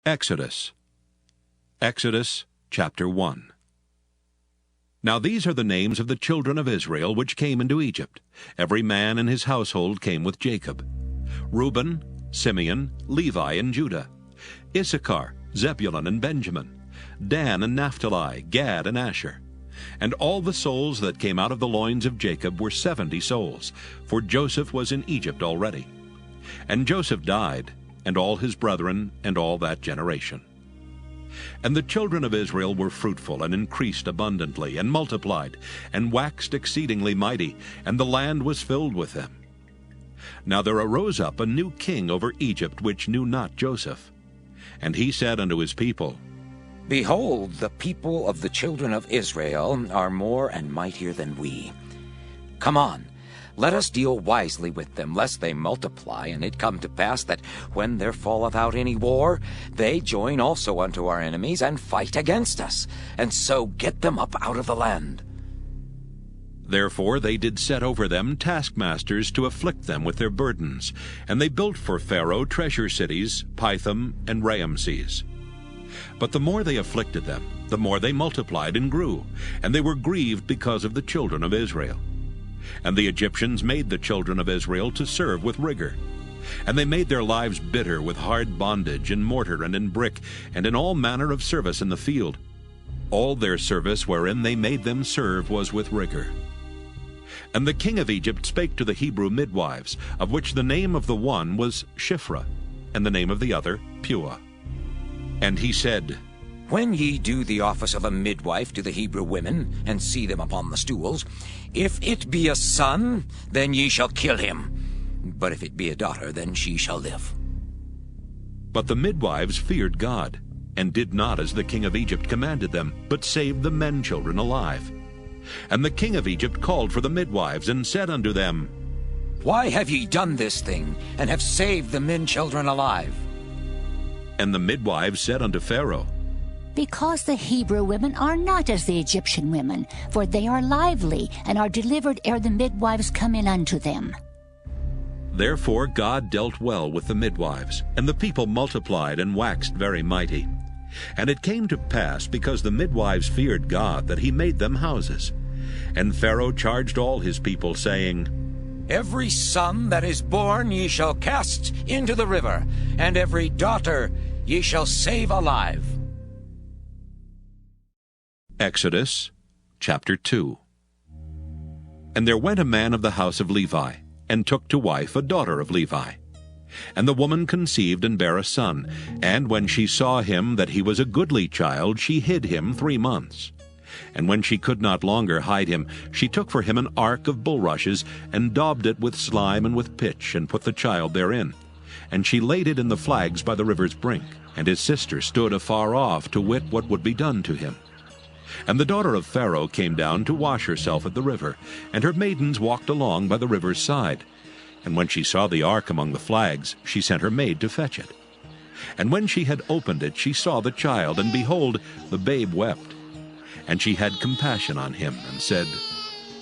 Exodus. Exodus chapter 1. Now these are the names of the children of Israel which came into Egypt. Every man in his household came with Jacob: Reuben, Simeon, Levi, and Judah; Issachar, Zebulun, and Benjamin; Dan and Naphtali, Gad and Asher. And all the souls that came out of the loins of Jacob were 70 souls, for Joseph was in Egypt already. And Joseph died, and all his brethren, and all that generation. And the children of Israel were fruitful, and increased abundantly, and multiplied, and waxed exceedingly mighty, and the land was filled with them. Now there arose up a new king over Egypt, which knew not Joseph. And he said unto his people, Behold, the people of the children of Israel are more and mightier than we. Come on, let us deal wisely with them, lest they multiply, and it come to pass that when there falleth out any war, they join also unto our enemies, and fight against us, and so get them up out of the land. Therefore they did set over them taskmasters to afflict them with their burdens, and they built for Pharaoh treasure cities, Pithom and Raamses. But the more they afflicted them, the more they multiplied and grew, and they were grieved because of the children of Israel. And the Egyptians made the children of Israel to serve with rigor. And they made their lives bitter with hard bondage, in mortar and in brick, and in all manner of service in the field. All their service wherein they made them serve was with rigor. And the king of Egypt spake to the Hebrew midwives, of which the name of the one was Shiphrah, and the name of the other Puah. And he said, When ye do the office of a midwife to the Hebrew women, and see them upon the stools, if it be a son, then ye shall kill him. But if it be a daughter, then she shall live. But the midwives feared God, and did not as the king of Egypt commanded them, but saved the men children alive. And the king of Egypt called for the midwives, and said unto them, Why have ye done this thing, and have saved the men children alive? And the midwives said unto Pharaoh, Because the Hebrew women are not as the Egyptian women, for they are lively, and are delivered ere the midwives come in unto them. Therefore God dealt well with the midwives, and the people multiplied and waxed very mighty. And it came to pass, because the midwives feared God, that he made them houses. And Pharaoh charged all his people, saying, Every son that is born ye shall cast into the river, and every daughter ye shall save alive. Exodus chapter 2. And there went a man of the house of Levi, and took to wife a daughter of Levi. And the woman conceived and bare a son, and when she saw him that he was a goodly child, she hid him 3 months. And when she could not longer hide him, she took for him an ark of bulrushes, and daubed it with slime and with pitch, and put the child therein. And she laid it in the flags by the river's brink. And his sister stood afar off to wit what would be done to him. And the daughter of Pharaoh came down to wash herself at the river, and her maidens walked along by the river's side. And when she saw the ark among the flags, she sent her maid to fetch it. And when she had opened it, she saw the child, and behold, the babe wept. And she had compassion on him, and said,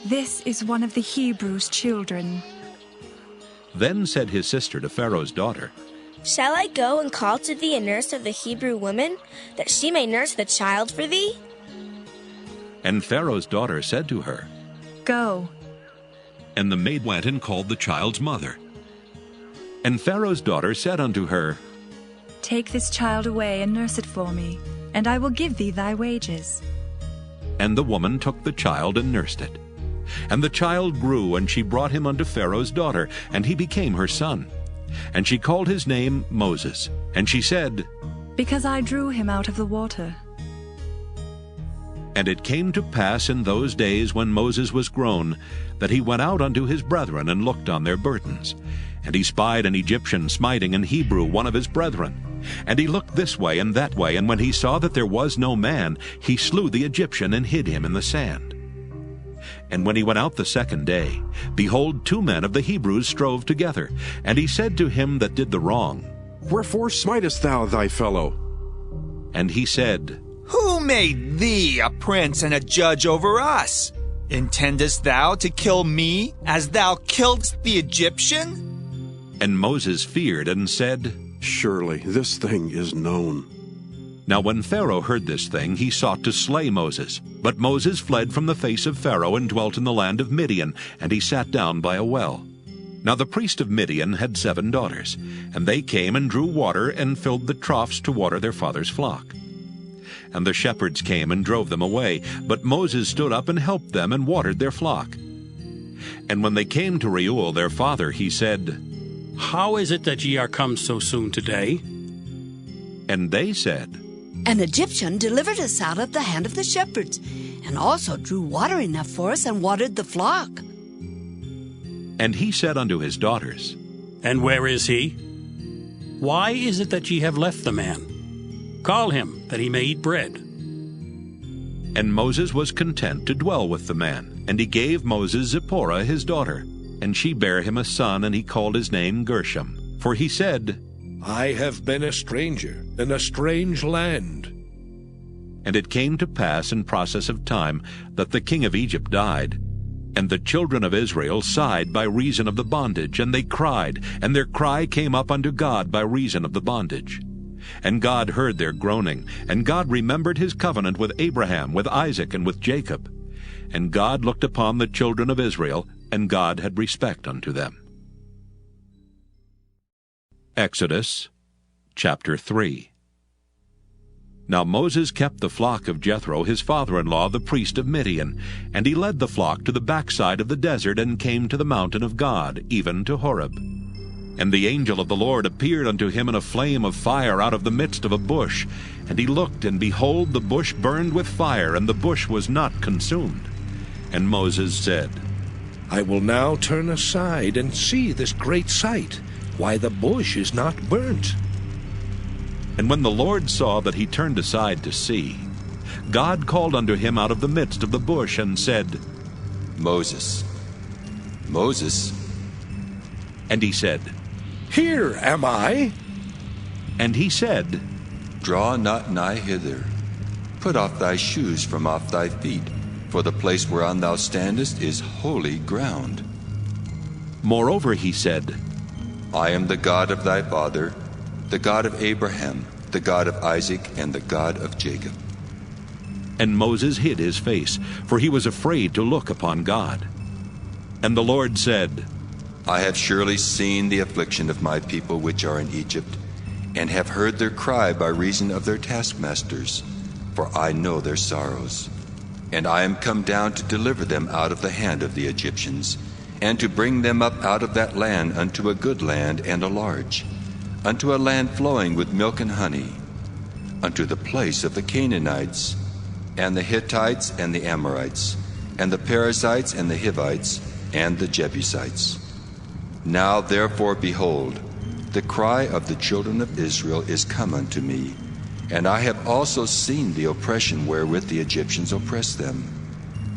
This is one of the Hebrews' children. Then said his sister to Pharaoh's daughter, Shall I go and call to thee a nurse of the Hebrew woman, that she may nurse the child for thee? And Pharaoh's daughter said to her, Go. And the maid went and called the child's mother. And Pharaoh's daughter said unto her, Take this child away and nurse it for me, and I will give thee thy wages. And the woman took the child and nursed it. And the child grew, and she brought him unto Pharaoh's daughter, and he became her son. And she called his name Moses. And she said, Because I drew him out of the water. And it came to pass in those days when Moses was grown, that he went out unto his brethren, and looked on their burdens. And he spied an Egyptian smiting an Hebrew, one of his brethren. And he looked this way and that way, and when he saw that there was no man, he slew the Egyptian, and hid him in the sand. And when he went out the second day, behold, 2 men of the Hebrews strove together. And he said to him that did the wrong, Wherefore smitest thou thy fellow? And he said, Who made thee a prince and a judge over us? Intendest thou to kill me, as thou killedst the Egyptian? And Moses feared, and said, Surely this thing is known. Now when Pharaoh heard this thing, he sought to slay Moses. But Moses fled from the face of Pharaoh and dwelt in the land of Midian, and he sat down by a well. Now the priest of Midian had 7 daughters, and they came and drew water and filled the troughs to water their father's flock. And the shepherds came and drove them away, but Moses stood up and helped them and watered their flock. And when they came to Reuel their father, he said, How is it that ye are come so soon today? And they said, An Egyptian delivered us out of the hand of the shepherds, and also drew water enough for us and watered the flock. And he said unto his daughters, And where is he? Why is it that ye have left the man? Call him, that he may eat bread. And Moses was content to dwell with the man. And he gave Moses Zipporah his daughter. And she bare him a son, and he called his name Gershom. For he said, I have been a stranger in a strange land. And it came to pass in process of time that the king of Egypt died. And the children of Israel sighed by reason of the bondage, and they cried, and their cry came up unto God by reason of the bondage. And God heard their groaning, and God remembered his covenant with Abraham, with Isaac, and with Jacob. And God looked upon the children of Israel, and God had respect unto them. Exodus chapter 3. Now Moses kept the flock of Jethro his father-in-law, the priest of Midian, and he led the flock to the backside of the desert, and came to the mountain of God, even to Horeb. And the angel of the Lord appeared unto him in a flame of fire out of the midst of a bush. And he looked, and behold, the bush burned with fire, and the bush was not consumed. And Moses said, I will now turn aside and see this great sight, why the bush is not burnt. And when the Lord saw that he turned aside to see, God called unto him out of the midst of the bush, and said, Moses, Moses. And he said, Here am I. And he said, Draw not nigh hither. Put off thy shoes from off thy feet, for the place whereon thou standest is holy ground. Moreover he said, I am the God of thy father, the God of Abraham, the God of Isaac, and the God of Jacob. And Moses hid his face, for he was afraid to look upon God. And the Lord said, I have surely seen the affliction of my people which are in Egypt, and have heard their cry by reason of their taskmasters, for I know their sorrows. And I am come down to deliver them out of the hand of the Egyptians, and to bring them up out of that land unto a good land and a large, unto a land flowing with milk and honey, unto the place of the Canaanites, and the Hittites, and the Amorites, and the Perizzites, and the Hivites, and the Jebusites. Now therefore, behold, the cry of the children of Israel is come unto me, and I have also seen the oppression wherewith the Egyptians oppress them.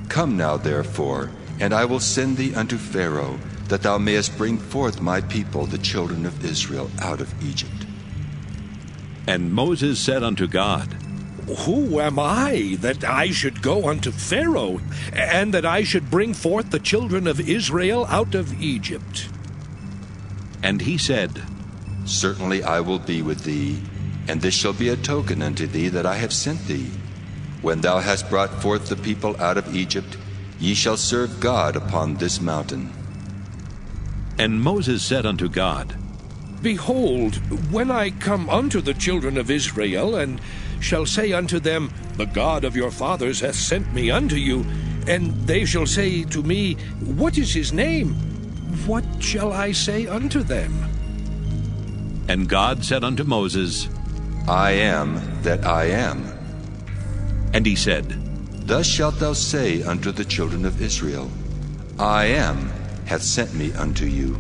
Come now therefore, and I will send thee unto Pharaoh, that thou mayest bring forth my people, the children of Israel, out of Egypt. And Moses said unto God, Who am I, that I should go unto Pharaoh, and that I should bring forth the children of Israel out of Egypt? And he said, Certainly I will be with thee, and this shall be a token unto thee that I have sent thee. When thou hast brought forth the people out of Egypt, ye shall serve God upon this mountain. And Moses said unto God, Behold, when I come unto the children of Israel, and shall say unto them, The God of your fathers hath sent me unto you, and they shall say to me, What is his name? What shall I say unto them? And God said unto Moses, I am that I am. And he said, Thus shalt thou say unto the children of Israel, I am hath sent me unto you.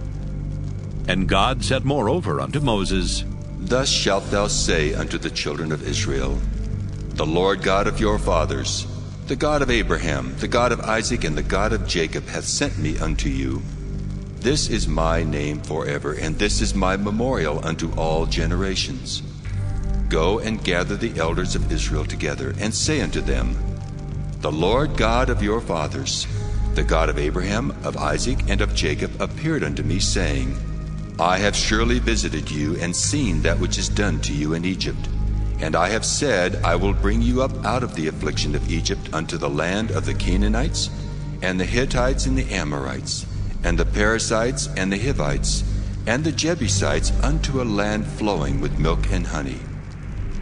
And God said moreover unto Moses, Thus shalt thou say unto the children of Israel, The Lord God of your fathers, the God of Abraham, the God of Isaac, and the God of Jacob hath sent me unto you. This is my name forever, and this is my memorial unto all generations. Go and gather the elders of Israel together, and say unto them, The Lord God of your fathers, the God of Abraham, of Isaac, and of Jacob, appeared unto me, saying, I have surely visited you and seen that which is done to you in Egypt. And I have said, I will bring you up out of the affliction of Egypt unto the land of the Canaanites, and the Hittites, and the Amorites, and the Perizzites, and the Hivites, and the Jebusites, unto a land flowing with milk and honey.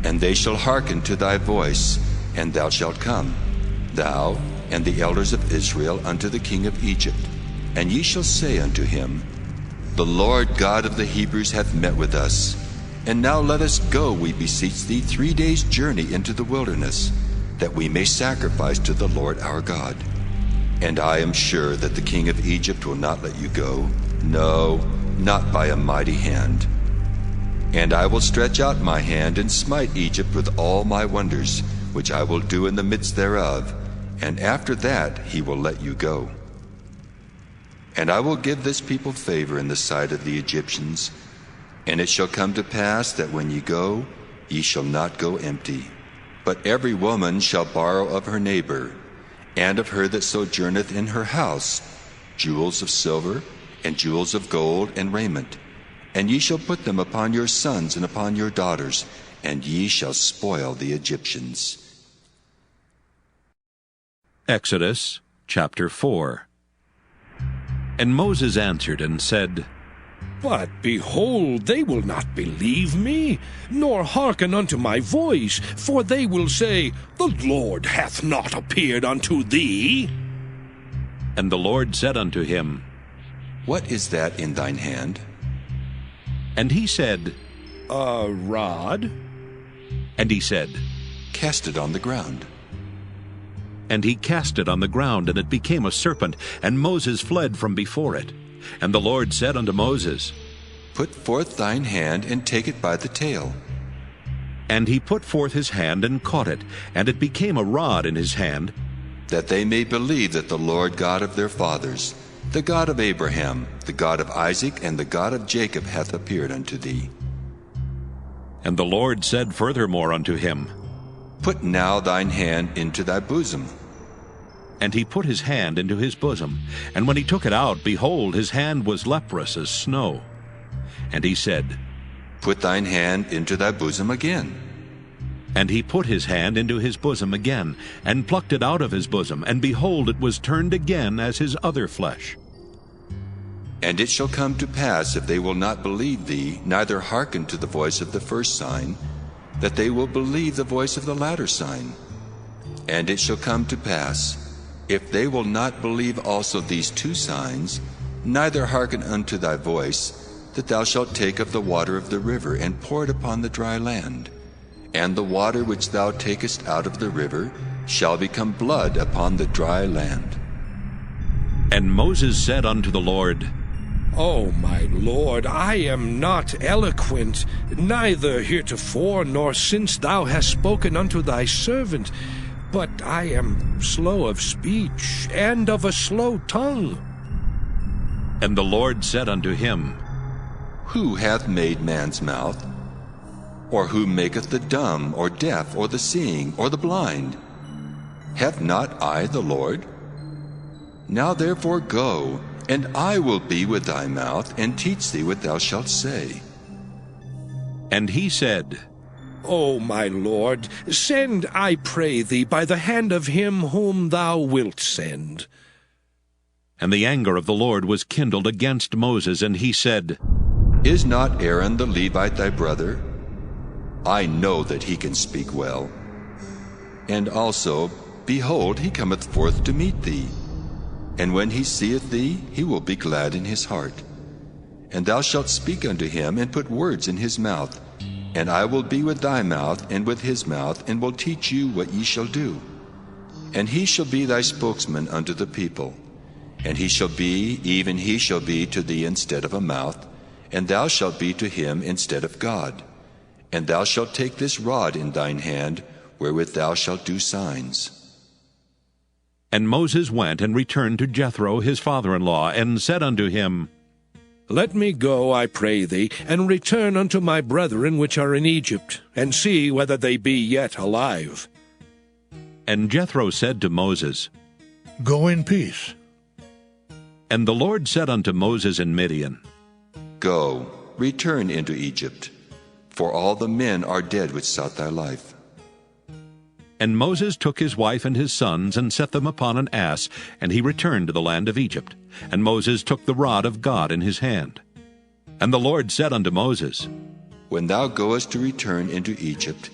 And they shall hearken to thy voice, and thou shalt come, thou and the elders of Israel, unto the king of Egypt. And ye shall say unto him, The Lord God of the Hebrews hath met with us. And now let us go, we beseech thee, 3 days' journey into the wilderness, that we may sacrifice to the Lord our God. And I am sure that the king of Egypt will not let you go, no, not by a mighty hand. And I will stretch out my hand and smite Egypt with all my wonders, which I will do in the midst thereof, and after that he will let you go. And I will give this people favor in the sight of the Egyptians. And it shall come to pass that when ye go, ye shall not go empty. But every woman shall borrow of her neighbor, and of her that sojourneth in her house, jewels of silver, and jewels of gold, and raiment. And ye shall put them upon your sons and upon your daughters, and ye shall spoil the Egyptians. Exodus chapter 4. And Moses answered and said, But behold, they will not believe me, nor hearken unto my voice, for they will say, The Lord hath not appeared unto thee. And the Lord said unto him, What is that in thine hand? And he said, A rod. And he said, Cast it on the ground. And he cast it on the ground, and it became a serpent, and Moses fled from before it. And the Lord said unto Moses, Put forth thine hand, and take it by the tail. And he put forth his hand, and caught it, and it became a rod in his hand, that they may believe that the Lord God of their fathers, the God of Abraham, the God of Isaac, and the God of Jacob hath appeared unto thee. And the Lord said furthermore unto him, Put now thine hand into thy bosom. And he put his hand into his bosom, and when he took it out, behold, his hand was leprous as snow. And he said, Put thine hand into thy bosom again. And he put his hand into his bosom again, and plucked it out of his bosom, and behold, it was turned again as his other flesh. And it shall come to pass, if they will not believe thee, neither hearken to the voice of the first sign, that they will believe the voice of the latter sign. And it shall come to pass, if they will not believe also these 2 signs, neither hearken unto thy voice, that thou shalt take of the water of the river, and pour it upon the dry land. And the water which thou takest out of the river shall become blood upon the dry land. And Moses said unto the Lord, O my Lord, I am not eloquent, neither heretofore nor since thou hast spoken unto thy servant, but I am slow of speech, and of a slow tongue. And the Lord said unto him, Who hath made man's mouth? Or who maketh the dumb, or deaf, or the seeing, or the blind? Have not I the Lord? Now therefore go, and I will be with thy mouth, and teach thee what thou shalt say. And he said, O my Lord, send, I pray thee, by the hand of him whom thou wilt send. And the anger of the Lord was kindled against Moses, and he said, Is not Aaron the Levite thy brother? I know that he can speak well. And also, behold, he cometh forth to meet thee. And when he seeth thee, he will be glad in his heart. And thou shalt speak unto him, and put words in his mouth. And I will be with thy mouth, and with his mouth, and will teach you what ye shall do. And he shall be thy spokesman unto the people. And he shall be, even he shall be to thee instead of a mouth, and thou shalt be to him instead of God. And thou shalt take this rod in thine hand, wherewith thou shalt do signs. And Moses went and returned to Jethro his father-in-law, and said unto him, Let me go, I pray thee, and return unto my brethren which are in Egypt, and see whether they be yet alive. And Jethro said to Moses, Go in peace. And the Lord said unto Moses in Midian, Go, return into Egypt, for all the men are dead which sought thy life. And Moses took his wife and his sons, and set them upon an ass, and he returned to the land of Egypt. And Moses took the rod of God in his hand. And the Lord said unto Moses, When thou goest to return into Egypt,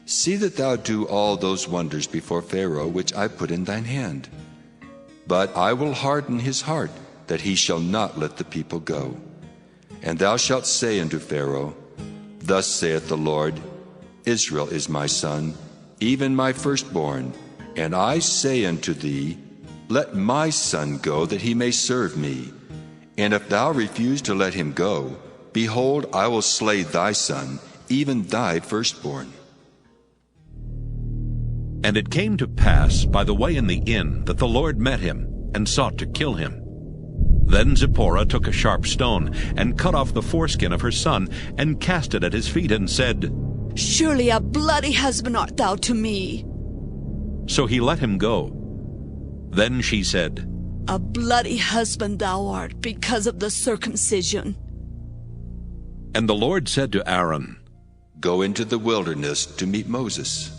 see that thou do all those wonders before Pharaoh which I put in thine hand. But I will harden his heart, that he shall not let the people go. And thou shalt say unto Pharaoh, Thus saith the Lord, Israel is my son, even my firstborn. And I say unto thee, Let my son go, that he may serve me. And if thou refuse to let him go, behold, I will slay thy son, even thy firstborn. And it came to pass by the way in the inn that the Lord met him, and sought to kill him. Then Zipporah took a sharp stone, and cut off the foreskin of her son, and cast it at his feet, and said, Surely a bloody husband art thou to me. So he let him go. Then she said, A bloody husband thou art, because of the circumcision. And the Lord said to Aaron, Go into the wilderness to meet Moses.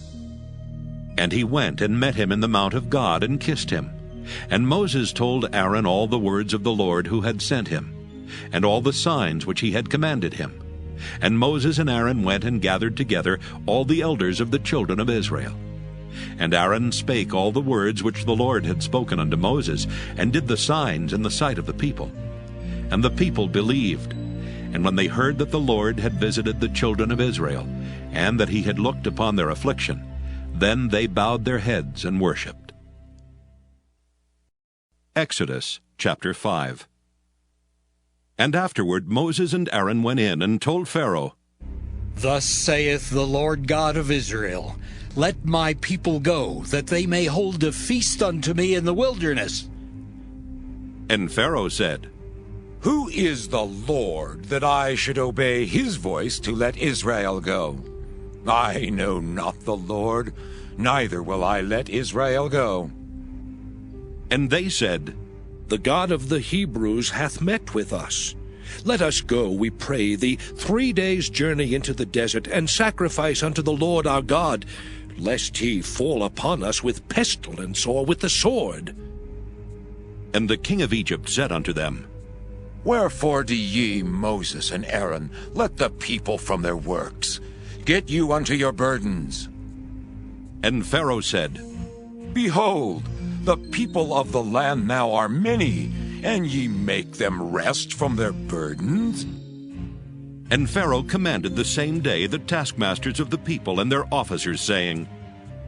And he went and met him in the mount of God, and kissed him. And Moses told Aaron all the words of the Lord who had sent him, and all the signs which he had commanded him. And Moses and Aaron went and gathered together all the elders of the children of Israel. And Aaron spake all the words which the Lord had spoken unto Moses, and did the signs in the sight of the people. And the people believed. And when they heard that the Lord had visited the children of Israel, and that he had looked upon their affliction, then they bowed their heads and worshipped. Exodus chapter 5. And afterward Moses and Aaron went in and told Pharaoh, Thus saith the Lord God of Israel, Let my people go, that they may hold a feast unto me in the wilderness. And Pharaoh said, Who is the Lord, that I should obey his voice to let Israel go? I know not the Lord, neither will I let Israel go. And they said, The God of the Hebrews hath met with us. Let us go, we pray thee, 3 days' journey into the desert, and sacrifice unto the Lord our God, lest he fall upon us with pestilence or with the sword. And the king of Egypt said unto them, Wherefore do ye, Moses and Aaron, let the people from their works? Get you unto your burdens. And Pharaoh said, Behold, the people of the land now are many, and ye make them rest from their burdens? And Pharaoh commanded the same day the taskmasters of the people and their officers, saying,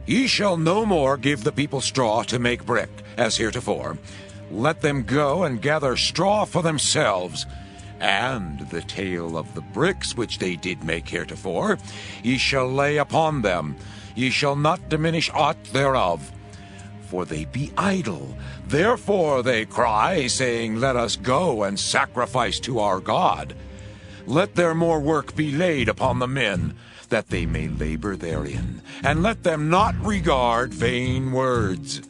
Ye shall no more give the people straw to make brick, as heretofore. Let them go and gather straw for themselves, and the tale of the bricks which they did make heretofore ye shall lay upon them. Ye shall not diminish aught thereof. For they be idle. Therefore they cry, saying, Let us go and sacrifice to our God. Let their more work be laid upon the men, that they may labor therein, and let them not regard vain words.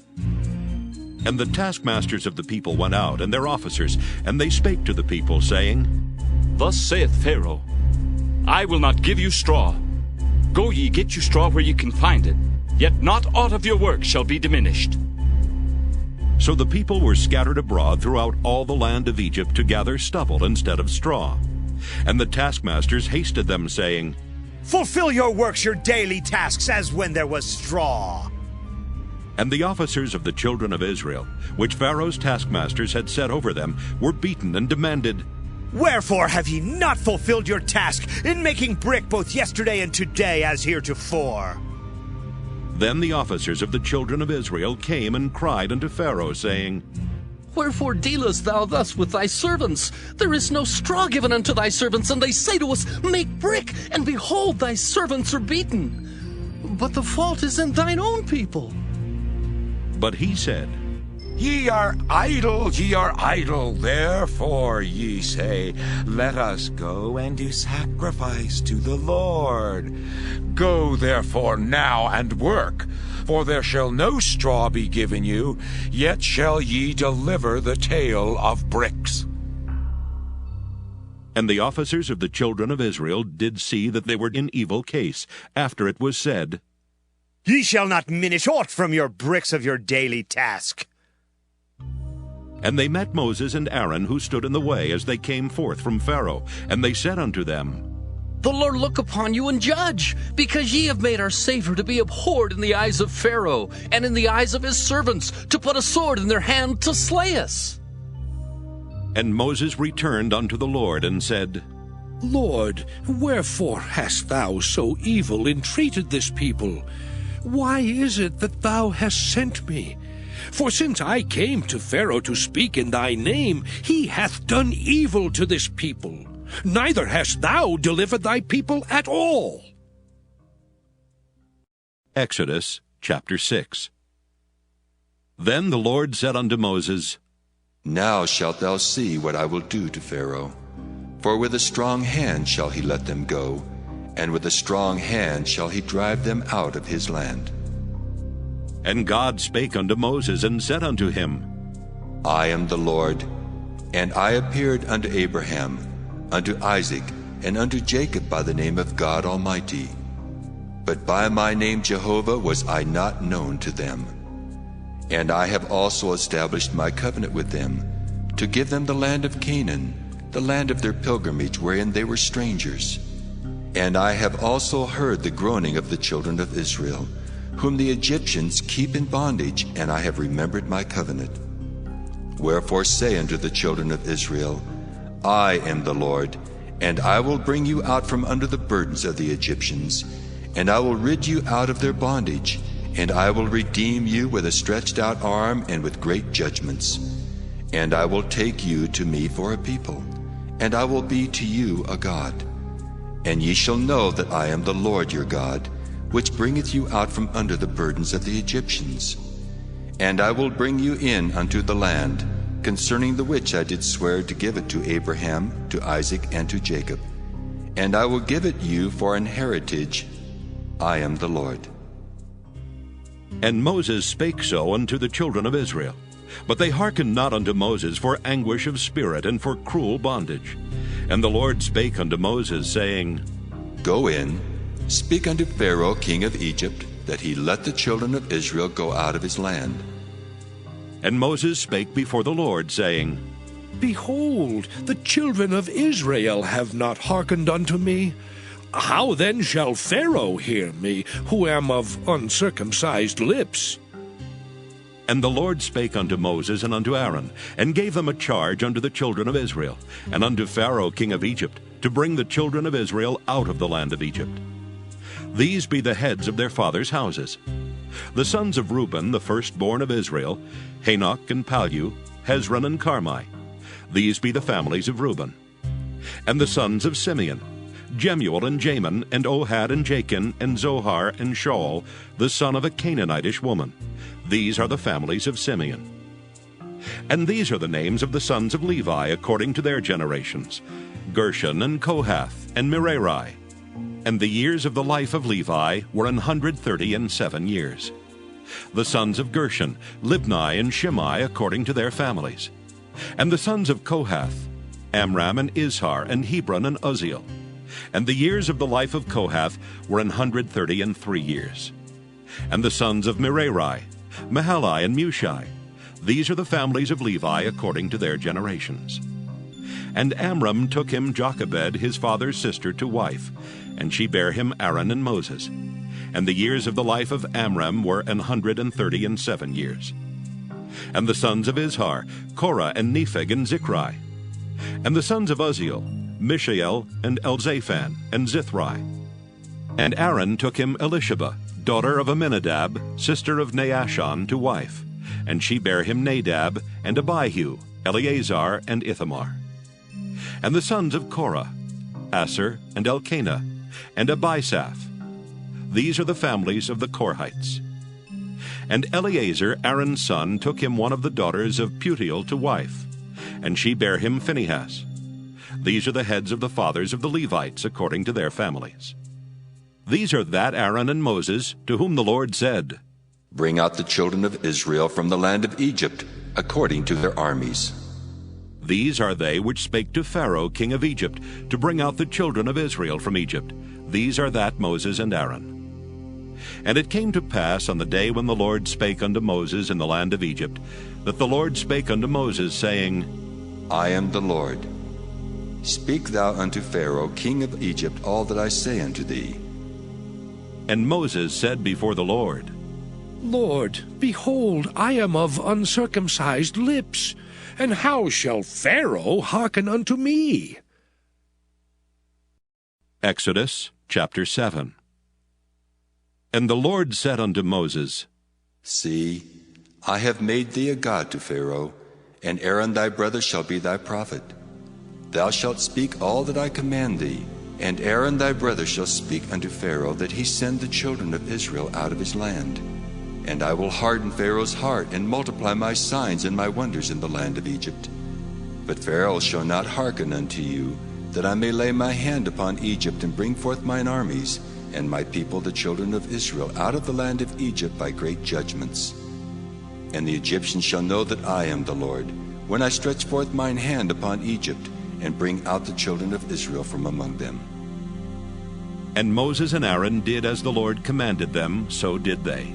And the taskmasters of the people went out, and their officers, and they spake to the people, saying, Thus saith Pharaoh, I will not give you straw. Go ye, get you straw where ye can find it, yet not aught of your work shall be diminished. So the people were scattered abroad throughout all the land of Egypt to gather stubble instead of straw. And the taskmasters hasted them, saying, Fulfill your works, your daily tasks, as when there was straw. And the officers of the children of Israel, which Pharaoh's taskmasters had set over them, were beaten and demanded, Wherefore have ye not fulfilled your task in making brick both yesterday and today as heretofore? Then the officers of the children of Israel came and cried unto Pharaoh, saying, Wherefore dealest thou thus with thy servants? There is no straw given unto thy servants, and they say to us, Make brick, and behold, thy servants are beaten. But the fault is in thine own people. But he said, Ye are idle, therefore ye say, Let us go and do sacrifice to the Lord. Go therefore now and work, for there shall no straw be given you, yet shall ye deliver the tale of bricks. And the officers of the children of Israel did see that they were in evil case, after it was said, Ye shall not minish aught from your bricks of your daily task. And they met Moses and Aaron, who stood in the way as they came forth from Pharaoh. And they said unto them, The Lord look upon you and judge, because ye have made our Savior to be abhorred in the eyes of Pharaoh, and in the eyes of his servants, to put a sword in their hand to slay us. And Moses returned unto the Lord, and said, Lord, wherefore hast thou so evil entreated this people? Why is it that thou hast sent me? For since I came to Pharaoh to speak in thy name, he hath done evil to this people. Neither hast thou delivered thy people at all. Exodus chapter 6. Then the Lord said unto Moses, Now shalt thou see what I will do to Pharaoh. For with a strong hand shall he let them go, and with a strong hand shall he drive them out of his land. And God spake unto Moses, and said unto him, I am the Lord, and I appeared unto Abraham, unto Isaac, and unto Jacob by the name of God Almighty. But by my name Jehovah was I not known to them. And I have also established my covenant with them, to give them the land of Canaan, the land of their pilgrimage wherein they were strangers. And I have also heard the groaning of the children of Israel, whom the Egyptians keep in bondage, and I have remembered my covenant. Wherefore say unto the children of Israel, I am the Lord, and I will bring you out from under the burdens of the Egyptians, and I will rid you out of their bondage, and I will redeem you with a stretched out arm and with great judgments. And I will take you to me for a people, and I will be to you a God. And ye shall know that I am the Lord your God, which bringeth you out from under the burdens of the Egyptians. And I will bring you in unto the land, concerning the which I did swear to give it to Abraham, to Isaac, and to Jacob. And I will give it you for an heritage. I am the Lord. And Moses spake so unto the children of Israel. But they hearkened not unto Moses for anguish of spirit and for cruel bondage. And the Lord spake unto Moses, saying, Go in, speak unto Pharaoh king of Egypt, that he let the children of Israel go out of his land. And Moses spake before the Lord, saying, Behold, the children of Israel have not hearkened unto me. How then shall Pharaoh hear me, who am of uncircumcised lips? And the Lord spake unto Moses and unto Aaron, and gave them a charge unto the children of Israel, and unto Pharaoh king of Egypt, to bring the children of Israel out of the land of Egypt. These be the heads of their fathers' houses. The sons of Reuben, the firstborn of Israel, Hanok and Palu, Hezron and Carmi. These be the families of Reuben. And the sons of Simeon, Jemuel and Jamin, and Ohad and Jachin, and Zohar and Shaul, the son of a Canaanitish woman. These are the families of Simeon. And these are the names of the sons of Levi according to their generations, Gershon and Kohath and Merari. And the years of the life of Levi were 137 years. The sons of Gershon, Libni and Shimei according to their families. And the sons of Kohath, Amram and Izhar and Hebron and Uzziel. And the years of the life of Kohath were 133 years. And the sons of Merari, Mahali and Mushi. These are the families of Levi according to their generations. And Amram took him Jochebed, his father's sister, to wife, and she bare him Aaron and Moses. And the years of the life of Amram were 137 years. And the sons of Izhar, Korah and Nepheg and Zichri. And the sons of Uzziel, Mishael and Elzaphan and Zithri. And Aaron took him Elisheba, daughter of Aminadab, sister of Naashon, to wife, and she bare him Nadab and Abihu, Eleazar and Ithamar. And the sons of Korah, Asher and Elkanah, and Abisaph. These are the families of the Korhites. And Eleazar, Aaron's son, took him one of the daughters of Putiel to wife, and she bare him Phinehas. These are the heads of the fathers of the Levites according to their families. These are that Aaron and Moses, to whom the Lord said, Bring out the children of Israel from the land of Egypt, according to their armies. These are they which spake to Pharaoh king of Egypt, to bring out the children of Israel from Egypt. These are that Moses and Aaron. And it came to pass on the day when the Lord spake unto Moses in the land of Egypt, that the Lord spake unto Moses, saying, I am the Lord. Speak thou unto Pharaoh king of Egypt all that I say unto thee. And Moses said before the Lord, Lord, behold, I am of uncircumcised lips, and how shall Pharaoh hearken unto me? Exodus chapter 7. And the Lord said unto Moses, See, I have made thee a god to Pharaoh, and Aaron thy brother shall be thy prophet. Thou shalt speak all that I command thee, and Aaron thy brother shall speak unto Pharaoh, that he send the children of Israel out of his land. And I will harden Pharaoh's heart, and multiply my signs and my wonders in the land of Egypt. But Pharaoh shall not hearken unto you, that I may lay my hand upon Egypt, and bring forth mine armies, and my people the children of Israel out of the land of Egypt by great judgments. And the Egyptians shall know that I am the Lord, when I stretch forth mine hand upon Egypt, and bring out the children of Israel from among them. And Moses and Aaron did as the Lord commanded them, so did they.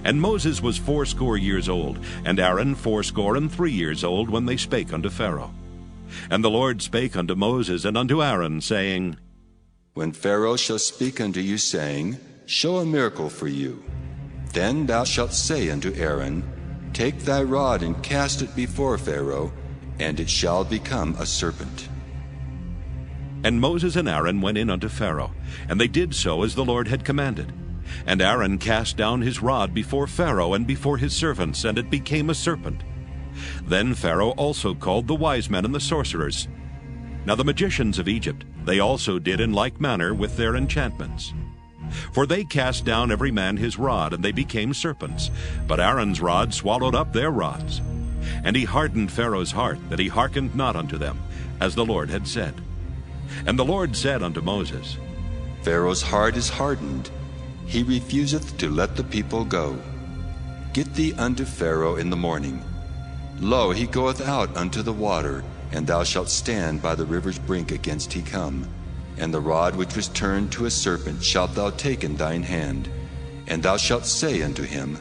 And Moses was 80 years old, and Aaron 83 years old, when they spake unto Pharaoh. And the Lord spake unto Moses and unto Aaron, saying, When Pharaoh shall speak unto you, saying, Show a miracle for you, then thou shalt say unto Aaron, Take thy rod and cast it before Pharaoh, and it shall become a serpent. And Moses and Aaron went in unto Pharaoh, and they did so as the Lord had commanded. And Aaron cast down his rod before Pharaoh and before his servants, and it became a serpent. Then Pharaoh also called the wise men and the sorcerers. Now the magicians of Egypt, they also did in like manner with their enchantments. For they cast down every man his rod, and they became serpents. But Aaron's rod swallowed up their rods. And he hardened Pharaoh's heart, that he hearkened not unto them, as the Lord had said. And the Lord said unto Moses, Pharaoh's heart is hardened, he refuseth to let the people go. Get thee unto Pharaoh in the morning. Lo, he goeth out unto the water, and thou shalt stand by the river's brink against he come. And the rod which was turned to a serpent shalt thou take in thine hand, and thou shalt say unto him,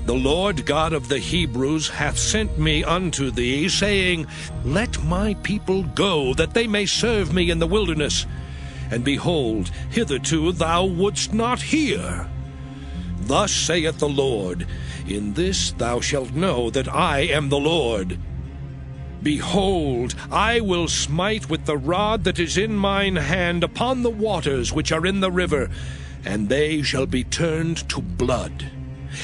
The Lord God of the Hebrews hath sent me unto thee, saying, Let my people go, that they may serve me in the wilderness. And behold, hitherto thou wouldst not hear. Thus saith the Lord, In this thou shalt know that I am the Lord. Behold, I will smite with the rod that is in mine hand upon the waters which are in the river, and they shall be turned to blood.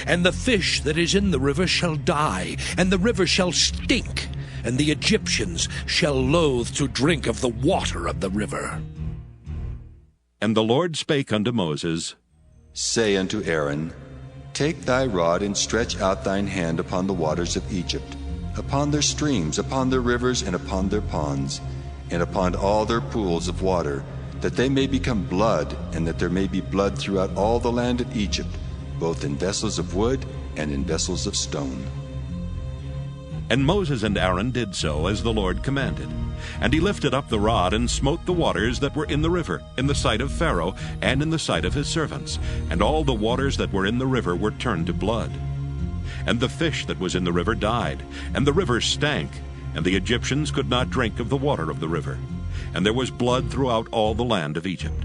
And the fish that is in the river shall die, and the river shall stink, and the Egyptians shall loathe to drink of the water of the river. And the Lord spake unto Moses, Say unto Aaron, Take thy rod and stretch out thine hand upon the waters of Egypt, upon their streams, upon their rivers, and upon their ponds, and upon all their pools of water, that they may become blood, and that there may be blood throughout all the land of Egypt, both in vessels of wood and in vessels of stone. And Moses and Aaron did so as the Lord commanded. And he lifted up the rod, and smote the waters that were in the river, in the sight of Pharaoh, and in the sight of his servants. And all the waters that were in the river were turned to blood. And the fish that was in the river died, and the river stank, and the Egyptians could not drink of the water of the river. And there was blood throughout all the land of Egypt.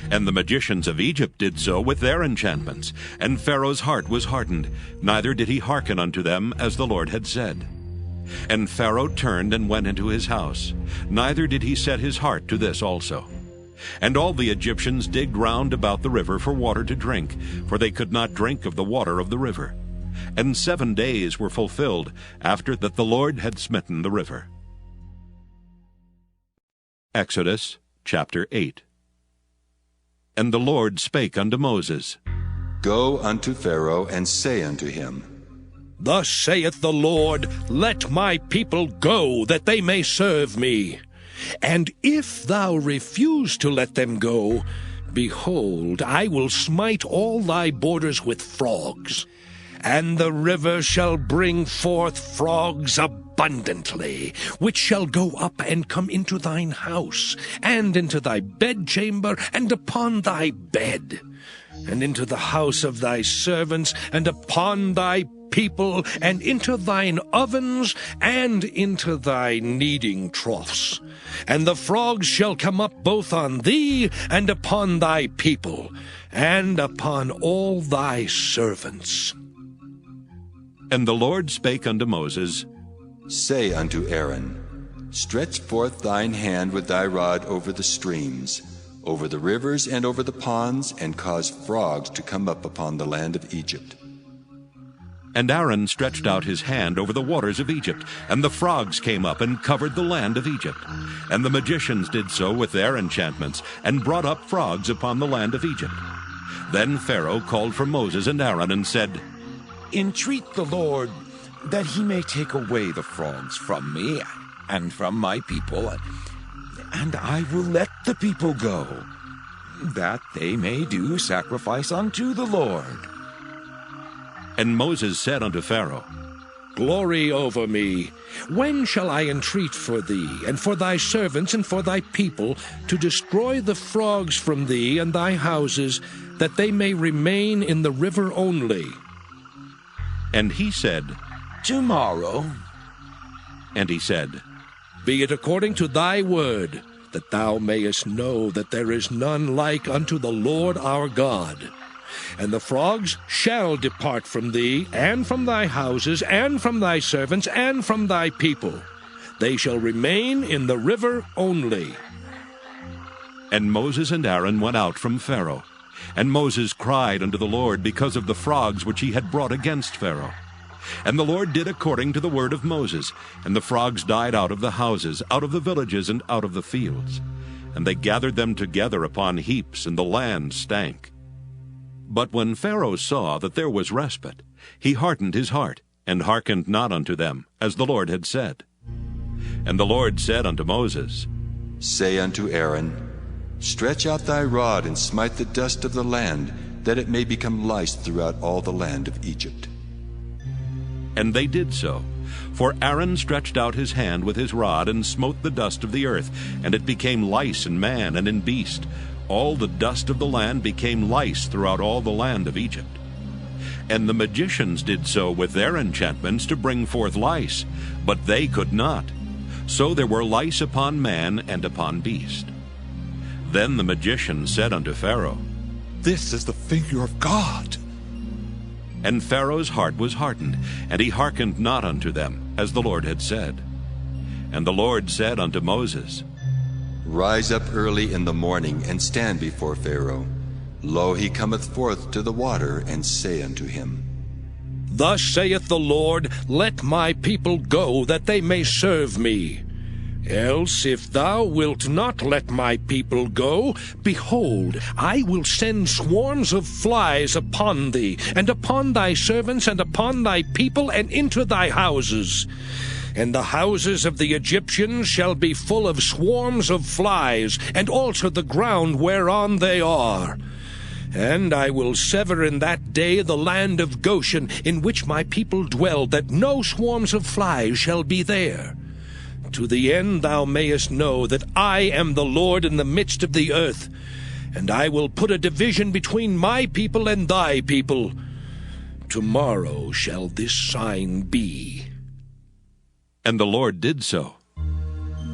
And the magicians of Egypt did so with their enchantments, and Pharaoh's heart was hardened, neither did he hearken unto them as the Lord had said. And Pharaoh turned and went into his house, neither did he set his heart to this also. And all the Egyptians digged round about the river for water to drink, for they could not drink of the water of the river. And 7 days were fulfilled after that the Lord had smitten the river. Exodus chapter 8. And the Lord spake unto Moses, Go unto Pharaoh, and say unto him, Thus saith the Lord, Let my people go, that they may serve me. And if thou refuse to let them go, behold, I will smite all thy borders with frogs, and the river shall bring forth frogs abundantly. abundantly, which shall go up and come into thine house, and into thy bedchamber, and upon thy bed, and into the house of thy servants, and upon thy people, and into thine ovens, and into thy kneading troughs. And the frogs shall come up both on thee, and upon thy people, and upon all thy servants. And the Lord spake unto Moses, Say unto Aaron, Stretch forth thine hand with thy rod over the streams, over the rivers and over the ponds, and cause frogs to come up upon the land of Egypt. And Aaron stretched out his hand over the waters of Egypt, and the frogs came up and covered the land of Egypt. And the magicians did so with their enchantments, and brought up frogs upon the land of Egypt. Then Pharaoh called for Moses and Aaron, and said, Entreat the Lord that he may take away the frogs from me and from my people, and I will let the people go, that they may do sacrifice unto the Lord. And Moses said unto Pharaoh, Glory over me. When shall I entreat for thee, and for thy servants, and for thy people, to destroy the frogs from thee and thy houses, that they may remain in the river only? And he said, Tomorrow. And he said, Be it according to thy word, that thou mayest know that there is none like unto the Lord our God. And the frogs shall depart from thee, and from thy houses, and from thy servants, and from thy people. They shall remain in the river only. And Moses and Aaron went out from Pharaoh. And Moses cried unto the Lord because of the frogs which he had brought against Pharaoh. And the Lord did according to the word of Moses, and the frogs died out of the houses, out of the villages, and out of the fields. And they gathered them together upon heaps, and the land stank. But when Pharaoh saw that there was respite, he hardened his heart, and hearkened not unto them, as the Lord had said. And the Lord said unto Moses, Say unto Aaron, Stretch out thy rod, and smite the dust of the land, that it may become lice throughout all the land of Egypt. And they did so. For Aaron stretched out his hand with his rod, and smote the dust of the earth, and it became lice in man and in beast. All the dust of the land became lice throughout all the land of Egypt. And the magicians did so with their enchantments to bring forth lice, but they could not. So there were lice upon man and upon beast. Then the magician said unto Pharaoh, This is the finger of God. And Pharaoh's heart was hardened, and he hearkened not unto them, as the Lord had said. And the Lord said unto Moses, Rise up early in the morning, and stand before Pharaoh. Lo, he cometh forth to the water, and say unto him, Thus saith the Lord, Let my people go, that they may serve me. Else, if thou wilt not let my people go, behold, I will send swarms of flies upon thee, and upon thy servants, and upon thy people, and into thy houses. And the houses of the Egyptians shall be full of swarms of flies, and also the ground whereon they are. And I will sever in that day the land of Goshen, in which my people dwell, that no swarms of flies shall be there. To the end thou mayest know that I am the Lord in the midst of the earth, and I will put a division between my people and thy people. Tomorrow shall this sign be. And the Lord did so.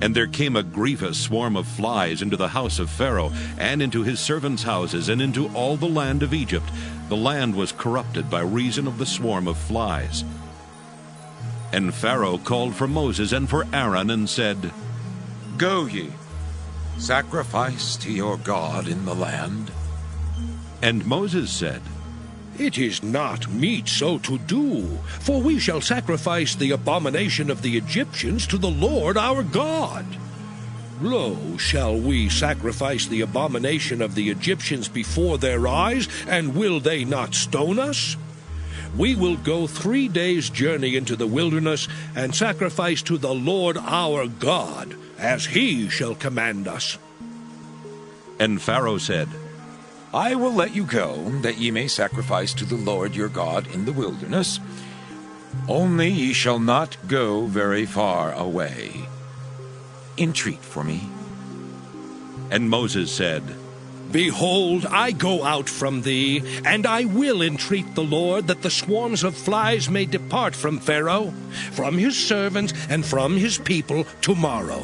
And there came a grievous swarm of flies into the house of Pharaoh, and into his servants' houses, and into all the land of Egypt. The land was corrupted by reason of the swarm of flies. And Pharaoh called for Moses and for Aaron, and said, Go ye, sacrifice to your God in the land. And Moses said, It is not meet so to do, for we shall sacrifice the abomination of the Egyptians to the Lord our God. Lo, shall we sacrifice the abomination of the Egyptians before their eyes, and will they not stone us? We will go 3 days' journey into the wilderness, and sacrifice to the Lord our God, as he shall command us. And Pharaoh said, I will let you go, that ye may sacrifice to the Lord your God in the wilderness. Only ye shall not go very far away. Entreat for me. And Moses said, Behold, I go out from thee, and I will entreat the Lord that the swarms of flies may depart from Pharaoh, from his servants, and from his people tomorrow.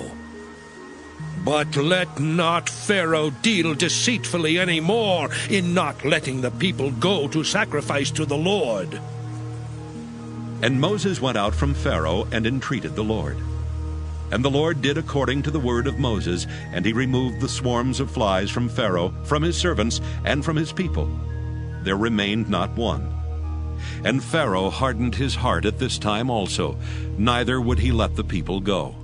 But let not Pharaoh deal deceitfully any more in not letting the people go to sacrifice to the Lord. And Moses went out from Pharaoh and entreated the Lord. And the Lord did according to the word of Moses, and he removed the swarms of flies from Pharaoh, from his servants, and from his people. There remained not one. And Pharaoh hardened his heart at this time also, neither would he let the people go.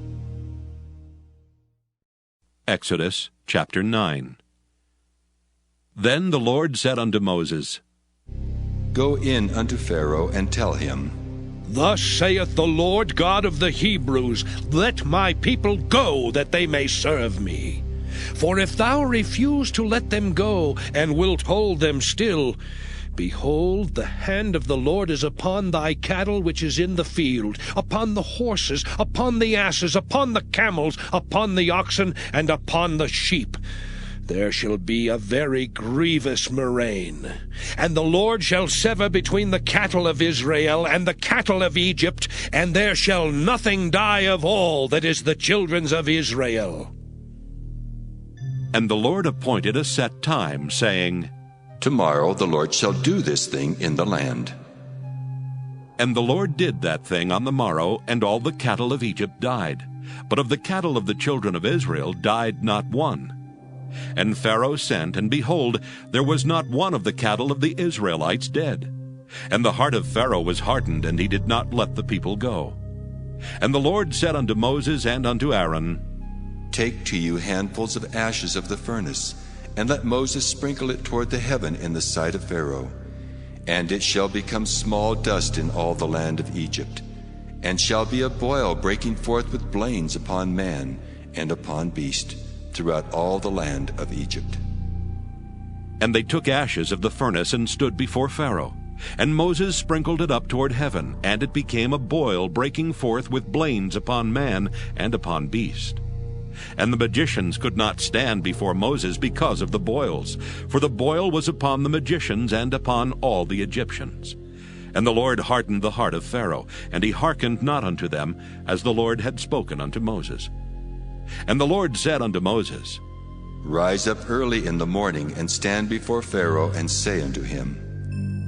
Exodus chapter 9. Then the Lord said unto Moses, Go in unto Pharaoh, and tell him, Thus saith the Lord God of the Hebrews, Let my people go, that they may serve me. For if thou refuse to let them go, and wilt hold them still, behold, the hand of the Lord is upon thy cattle which is in the field, upon the horses, upon the asses, upon the camels, upon the oxen, and upon the sheep. There shall be a very grievous murrain. And the Lord shall sever between the cattle of Israel and the cattle of Egypt, and there shall nothing die of all that is the children's of Israel. And the Lord appointed a set time, saying, Tomorrow the Lord shall do this thing in the land. And the Lord did that thing on the morrow, and all the cattle of Egypt died. But of the cattle of the children of Israel died not one. And Pharaoh sent, and behold, there was not one of the cattle of the Israelites dead. And the heart of Pharaoh was hardened, and he did not let the people go. And the Lord said unto Moses and unto Aaron, Take to you handfuls of ashes of the furnace, and let Moses sprinkle it toward the heaven in the sight of Pharaoh. And it shall become small dust in all the land of Egypt, and shall be a boil breaking forth with blains upon man and upon beast, throughout all the land of Egypt. And they took ashes of the furnace and stood before Pharaoh. And Moses sprinkled it up toward heaven, and it became a boil breaking forth with blains upon man and upon beast. And the magicians could not stand before Moses because of the boils, for the boil was upon the magicians and upon all the Egyptians. And the Lord hardened the heart of Pharaoh, and he hearkened not unto them, as the Lord had spoken unto Moses. And the Lord said unto Moses, Rise up early in the morning, and stand before Pharaoh, and say unto him,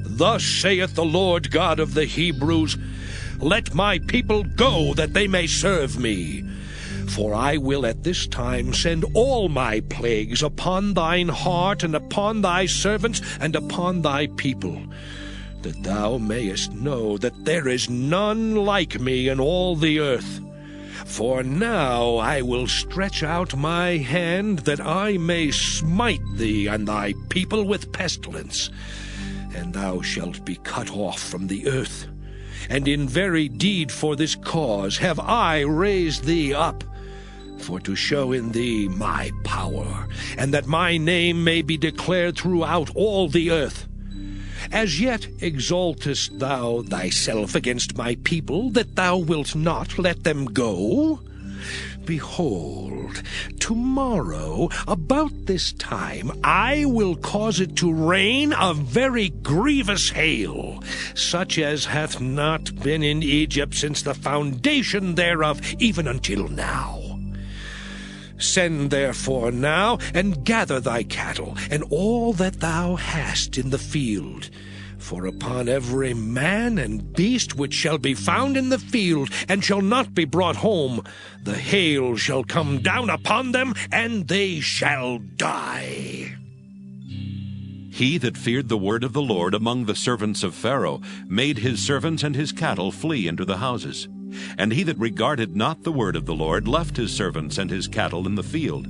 Thus saith the Lord God of the Hebrews, Let my people go, that they may serve me. For I will at this time send all my plagues upon thine heart, and upon thy servants, and upon thy people, that thou mayest know that there is none like me in all the earth. For now I will stretch out my hand, that I may smite thee and thy people with pestilence, and thou shalt be cut off from the earth. And in very deed for this cause have I raised thee up, for to show in thee my power, and that my name may be declared throughout all the earth. As yet exaltest thou thyself against my people, that thou wilt not let them go? Behold, tomorrow, about this time, I will cause it to rain a very grievous hail, such as hath not been in Egypt since the foundation thereof, even until now. Send therefore now, and gather thy cattle, and all that thou hast in the field. For upon every man and beast which shall be found in the field, and shall not be brought home, the hail shall come down upon them, and they shall die. He that feared the word of the Lord among the servants of Pharaoh made his servants and his cattle flee into the houses. And he that regarded not the word of the Lord left his servants and his cattle in the field.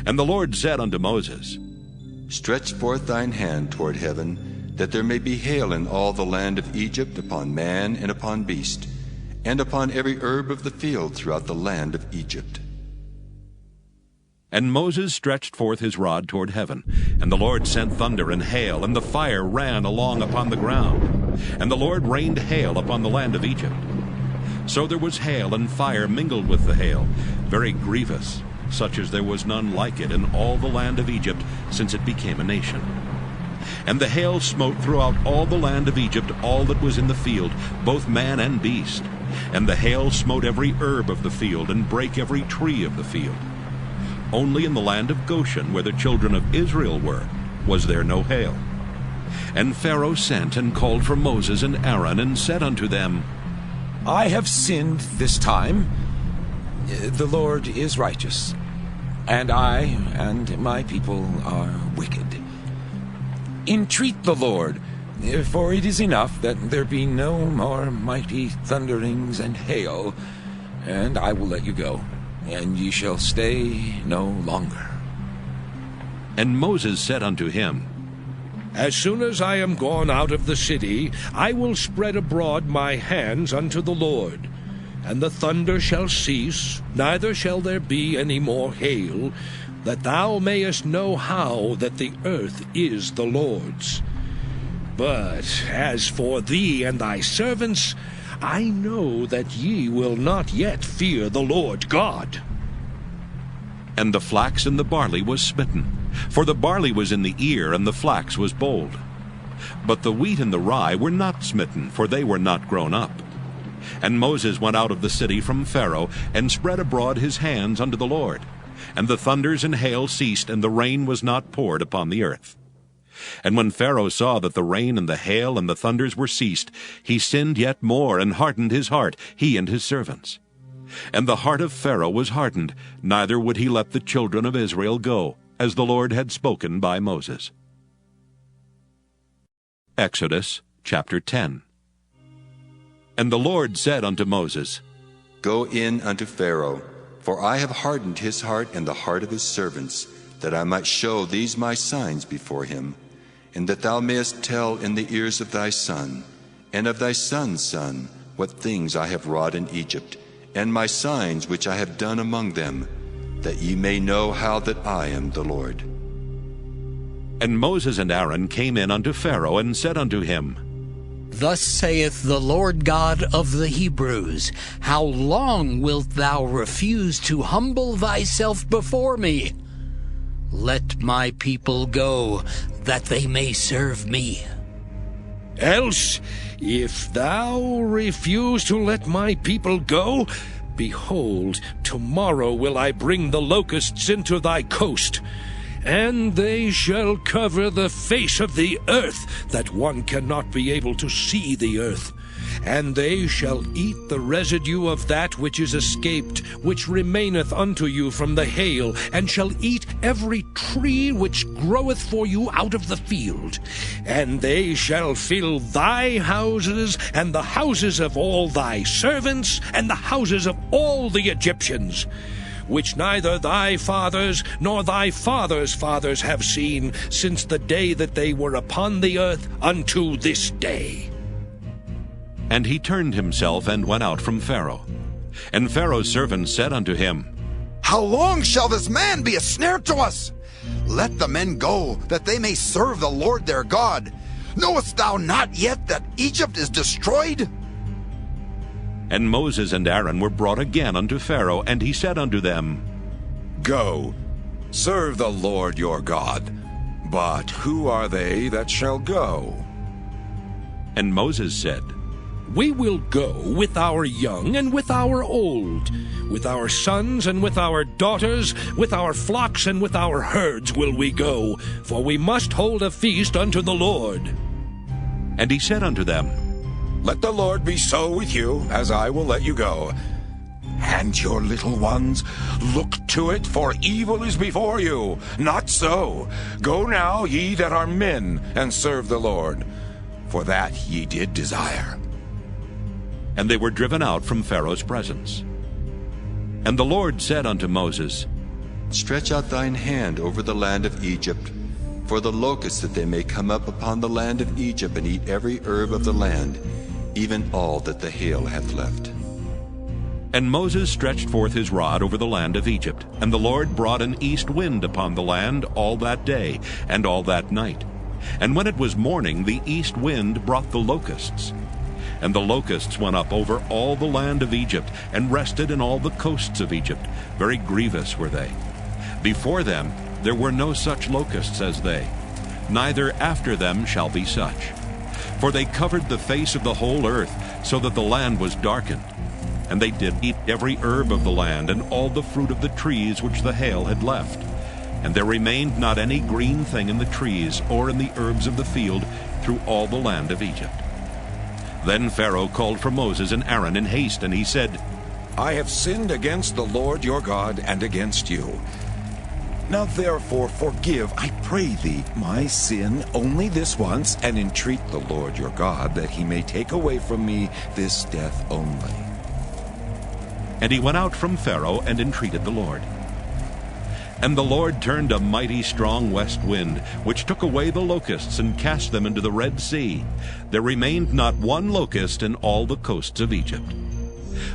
And the Lord said unto Moses, Stretch forth thine hand toward heaven, that there may be hail in all the land of Egypt, upon man and upon beast, and upon every herb of the field throughout the land of Egypt. And Moses stretched forth his rod toward heaven, and the Lord sent thunder and hail, and the fire ran along upon the ground. And the Lord rained hail upon the land of Egypt. So there was hail and fire mingled with the hail, very grievous, such as there was none like it in all the land of Egypt since it became a nation. And the hail smote throughout all the land of Egypt all that was in the field, both man and beast. And the hail smote every herb of the field, and brake every tree of the field. Only in the land of Goshen, where the children of Israel were, was there no hail. And Pharaoh sent and called for Moses and Aaron, and said unto them, I have sinned this time. The Lord is righteous, and I and my people are wicked. Entreat the Lord, for it is enough that there be no more mighty thunderings and hail, and I will let you go, and ye shall stay no longer. And Moses said unto him, As soon as I am gone out of the city, I will spread abroad my hands unto the Lord. And the thunder shall cease, neither shall there be any more hail, that thou mayest know how that the earth is the Lord's. But as for thee and thy servants, I know that ye will not yet fear the Lord God. And the flax and the barley was smitten, for the barley was in the ear, and the flax was bold. But the wheat and the rye were not smitten, for they were not grown up. And Moses went out of the city from Pharaoh, and spread abroad his hands unto the Lord. And the thunders and hail ceased, and the rain was not poured upon the earth. And when Pharaoh saw that the rain and the hail and the thunders were ceased, he sinned yet more, and hardened his heart, he and his servants. And the heart of Pharaoh was hardened, neither would he let the children of Israel go, as the Lord had spoken by Moses. Exodus chapter 10. And the Lord said unto Moses, Go in unto Pharaoh, for I have hardened his heart and the heart of his servants, that I might show these my signs before him, and that thou mayest tell in the ears of thy son, and of thy son's son, what things I have wrought in Egypt, and my signs which I have done among them, that ye may know how that I am the Lord. And Moses and Aaron came in unto Pharaoh, and said unto him, Thus saith the Lord God of the Hebrews, How long wilt thou refuse to humble thyself before me? Let my people go, that they may serve me. Else, if thou refuse to let my people go, behold, tomorrow will I bring the locusts into thy coast, and they shall cover the face of the earth, that one cannot be able to see the earth. And they shall eat the residue of that which is escaped, which remaineth unto you from the hail, and shall eat every tree which groweth for you out of the field. And they shall fill thy houses, and the houses of all thy servants, and the houses of all the Egyptians, which neither thy fathers nor thy fathers' fathers have seen, since the day that they were upon the earth unto this day. And he turned himself and went out from Pharaoh. And Pharaoh's servants said unto him, How long shall this man be a snare to us? Let the men go, that they may serve the Lord their God. Knowest thou not yet that Egypt is destroyed? And Moses and Aaron were brought again unto Pharaoh, and he said unto them, Go, serve the Lord your God. But who are they that shall go? And Moses said, We will go with our young and with our old, with our sons and with our daughters, with our flocks and with our herds will we go, for we must hold a feast unto the Lord. And he said unto them, Let the Lord be so with you, as I will let you go. And your little ones, look to it, for evil is before you. Not so. Go now, ye that are men, and serve the Lord, for that ye did desire. And they were driven out from Pharaoh's presence. And the Lord said unto Moses, Stretch out thine hand over the land of Egypt, for the locusts, that they may come up upon the land of Egypt, and eat every herb of the land, even all that the hail hath left. And Moses stretched forth his rod over the land of Egypt, and the Lord brought an east wind upon the land all that day and all that night. And when it was morning, the east wind brought the locusts. And the locusts went up over all the land of Egypt, and rested in all the coasts of Egypt. Very grievous were they. Before them there were no such locusts as they, neither after them shall be such. For they covered the face of the whole earth, so that the land was darkened. And they did eat every herb of the land, and all the fruit of the trees which the hail had left. And there remained not any green thing in the trees, or in the herbs of the field, through all the land of Egypt. Then Pharaoh called for Moses and Aaron in haste, and he said, I have sinned against the Lord your God and against you. Now therefore forgive, I pray thee, my sin only this once, and entreat the Lord your God that he may take away from me this death only. And he went out from Pharaoh and entreated the Lord. And the Lord turned a mighty strong west wind, which took away the locusts and cast them into the Red Sea. There remained not one locust in all the coasts of Egypt.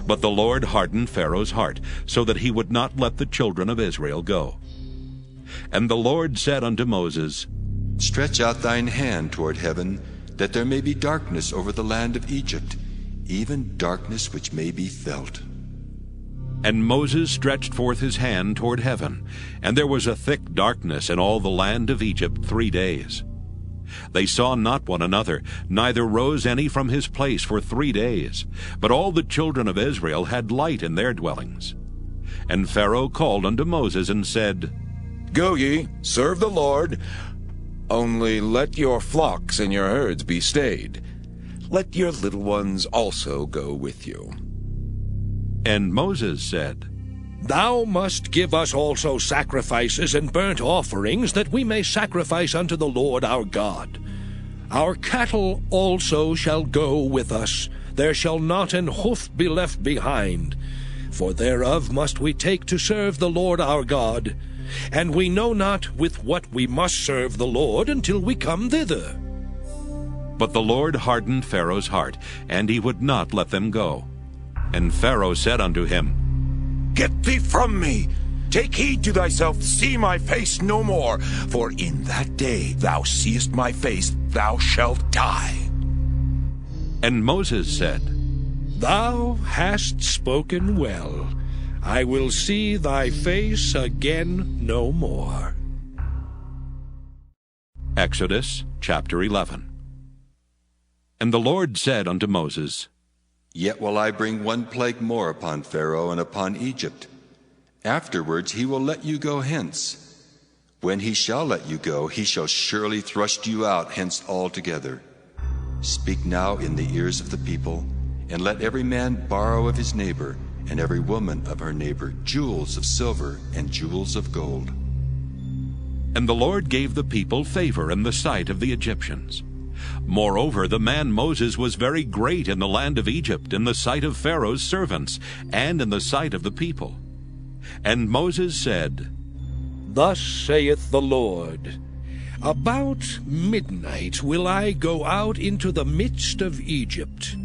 But the Lord hardened Pharaoh's heart, so that he would not let the children of Israel go. And the Lord said unto Moses, Stretch out thine hand toward heaven, that there may be darkness over the land of Egypt, even darkness which may be felt. And Moses stretched forth his hand toward heaven, and there was a thick darkness in all the land of Egypt 3 days. They saw not one another, neither rose any from his place for 3 days. But all the children of Israel had light in their dwellings. And Pharaoh called unto Moses and said, Go ye, serve the Lord, only let your flocks and your herds be stayed. Let your little ones also go with you. And Moses said, Thou must give us also sacrifices and burnt offerings, that we may sacrifice unto the Lord our God. Our cattle also shall go with us. There shall not an hoof be left behind. For thereof must we take to serve the Lord our God. And we know not with what we must serve the Lord until we come thither. But the Lord hardened Pharaoh's heart, and he would not let them go. And Pharaoh said unto him, Get thee from me! Take heed to thyself, see my face no more, for in that day thou seest my face, thou shalt die. And Moses said, Thou hast spoken well. I will see thy face again no more. Exodus chapter 11. And the Lord said unto Moses, Yet will I bring one plague more upon Pharaoh and upon Egypt. Afterwards he will let you go hence. When he shall let you go, he shall surely thrust you out hence altogether. Speak now in the ears of the people, and let every man borrow of his neighbor, and every woman of her neighbor, jewels of silver and jewels of gold. And the Lord gave the people favor in the sight of the Egyptians. Moreover, the man Moses was very great in the land of Egypt, in the sight of Pharaoh's servants, and in the sight of the people. And Moses said, Thus saith the Lord, About midnight will I go out into the midst of Egypt,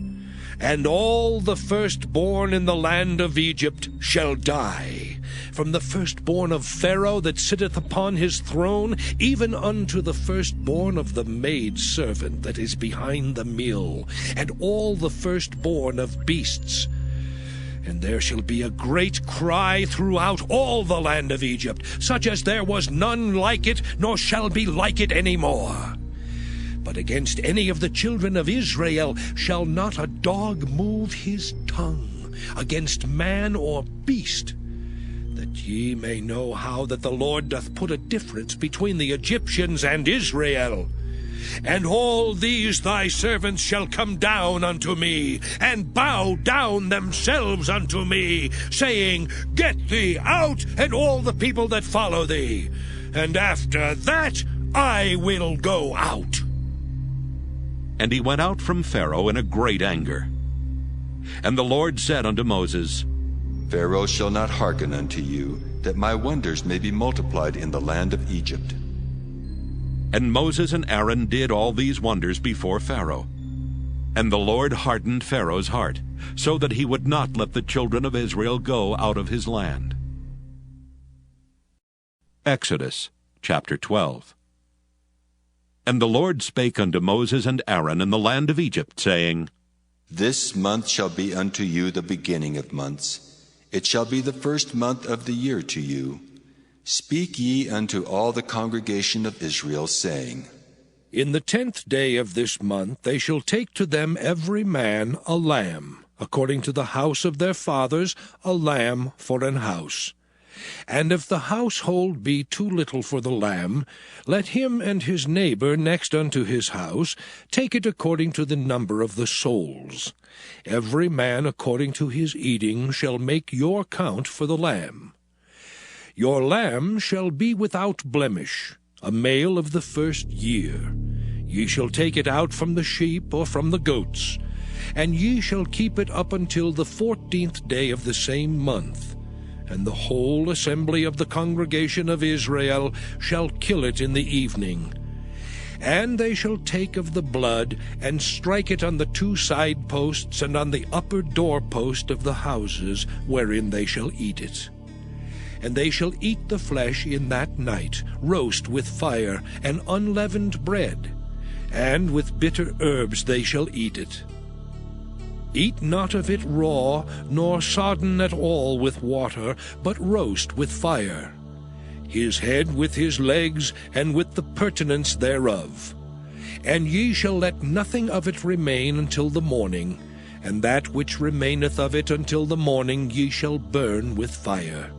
and all the firstborn in the land of Egypt shall die, from the firstborn of Pharaoh that sitteth upon his throne, even unto the firstborn of the maidservant that is behind the mill, and all the firstborn of beasts. And there shall be a great cry throughout all the land of Egypt, such as there was none like it, nor shall be like it any more. But against any of the children of Israel shall not a dog move his tongue, against man or beast, that ye may know how that the Lord doth put a difference between the Egyptians and Israel. And all these thy servants shall come down unto me, and bow down themselves unto me, saying, Get thee out, and all the people that follow thee. And after that I will go out. And he went out from Pharaoh in a great anger. And the Lord said unto Moses, Pharaoh shall not hearken unto you, that my wonders may be multiplied in the land of Egypt. And Moses and Aaron did all these wonders before Pharaoh. And the Lord hardened Pharaoh's heart, so that he would not let the children of Israel go out of his land. Exodus chapter 12. And the Lord spake unto Moses and Aaron in the land of Egypt, saying, This month shall be unto you the beginning of months. It shall be the first month of the year to you. Speak ye unto all the congregation of Israel, saying, In the 10th day of this month they shall take to them every man a lamb, according to the house of their fathers, a lamb for an house. And if the household be too little for the lamb, let him and his neighbor next unto his house take it according to the number of the souls. Every man according to his eating shall make your count for the lamb. Your lamb shall be without blemish, a male of the first year. Ye shall take it out from the sheep or from the goats, and ye shall keep it up until the 14th day of the same month. And the whole assembly of the congregation of Israel shall kill it in the evening. And they shall take of the blood, and strike it on the 2 side posts, and on the upper doorpost of the houses, wherein they shall eat it. And they shall eat the flesh in that night, roast with fire, and unleavened bread, and with bitter herbs they shall eat it. Eat not of it raw, nor sodden at all with water, but roast with fire, his head with his legs, and with the purtenance thereof. And ye shall let nothing of it remain until the morning, and that which remaineth of it until the morning ye shall burn with fire.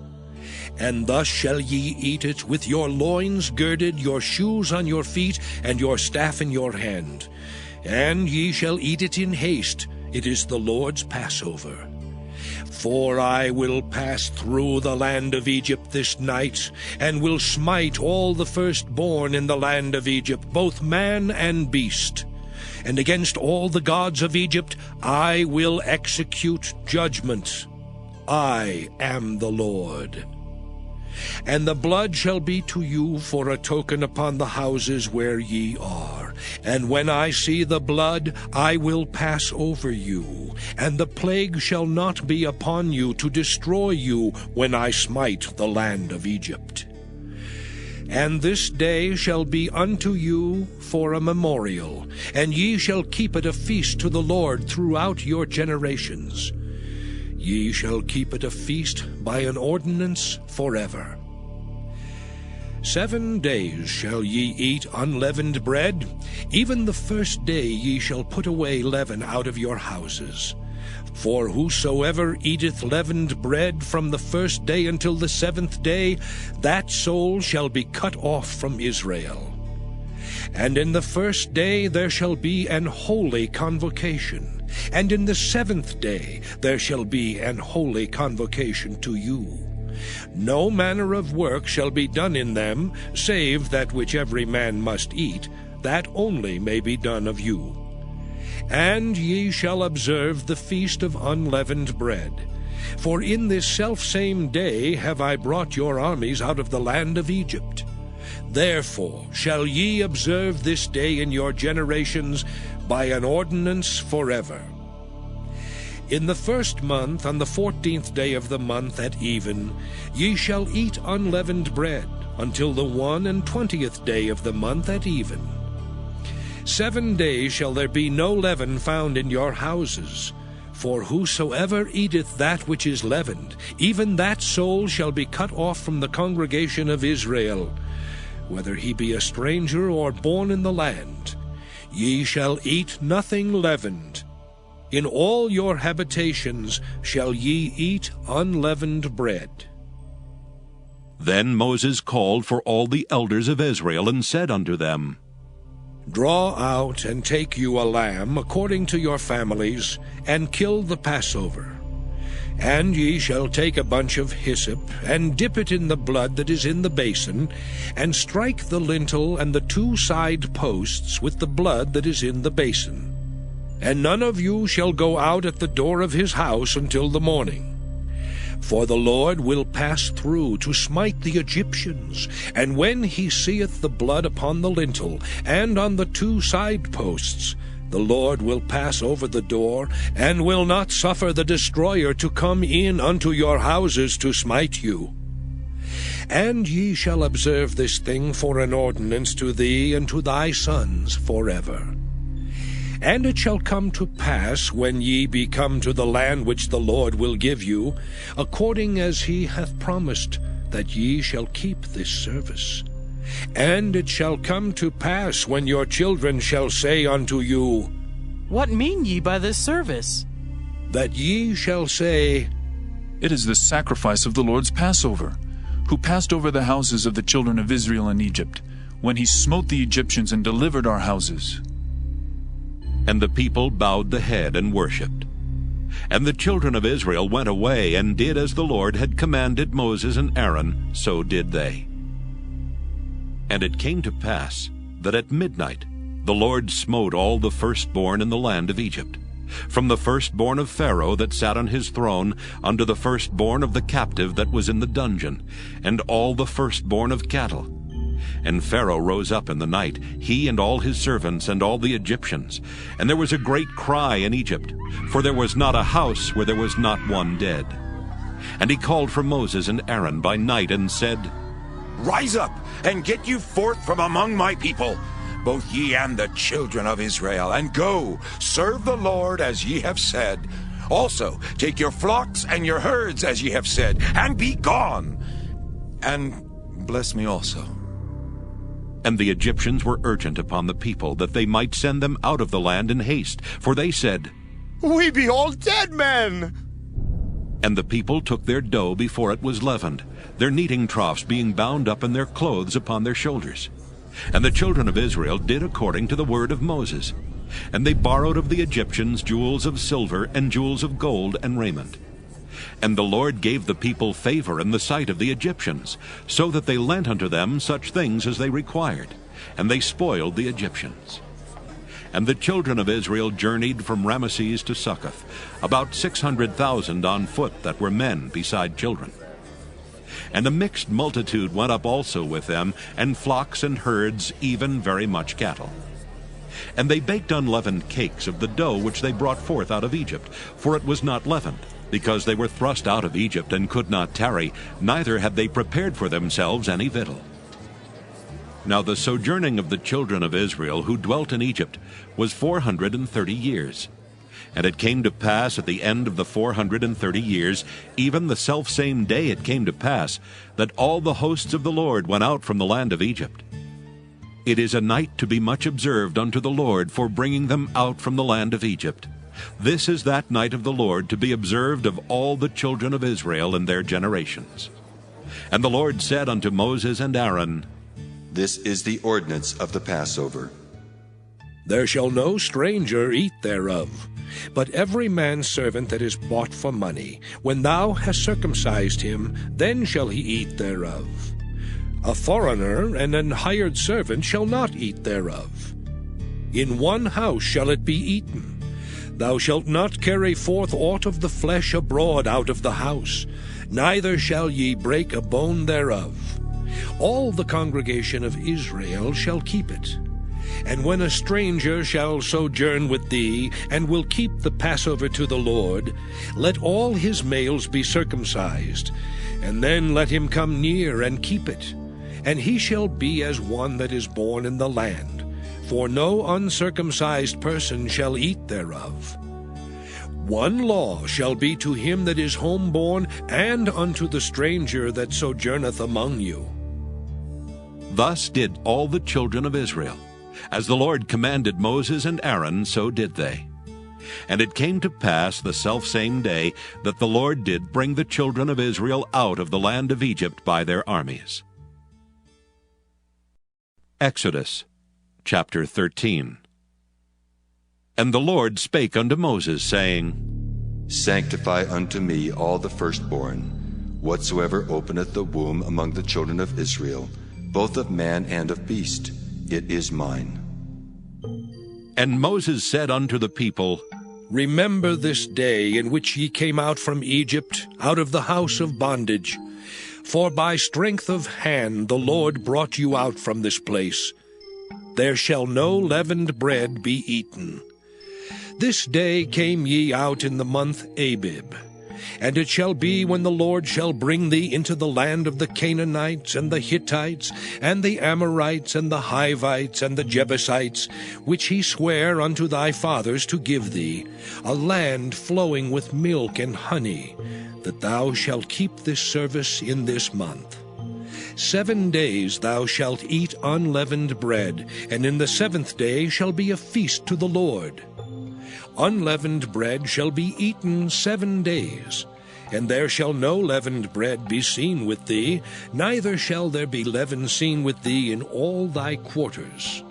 And thus shall ye eat it, with your loins girded, your shoes on your feet, and your staff in your hand. And ye shall eat it in haste. It is the Lord's Passover. For I will pass through the land of Egypt this night, and will smite all the firstborn in the land of Egypt, both man and beast. And against all the gods of Egypt I will execute judgment. I am the Lord. And the blood shall be to you for a token upon the houses where ye are. And when I see the blood, I will pass over you, and the plague shall not be upon you to destroy you when I smite the land of Egypt. And this day shall be unto you for a memorial, and ye shall keep it a feast to the Lord throughout your generations. Ye shall keep it a feast by an ordinance forever. 7 days shall ye eat unleavened bread. Even the first day ye shall put away leaven out of your houses. For whosoever eateth leavened bread from the first day until the 7th day, that soul shall be cut off from Israel. And in the first day there shall be an holy convocation. And in the 7th day there shall be an holy convocation to you. No manner of work shall be done in them, save that which every man must eat, that only may be done of you. And ye shall observe the feast of unleavened bread. For in this selfsame day have I brought your armies out of the land of Egypt. Therefore shall ye observe this day in your generations by an ordinance forever. In the 1st month, on the 14th day of the month at even, ye shall eat unleavened bread, until the 21st day of the month at even. 7 days shall there be no leaven found in your houses. For whosoever eateth that which is leavened, even that soul shall be cut off from the congregation of Israel, whether he be a stranger or born in the land. Ye shall eat nothing leavened. In all your habitations shall ye eat unleavened bread. Then Moses called for all the elders of Israel, and said unto them, Draw out and take you a lamb according to your families, and kill the Passover. And ye shall take a bunch of hyssop, and dip it in the blood that is in the basin, and strike the lintel and the 2 side posts with the blood that is in the basin. And none of you shall go out at the door of his house until the morning. For the Lord will pass through to smite the Egyptians, and when he seeth the blood upon the lintel and on the 2 side posts, the Lord will pass over the door, and will not suffer the destroyer to come in unto your houses to smite you. And ye shall observe this thing for an ordinance to thee and to thy sons forever. And it shall come to pass, when ye be come to the land which the Lord will give you, according as he hath promised, that ye shall keep this service. And it shall come to pass, when your children shall say unto you, What mean ye by this service? That ye shall say, It is the sacrifice of the Lord's Passover, who passed over the houses of the children of Israel in Egypt, when he smote the Egyptians and delivered our houses. And the people bowed the head and worshipped. And the children of Israel went away and did as the Lord had commanded Moses and Aaron, so did they. And it came to pass that at midnight the Lord smote all the firstborn in the land of Egypt, from the firstborn of Pharaoh that sat on his throne unto the firstborn of the captive that was in the dungeon, and all the firstborn of cattle. And Pharaoh rose up in the night, he and all his servants and all the Egyptians. And there was a great cry in Egypt, for there was not a house where there was not one dead. And he called for Moses and Aaron by night and said, Rise up, and get you forth from among my people, both ye and the children of Israel, and go, serve the Lord as ye have said. Also take your flocks and your herds as ye have said, and be gone. And bless me also. And the Egyptians were urgent upon the people, that they might send them out of the land in haste, for they said, We be all dead men. And the people took their dough before it was leavened, their kneading troughs being bound up in their clothes upon their shoulders. And the children of Israel did according to the word of Moses. And they borrowed of the Egyptians jewels of silver and jewels of gold and raiment. And the Lord gave the people favor in the sight of the Egyptians, so that they lent unto them such things as they required, and they spoiled the Egyptians. And the children of Israel journeyed from Ramesses to Succoth, about 600,000 on foot that were men beside children. And a mixed multitude went up also with them, and flocks and herds, even very much cattle. And they baked unleavened cakes of the dough which they brought forth out of Egypt, for it was not leavened, because they were thrust out of Egypt and could not tarry, neither had they prepared for themselves any victual. Now the sojourning of the children of Israel who dwelt in Egypt was 430 years. And it came to pass at the end of the 430 years, even the selfsame day it came to pass, that all the hosts of the Lord went out from the land of Egypt. It is a night to be much observed unto the Lord for bringing them out from the land of Egypt. This is that night of the Lord to be observed of all the children of Israel in their generations. And the Lord said unto Moses and Aaron, This is the ordinance of the Passover. There shall no stranger eat thereof, but every man's servant that is bought for money. When thou hast circumcised him, then shall he eat thereof. A foreigner and an hired servant shall not eat thereof. In one house shall it be eaten. Thou shalt not carry forth aught of the flesh abroad out of the house, neither shall ye break a bone thereof. All the congregation of Israel shall keep it. And when a stranger shall sojourn with thee, and will keep the Passover to the Lord, let all his males be circumcised, and then let him come near and keep it. And he shall be as one that is born in the land, for no uncircumcised person shall eat thereof. One law shall be to him that is homeborn, and unto the stranger that sojourneth among you. Thus did all the children of Israel. As the Lord commanded Moses and Aaron, so did they. And it came to pass the selfsame day that the Lord did bring the children of Israel out of the land of Egypt by their armies. Exodus chapter 13. And the Lord spake unto Moses, saying, Sanctify unto me all the firstborn, whatsoever openeth the womb among the children of Israel, both of man and of beast. It is mine. And Moses said unto the people, Remember this day in which ye came out from Egypt, out of the house of bondage. For by strength of hand the Lord brought you out from this place. There shall no leavened bread be eaten. This day came ye out in the month Abib. And it shall be, when the Lord shall bring thee into the land of the Canaanites, and the Hittites, and the Amorites, and the Hivites, and the Jebusites, which he sware unto thy fathers to give thee, a land flowing with milk and honey, that thou shalt keep this service in this month. 7 days thou shalt eat unleavened bread, and in the 7th day shall be a feast to the Lord. Unleavened bread shall be eaten 7 days, and there shall no leavened bread be seen with thee, neither shall there be leaven seen with thee in all thy quarters.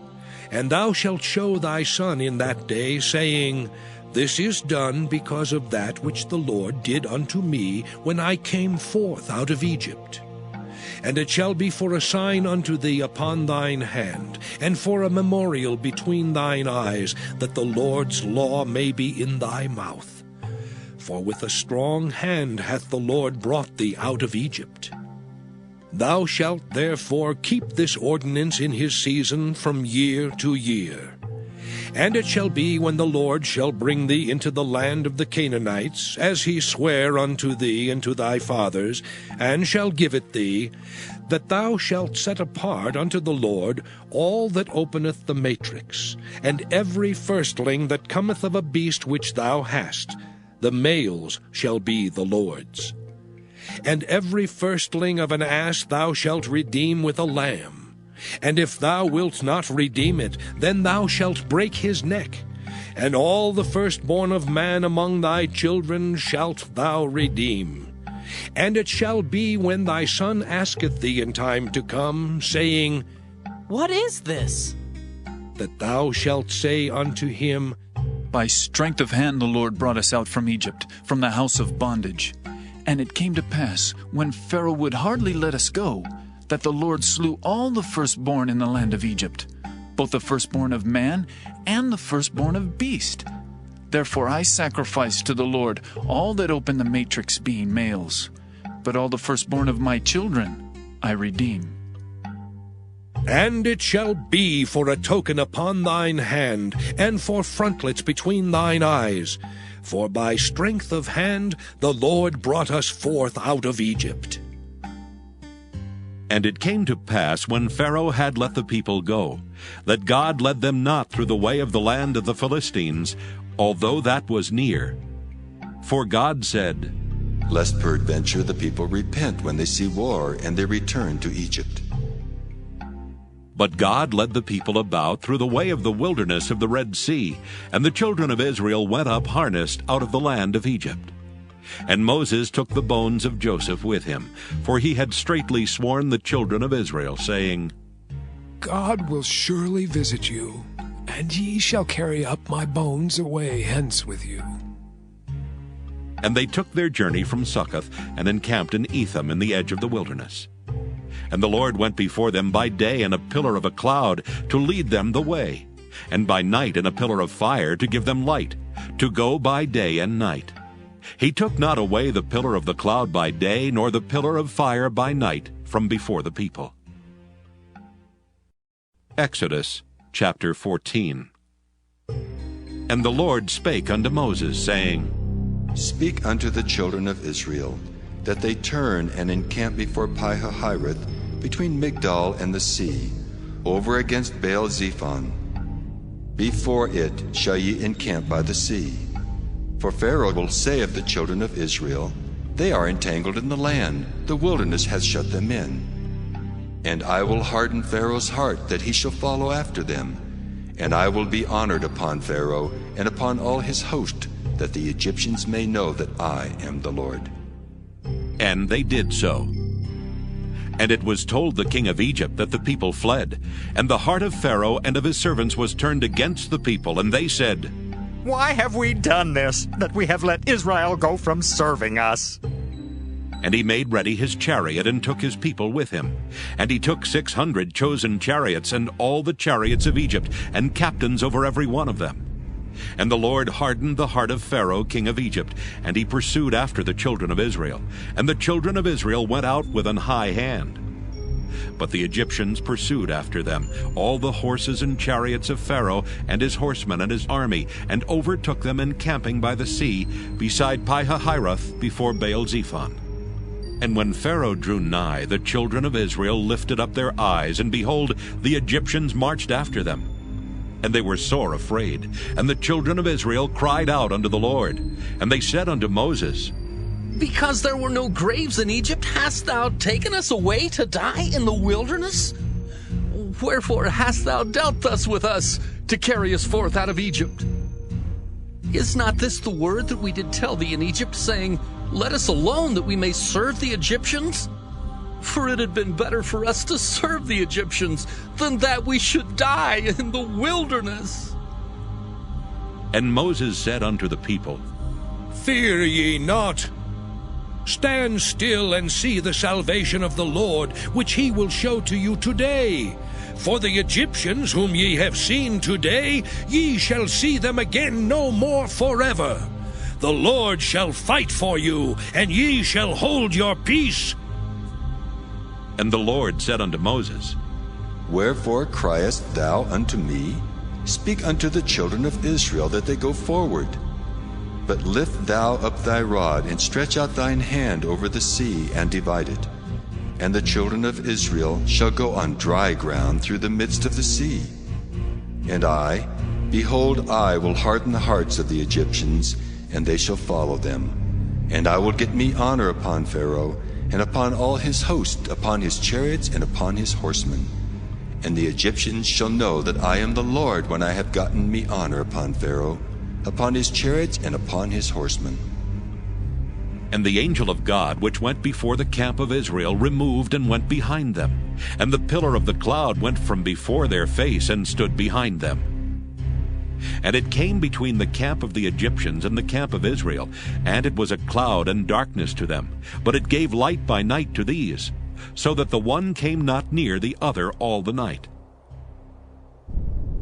And thou shalt show thy son in that day, saying, This is done because of that which the Lord did unto me when I came forth out of Egypt. And it shall be for a sign unto thee upon thine hand, and for a memorial between thine eyes, that the Lord's law may be in thy mouth. For with a strong hand hath the Lord brought thee out of Egypt. Thou shalt therefore keep this ordinance in his season from year to year. And it shall be, when the Lord shall bring thee into the land of the Canaanites, as he sware unto thee and to thy fathers, and shall give it thee, that thou shalt set apart unto the Lord all that openeth the matrix, and every firstling that cometh of a beast which thou hast, the males shall be the Lord's. And every firstling of an ass thou shalt redeem with a lamb. And if thou wilt not redeem it, then thou shalt break his neck. And all the firstborn of man among thy children shalt thou redeem. And it shall be, when thy son asketh thee in time to come, saying, What is this? That thou shalt say unto him, By strength of hand the Lord brought us out from Egypt, from the house of bondage. And it came to pass, when Pharaoh would hardly let us go, that the Lord slew all the firstborn in the land of Egypt, both the firstborn of man and the firstborn of beast. Therefore I sacrifice to the Lord all that open the matrix, being males. But all the firstborn of my children I redeem. And it shall be for a token upon thine hand, and for frontlets between thine eyes. For by strength of hand the Lord brought us forth out of Egypt. And it came to pass, when Pharaoh had let the people go, that God led them not through the way of the land of the Philistines, although that was near. For God said, Lest peradventure the people repent when they see war, and they return to Egypt. But God led the people about through the way of the wilderness of the Red Sea, and the children of Israel went up harnessed out of the land of Egypt. And Moses took the bones of Joseph with him, for he had straitly sworn the children of Israel, saying, God will surely visit you, and ye shall carry up my bones away hence with you. And they took their journey from Succoth, and encamped in Etham in the edge of the wilderness. And the Lord went before them by day in a pillar of a cloud, to lead them the way, and by night in a pillar of fire, to give them light, to go by day and night. He took not away the pillar of the cloud by day, nor the pillar of fire by night from before the people. Exodus chapter 14. And the Lord spake unto Moses, saying, Speak unto the children of Israel, that they turn and encamp before Pi-hahiroth, between Migdol and the sea, over against Baal-zephon. Before it shall ye encamp by the sea. For Pharaoh will say of the children of Israel, They are entangled in the land, the wilderness hath shut them in. And I will harden Pharaoh's heart, that he shall follow after them. And I will be honored upon Pharaoh, and upon all his host, that the Egyptians may know that I am the Lord. And they did so. And it was told the king of Egypt that the people fled. And the heart of Pharaoh and of his servants was turned against the people, and they said, Why have we done this, that we have let Israel go from serving us? And he made ready his chariot, and took his people with him. And he took 600 chosen chariots, and all the chariots of Egypt, and captains over every one of them. And the Lord hardened the heart of Pharaoh king of Egypt, and he pursued after the children of Israel. And the children of Israel went out with an high hand. But the Egyptians pursued after them, all the horses and chariots of Pharaoh and his horsemen and his army, and overtook them encamping by the sea, beside Pi-hahiroth, before Baal-zephon. And when Pharaoh drew nigh, the children of Israel lifted up their eyes, and behold, the Egyptians marched after them. And they were sore afraid. And the children of Israel cried out unto the Lord. And they said unto Moses, Because there were no graves in Egypt, hast thou taken us away to die in the wilderness? Wherefore hast thou dealt thus with us, to carry us forth out of Egypt? Is not this the word that we did tell thee in Egypt, saying, Let us alone, that we may serve the Egyptians? For it had been better for us to serve the Egyptians than that we should die in the wilderness. And Moses said unto the people, Fear ye not. Stand still and see the salvation of the Lord, which he will show to you today. For the Egyptians whom ye have seen today, ye shall see them again no more forever. The Lord shall fight for you, and ye shall hold your peace. And the Lord said unto Moses, Wherefore criest thou unto me? Speak unto the children of Israel that they go forward. But lift thou up thy rod, and stretch out thine hand over the sea, and divide it. And the children of Israel shall go on dry ground through the midst of the sea. And I, behold, I will harden the hearts of the Egyptians, and they shall follow them. And I will get me honor upon Pharaoh, and upon all his host, upon his chariots, and upon his horsemen. And the Egyptians shall know that I am the Lord, when I have gotten me honor upon Pharaoh, upon his chariots, and upon his horsemen. And the angel of God, which went before the camp of Israel, removed and went behind them. And the pillar of the cloud went from before their face, and stood behind them. And it came between the camp of the Egyptians and the camp of Israel, and it was a cloud and darkness to them, but it gave light by night to these, so that the one came not near the other all the night.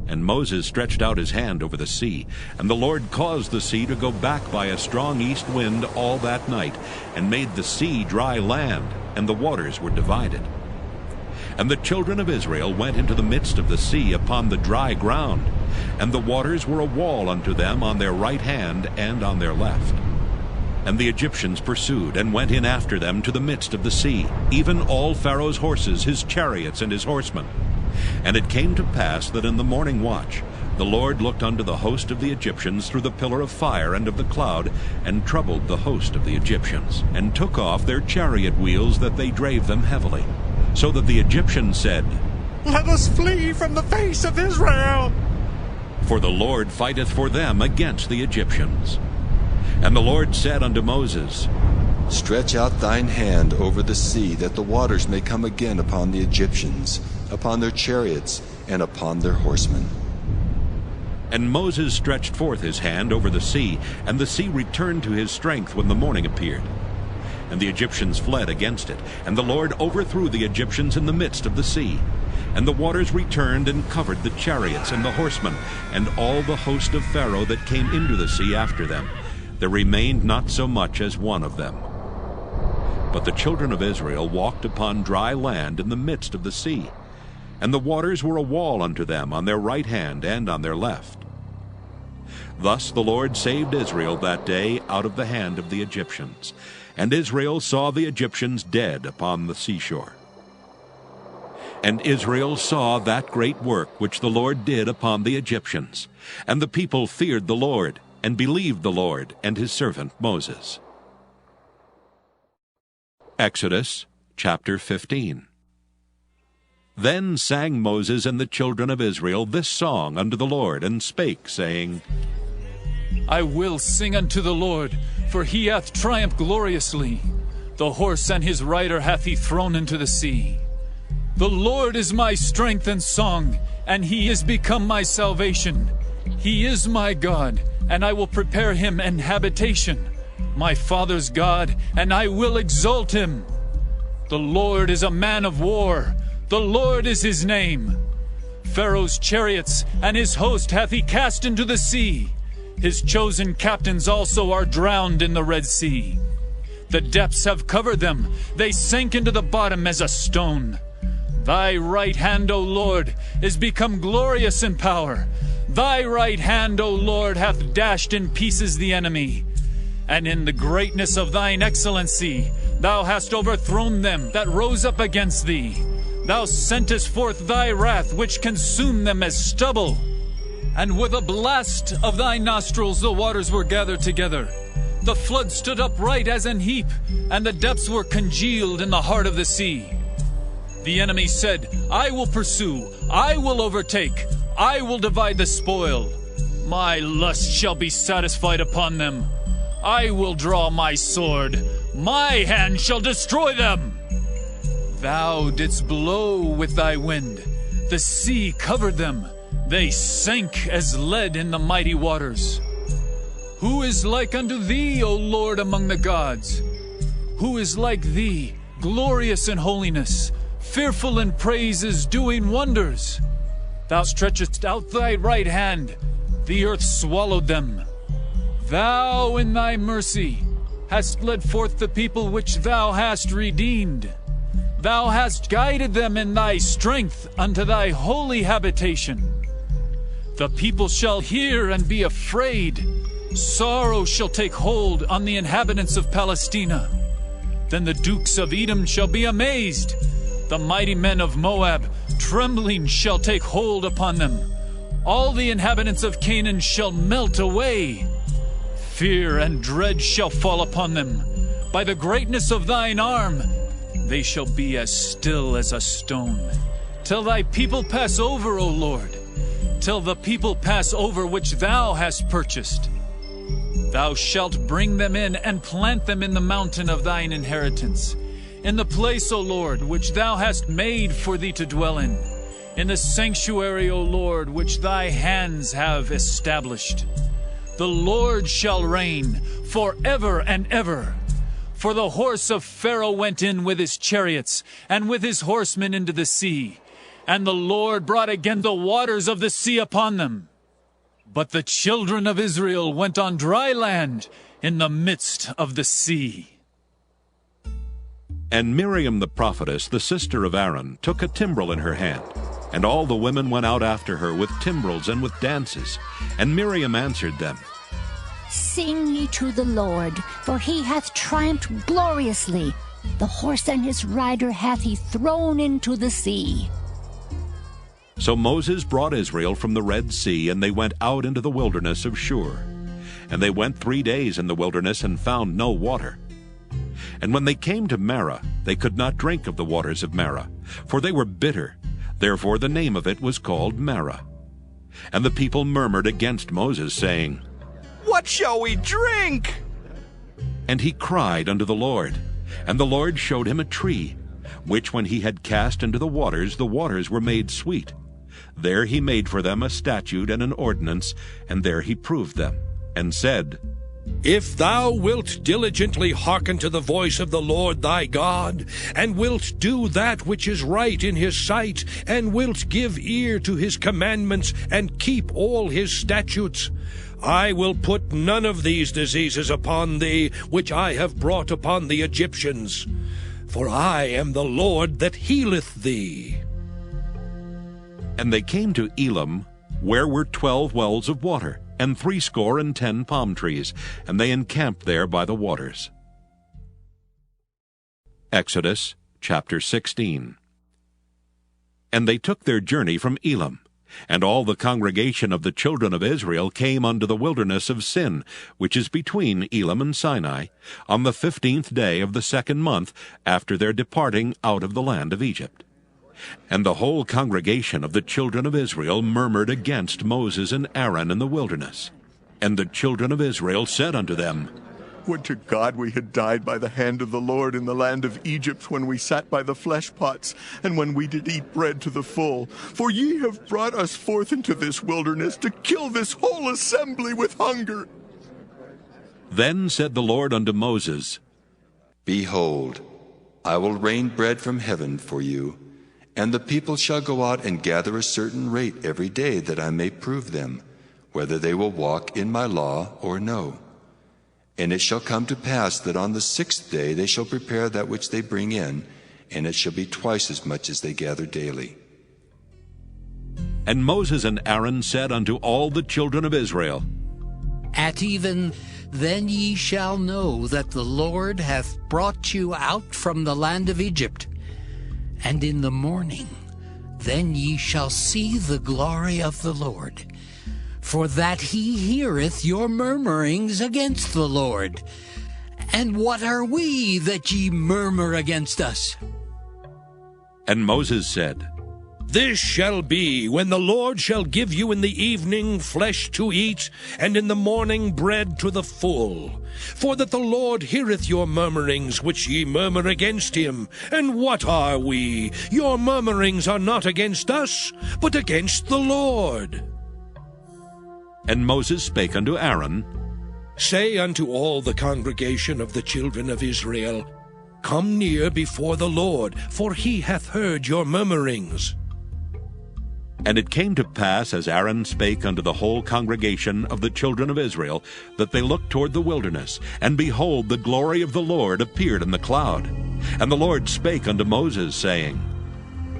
And Moses stretched out his hand over the sea, and the Lord caused the sea to go back by a strong east wind all that night, and made the sea dry land, and the waters were divided. And the children of Israel went into the midst of the sea upon the dry ground, and the waters were a wall unto them on their right hand and on their left. And the Egyptians pursued, and went in after them to the midst of the sea, even all Pharaoh's horses, his chariots, and his horsemen. And it came to pass that in the morning watch the Lord looked unto the host of the Egyptians through the pillar of fire and of the cloud, and troubled the host of the Egyptians, and took off their chariot wheels, that they drave them heavily. So that the Egyptians said, Let us flee from the face of Israel. For the Lord fighteth for them against the Egyptians. And the Lord said unto Moses, Stretch out thine hand over the sea, that the waters may come again upon the Egyptians, upon their chariots, and upon their horsemen. And Moses stretched forth his hand over the sea, and the sea returned to his strength when the morning appeared. And the Egyptians fled against it, and the Lord overthrew the Egyptians in the midst of the sea. And the waters returned and covered the chariots and the horsemen, and all the host of Pharaoh that came into the sea after them. There remained not so much as one of them. But the children of Israel walked upon dry land in the midst of the sea, and the waters were a wall unto them on their right hand and on their left. Thus the Lord saved Israel that day out of the hand of the Egyptians. And Israel saw the Egyptians dead upon the seashore. And Israel saw that great work which the Lord did upon the Egyptians. And the people feared the Lord, and believed the Lord and his servant Moses. Exodus chapter 15. Then sang Moses and the children of Israel this song unto the Lord, and spake, saying, I will sing unto the Lord, for he hath triumphed gloriously. The horse and his rider hath he thrown into the sea. The Lord is my strength and song, and he is become my salvation. He is my God, and I will prepare him an habitation. My father's God, and I will exalt him. The Lord is a man of war. The Lord is his name. Pharaoh's chariots and his host hath he cast into the sea. His chosen captains also are drowned in the Red Sea. The depths have covered them. They sank into the bottom as a stone. Thy right hand, O Lord, is become glorious in power. Thy right hand, O Lord, hath dashed in pieces the enemy. And in the greatness of thine excellency, thou hast overthrown them that rose up against thee. Thou sentest forth thy wrath, which consumed them as stubble. And with a blast of thy nostrils the waters were gathered together. The flood stood upright as an heap, and the depths were congealed in the heart of the sea. The enemy said, I will pursue, I will overtake, I will divide the spoil. My lust shall be satisfied upon them. I will draw my sword, my hand shall destroy them. Thou didst blow with thy wind, the sea covered them, they sank as lead in the mighty waters. Who is like unto thee, O Lord, among the gods? Who is like thee, glorious in holiness, fearful in praises, doing wonders? Thou stretchest out thy right hand, the earth swallowed them. Thou in thy mercy hast led forth the people which thou hast redeemed. Thou hast guided them in thy strength unto thy holy habitation. The people shall hear and be afraid. Sorrow shall take hold on the inhabitants of Palestina. Then the dukes of Edom shall be amazed. The mighty men of Moab, trembling, shall take hold upon them. All the inhabitants of Canaan shall melt away. Fear and dread shall fall upon them. By the greatness of thine arm, they shall be as still as a stone. Till thy people pass over, O Lord. Till the people pass over which thou hast purchased. Thou shalt bring them in and plant them in the mountain of thine inheritance, in the place, O Lord, which thou hast made for thee to dwell in the sanctuary, O Lord, which thy hands have established. The Lord shall reign forever and ever. For the horse of Pharaoh went in with his chariots and with his horsemen into the sea, and the Lord brought again the waters of the sea upon them. But the children of Israel went on dry land in the midst of the sea. And Miriam the prophetess, the sister of Aaron, took a timbrel in her hand. And all the women went out after her with timbrels and with dances. And Miriam answered them, Sing ye to the Lord, for he hath triumphed gloriously. The horse and his rider hath he thrown into the sea. So Moses brought Israel from the Red Sea, and they went out into the wilderness of Shur. And they went 3 days in the wilderness and found no water. And when they came to Marah, they could not drink of the waters of Marah, for they were bitter. Therefore the name of it was called Marah. And the people murmured against Moses, saying, What shall we drink? And he cried unto the Lord. And the Lord showed him a tree, which when he had cast into the waters were made sweet. There he made for them a statute and an ordinance, and there he proved them, and said, If thou wilt diligently hearken to the voice of the Lord thy God, and wilt do that which is right in his sight, and wilt give ear to his commandments, and keep all his statutes, I will put none of these diseases upon thee, which I have brought upon the Egyptians. For I am the Lord that healeth thee. And they came to Elim, where were 12 wells of water, and 70 palm trees, and they encamped there by the waters. Exodus chapter 16. And they took their journey from Elim, and all the congregation of the children of Israel came unto the wilderness of Sin, which is between Elim and Sinai, on the 15th day of the 2nd month after their departing out of the land of Egypt. And the whole congregation of the children of Israel murmured against Moses and Aaron in the wilderness. And the children of Israel said unto them, Would to God we had died by the hand of the Lord in the land of Egypt, when we sat by the flesh pots, and when we did eat bread to the full. For ye have brought us forth into this wilderness to kill this whole assembly with hunger. Then said the Lord unto Moses, Behold, I will rain bread from heaven for you, and the people shall go out and gather a certain rate every day, that I may prove them, whether they will walk in my law or no. And it shall come to pass that on the 6th day they shall prepare that which they bring in, and it shall be twice as much as they gather daily. And Moses and Aaron said unto all the children of Israel, At even then ye shall know that the Lord hath brought you out from the land of Egypt. And in the morning then ye shall see the glory of the Lord, for that he heareth your murmurings against the Lord. And what are we that ye murmur against us? And Moses said, This shall be when the Lord shall give you in the evening flesh to eat, and in the morning bread to the full. For that the Lord heareth your murmurings which ye murmur against him. And what are we? Your murmurings are not against us, but against the Lord. And Moses spake unto Aaron, Say unto all the congregation of the children of Israel, Come near before the Lord, for he hath heard your murmurings. And it came to pass, as Aaron spake unto the whole congregation of the children of Israel, that they looked toward the wilderness, and behold, the glory of the Lord appeared in the cloud. And the Lord spake unto Moses, saying,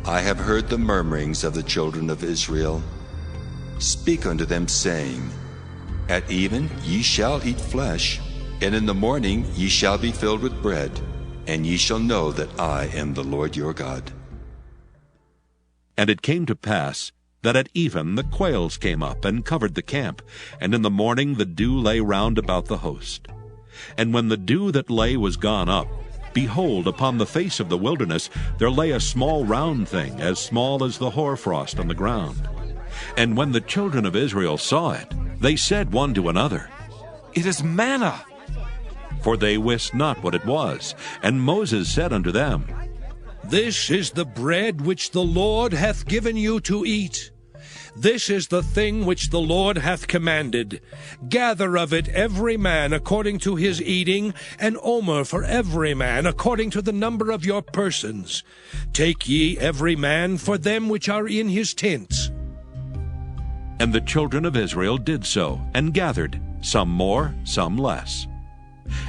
I have heard the murmurings of the children of Israel. Speak unto them, saying, At even ye shall eat flesh, and in the morning ye shall be filled with bread, and ye shall know that I am the Lord your God. And it came to pass that at even the quails came up and covered the camp, and in the morning the dew lay round about the host. And when the dew that lay was gone up, behold, upon the face of the wilderness there lay a small round thing, as small as the hoarfrost on the ground. And when the children of Israel saw it, they said one to another, It is manna. For they wist not what it was. And Moses said unto them, This is the bread which the Lord hath given you to eat. This is the thing which the Lord hath commanded. Gather of it every man according to his eating, an omer for every man according to the number of your persons. Take ye every man for them which are in his tents. And the children of Israel did so, and gathered, some more, some less.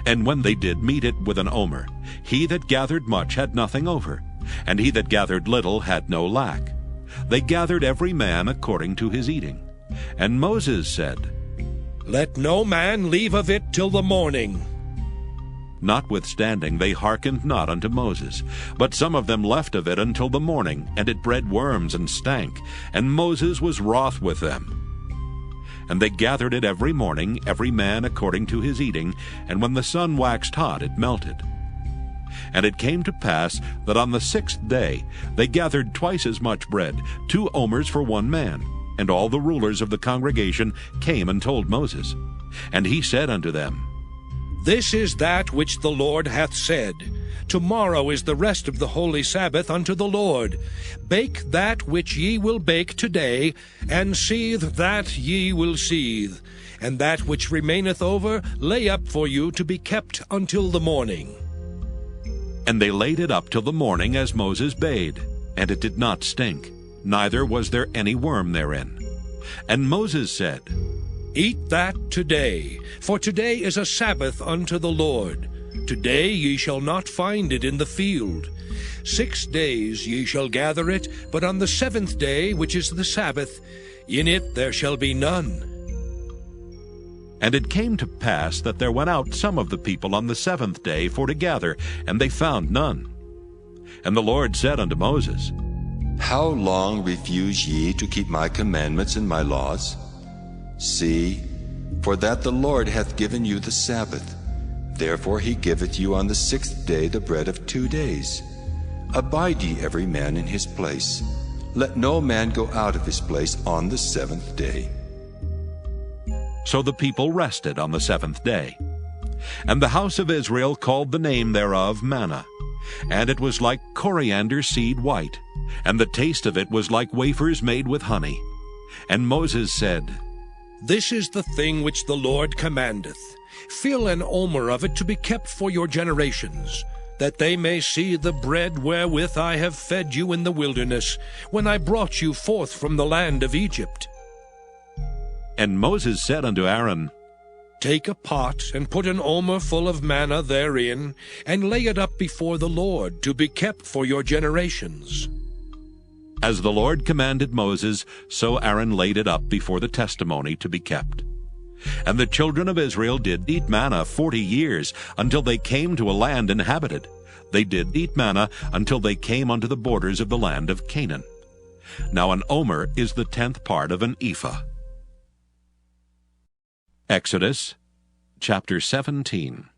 And when they did meet it with an omer, he that gathered much had nothing over, and he that gathered little had no lack. They gathered every man according to his eating. And Moses said, Let no man leave of it till the morning. Notwithstanding they hearkened not unto Moses, but some of them left of it until the morning, and it bred worms and stank, and Moses was wroth with them. And they gathered it every morning, every man according to his eating, and when the sun waxed hot, it melted. And it came to pass that on the 6th day they gathered twice as much bread, 2 omers for one man. And all the rulers of the congregation came and told Moses. And he said unto them, This is that which the Lord hath said. Tomorrow is the rest of the holy Sabbath unto the Lord. Bake that which ye will bake today, and seethe that ye will seethe. And that which remaineth over lay up for you to be kept until the morning. And they laid it up till the morning as Moses bade, and it did not stink, neither was there any worm therein. And Moses said, Eat that today, for today is a Sabbath unto the Lord. Today ye shall not find it in the field. 6 days ye shall gather it, but on the 7th day, which is the Sabbath, in it there shall be none. And it came to pass that there went out some of the people on the 7th day for to gather, and they found none. And the Lord said unto Moses, How long refuse ye to keep my commandments and my laws? See, for that the Lord hath given you the Sabbath. Therefore he giveth you on the 6th day the bread of 2 days. Abide ye every man in his place. Let no man go out of his place on the 7th day. So the people rested on the 7th day. And the house of Israel called the name thereof manna. And it was like coriander seed white, and the taste of it was like wafers made with honey. And Moses said, This is the thing which the Lord commandeth. Fill an omer of it to be kept for your generations, that they may see the bread wherewith I have fed you in the wilderness, when I brought you forth from the land of Egypt. And Moses said unto Aaron, Take a pot, and put an omer full of manna therein, and lay it up before the Lord, to be kept for your generations. As the Lord commanded Moses, so Aaron laid it up before the testimony to be kept. And the children of Israel did eat manna 40 years, until they came to a land inhabited. They did eat manna until they came unto the borders of the land of Canaan. Now an omer is the 10th part of an ephah. Exodus chapter 17.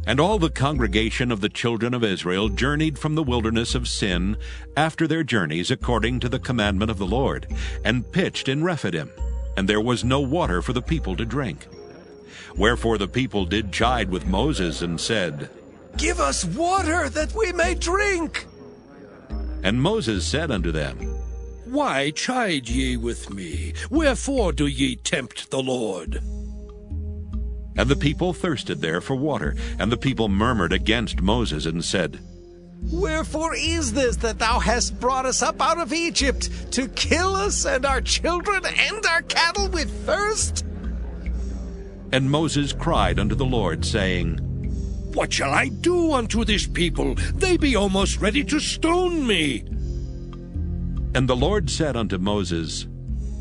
And all the congregation of the children of Israel journeyed from the wilderness of Sin after their journeys according to the commandment of the Lord, and pitched in Rephidim, and there was no water for the people to drink. Wherefore the people did chide with Moses, and said, Give us water, that we may drink. And Moses said unto them, Why chide ye with me? Wherefore do ye tempt the Lord? And the people thirsted there for water, and the people murmured against Moses, and said, Wherefore is this that thou hast brought us up out of Egypt, to kill us and our children and our cattle with thirst? And Moses cried unto the Lord, saying, What shall I do unto this people? They be almost ready to stone me. And the Lord said unto Moses,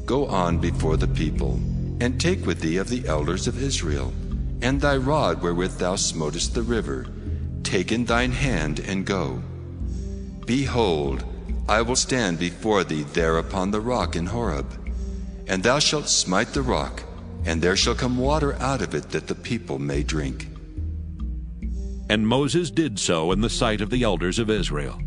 Go on before the people, and take with thee of the elders of Israel, and thy rod wherewith thou smotest the river. Take in thine hand, and go. Behold, I will stand before thee there upon the rock in Horeb. And thou shalt smite the rock, and there shall come water out of it, that the people may drink. And Moses did so in the sight of the elders of Israel.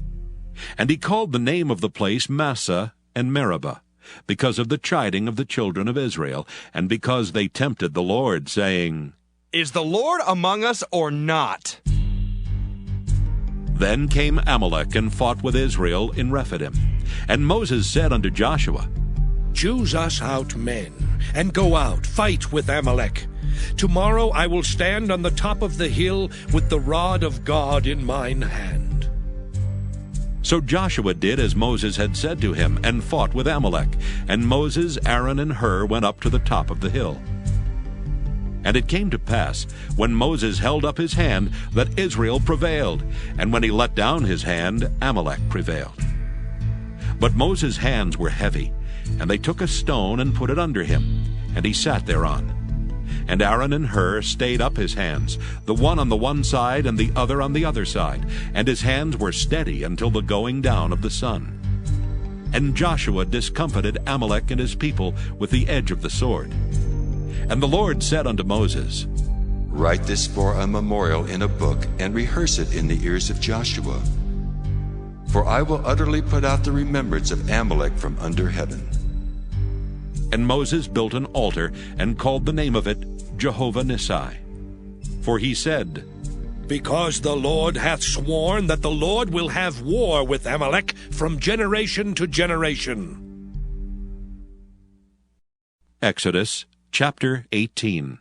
And he called the name of the place Massah and Meribah, because of the chiding of the children of Israel, and because they tempted the Lord, saying, Is the Lord among us or not? Then came Amalek and fought with Israel in Rephidim. And Moses said unto Joshua, Choose us out men, and go out, fight with Amalek. Tomorrow I will stand on the top of the hill with the rod of God in mine hand. So Joshua did as Moses had said to him, and fought with Amalek. And Moses, Aaron, and Hur went up to the top of the hill. And it came to pass, when Moses held up his hand, that Israel prevailed, and when he let down his hand, Amalek prevailed. But Moses' hands were heavy, and they took a stone and put it under him, and he sat thereon. And Aaron and Hur stayed up his hands, the one on the one side and the other on the other side, and his hands were steady until the going down of the sun. And Joshua discomfited Amalek and his people with the edge of the sword. And the Lord said unto Moses, Write this for a memorial in a book, and rehearse it in the ears of Joshua. For I will utterly put out the remembrance of Amalek from under heaven. And Moses built an altar, and called the name of it Jehovah Nissi. For he said, Because the Lord hath sworn that the Lord will have war with Amalek from generation to generation. Exodus chapter 18.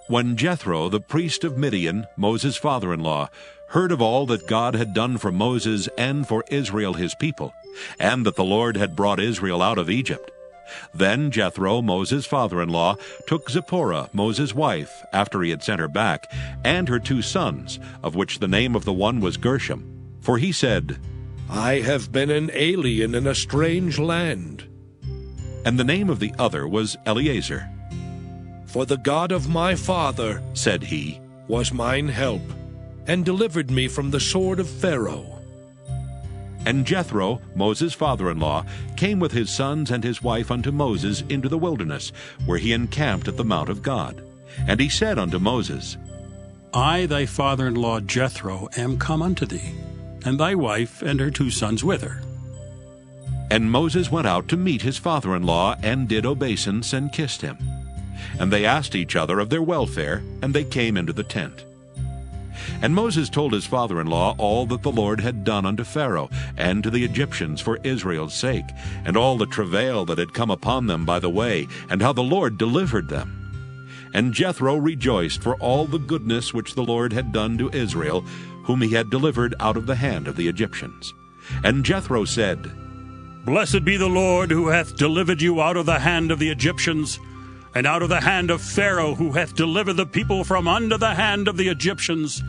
When Jethro, the priest of Midian, Moses' father-in-law, heard of all that God had done for Moses and for Israel his people, and that the Lord had brought Israel out of Egypt, then Jethro, Moses' father-in-law, took Zipporah, Moses' wife, after he had sent her back, and her 2 sons, of which the name of the one was Gershom. For he said, I have been an alien in a strange land. And the name of the other was Eleazar. For the God of my father, said he, was mine help, and delivered me from the sword of Pharaoh. And Jethro, Moses' father-in-law, came with his sons and his wife unto Moses into the wilderness, where he encamped at the mount of God. And he said unto Moses, I, thy father-in-law Jethro, am come unto thee, and thy wife and her 2 sons with her. And Moses went out to meet his father-in-law, and did obeisance, and kissed him. And they asked each other of their welfare, and they came into the tent. And Moses told his father-in-law all that the Lord had done unto Pharaoh, and to the Egyptians for Israel's sake, and all the travail that had come upon them by the way, and how the Lord delivered them. And Jethro rejoiced for all the goodness which the Lord had done to Israel, whom he had delivered out of the hand of the Egyptians. And Jethro said, Blessed be the Lord, who hath delivered you out of the hand of the Egyptians. and out of the hand of Pharaoh, who hath delivered the people from under the hand of the Egyptians.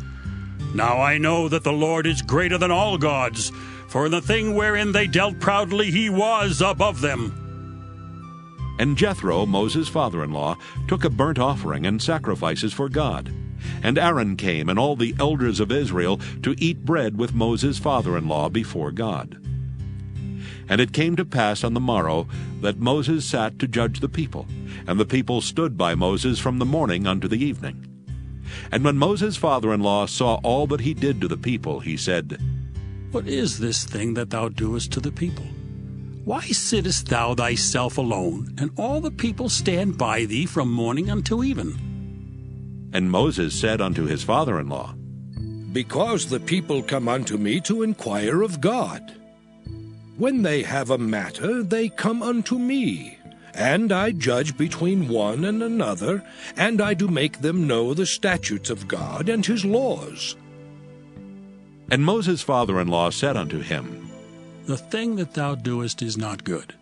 Now I know that the Lord is greater than all gods, for in the thing wherein they dealt proudly he was above them. And Jethro, Moses' father-in-law, took a burnt offering and sacrifices for God. And Aaron came, and all the elders of Israel, to eat bread with Moses' father-in-law before God. And it came to pass on the morrow that Moses sat to judge the people, and the people stood by Moses from the morning unto the evening. And when Moses' father-in-law saw all that he did to the people, he said, What is this thing that thou doest to the people? Why sittest thou thyself alone, and all the people stand by thee from morning until even? And Moses said unto his father-in-law, Because the people come unto me to inquire of God. When they have a matter, they come unto me, and I judge between one and another, and I do make them know the statutes of God and his laws. And Moses' father-in-law said unto him, The thing that thou doest is not good.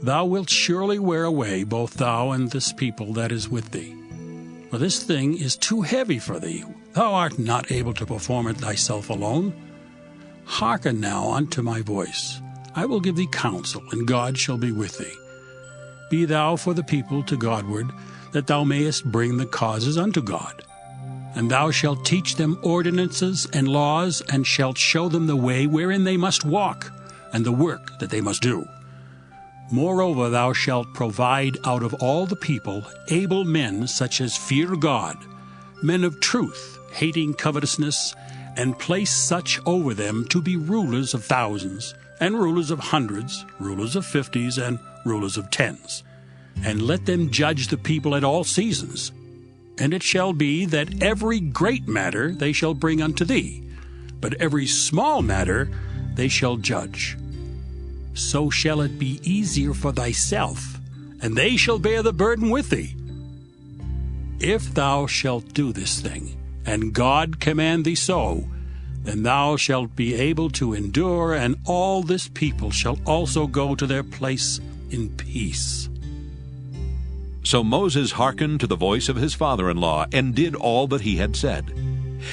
Thou wilt surely wear away both thou and this people that is with thee. For this thing is too heavy for thee. Thou art not able to perform it thyself alone. Hearken now unto my voice. I will give thee counsel, and God shall be with thee. Be thou for the people to Godward, that thou mayest bring the causes unto God. And thou shalt teach them ordinances and laws, and shalt show them the way wherein they must walk, and the work that they must do. Moreover, thou shalt provide out of all the people able men such as fear God, men of truth, hating covetousness, and place such over them to be rulers of thousands, and rulers of hundreds, rulers of 50s, and rulers of 10s. And let them judge the people at all seasons. And it shall be that every great matter they shall bring unto thee, but every small matter they shall judge. So shall it be easier for thyself, and they shall bear the burden with thee. If thou shalt do this thing, and God command thee so, then thou shalt be able to endure, and all this people shall also go to their place in peace. So Moses hearkened to the voice of his father-in-law, and did all that he had said.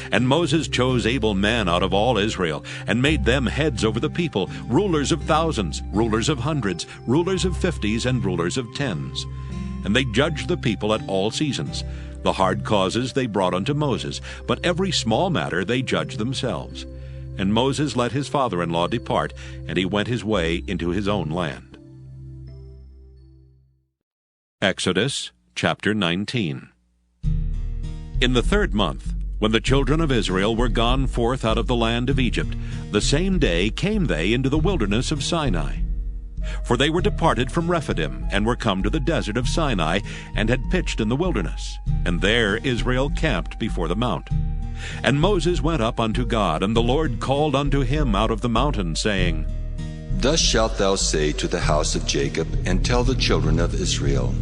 And Moses chose able men out of all Israel, and made them heads over the people, rulers of thousands, rulers of hundreds, rulers of 50s, and rulers of 10s. And they judged the people at all seasons. The hard causes they brought unto Moses, but every small matter they judged themselves. And Moses let his father-in-law depart, and he went his way into his own land. Exodus chapter 19. In the 3rd month, when the children of Israel were gone forth out of the land of Egypt, the same day came they into the wilderness of Sinai. For they were departed from Rephidim, and were come to the desert of Sinai, and had pitched in the wilderness. And there Israel camped before the mount. And Moses went up unto God, and the Lord called unto him out of the mountain, saying, Thus shalt thou say to the house of Jacob, and tell the children of Israel,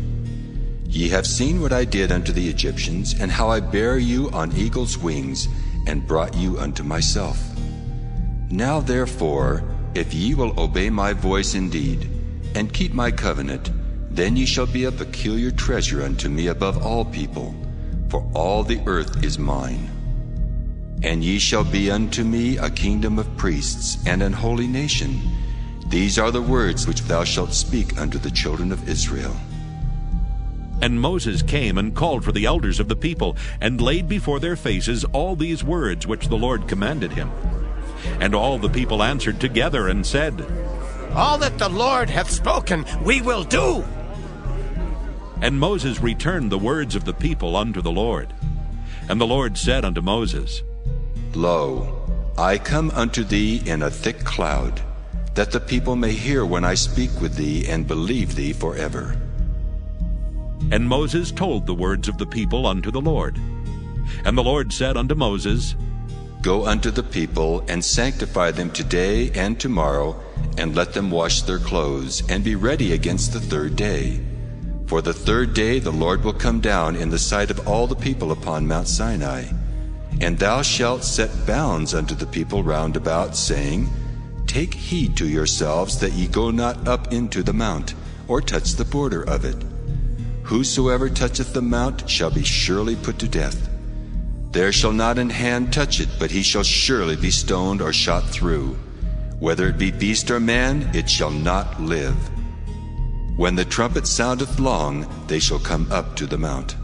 Ye have seen what I did unto the Egyptians, and how I bare you on eagle's wings, and brought you unto myself. Now therefore, if ye will obey my voice indeed, and keep my covenant, then ye shall be a peculiar treasure unto me above all people, for all the earth is mine. And ye shall be unto me a kingdom of priests, and an holy nation. These are the words which thou shalt speak unto the children of Israel. And Moses came and called for the elders of the people, and laid before their faces all these words which the Lord commanded him. And all the people answered together and said, All that the Lord hath spoken, we will do. And Moses returned the words of the people unto the Lord. And the Lord said unto Moses, Lo, I come unto thee in a thick cloud, that the people may hear when I speak with thee, and believe thee forever. And Moses told the words of the people unto the Lord. And the Lord said unto Moses, Go unto the people, and sanctify them today and tomorrow, and let them wash their clothes, and be ready against the 3rd day. For the 3rd day the Lord will come down in the sight of all the people upon Mount Sinai. And thou shalt set bounds unto the people round about, saying, Take heed to yourselves that ye go not up into the mount, or touch the border of it. Whosoever toucheth the mount shall be surely put to death. There shall not an hand touch it, but he shall surely be stoned or shot through. Whether it be beast or man, it shall not live. When the trumpet soundeth long, they shall come up to the mount.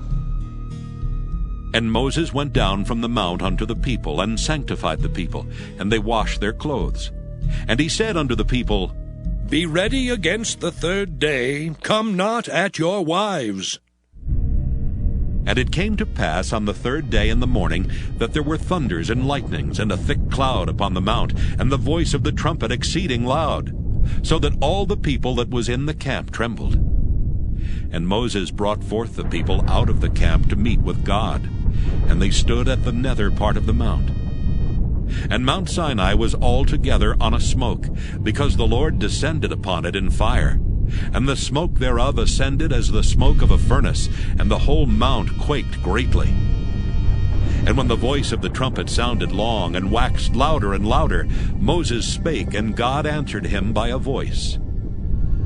And Moses went down from the mount unto the people, and sanctified the people, and they washed their clothes. And he said unto the people, Be ready against the third day, come not at your wives. And it came to pass on the third day in the morning that there were thunders and lightnings, and a thick cloud upon the mount, and the voice of the trumpet exceeding loud, so that all the people that was in the camp trembled. And Moses brought forth the people out of the camp to meet with God, and they stood at the nether part of the mount. And Mount Sinai was altogether on a smoke, because the Lord descended upon it in fire. And the smoke thereof ascended as the smoke of a furnace, and the whole mount quaked greatly. And when the voice of the trumpet sounded long, and waxed louder and louder, Moses spake, and God answered him by a voice.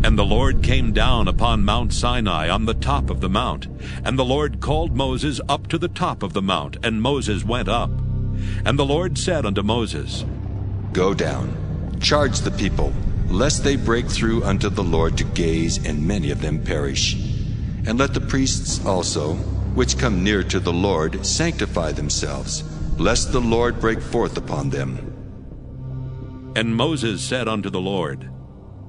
And the Lord came down upon Mount Sinai on the top of the mount. And the Lord called Moses up to the top of the mount, and Moses went up. And the Lord said unto Moses, Go down, charge the people, lest they break through unto the Lord to gaze, and many of them perish. And let the priests also, which come near to the Lord, sanctify themselves, lest the Lord break forth upon them. And Moses said unto the Lord,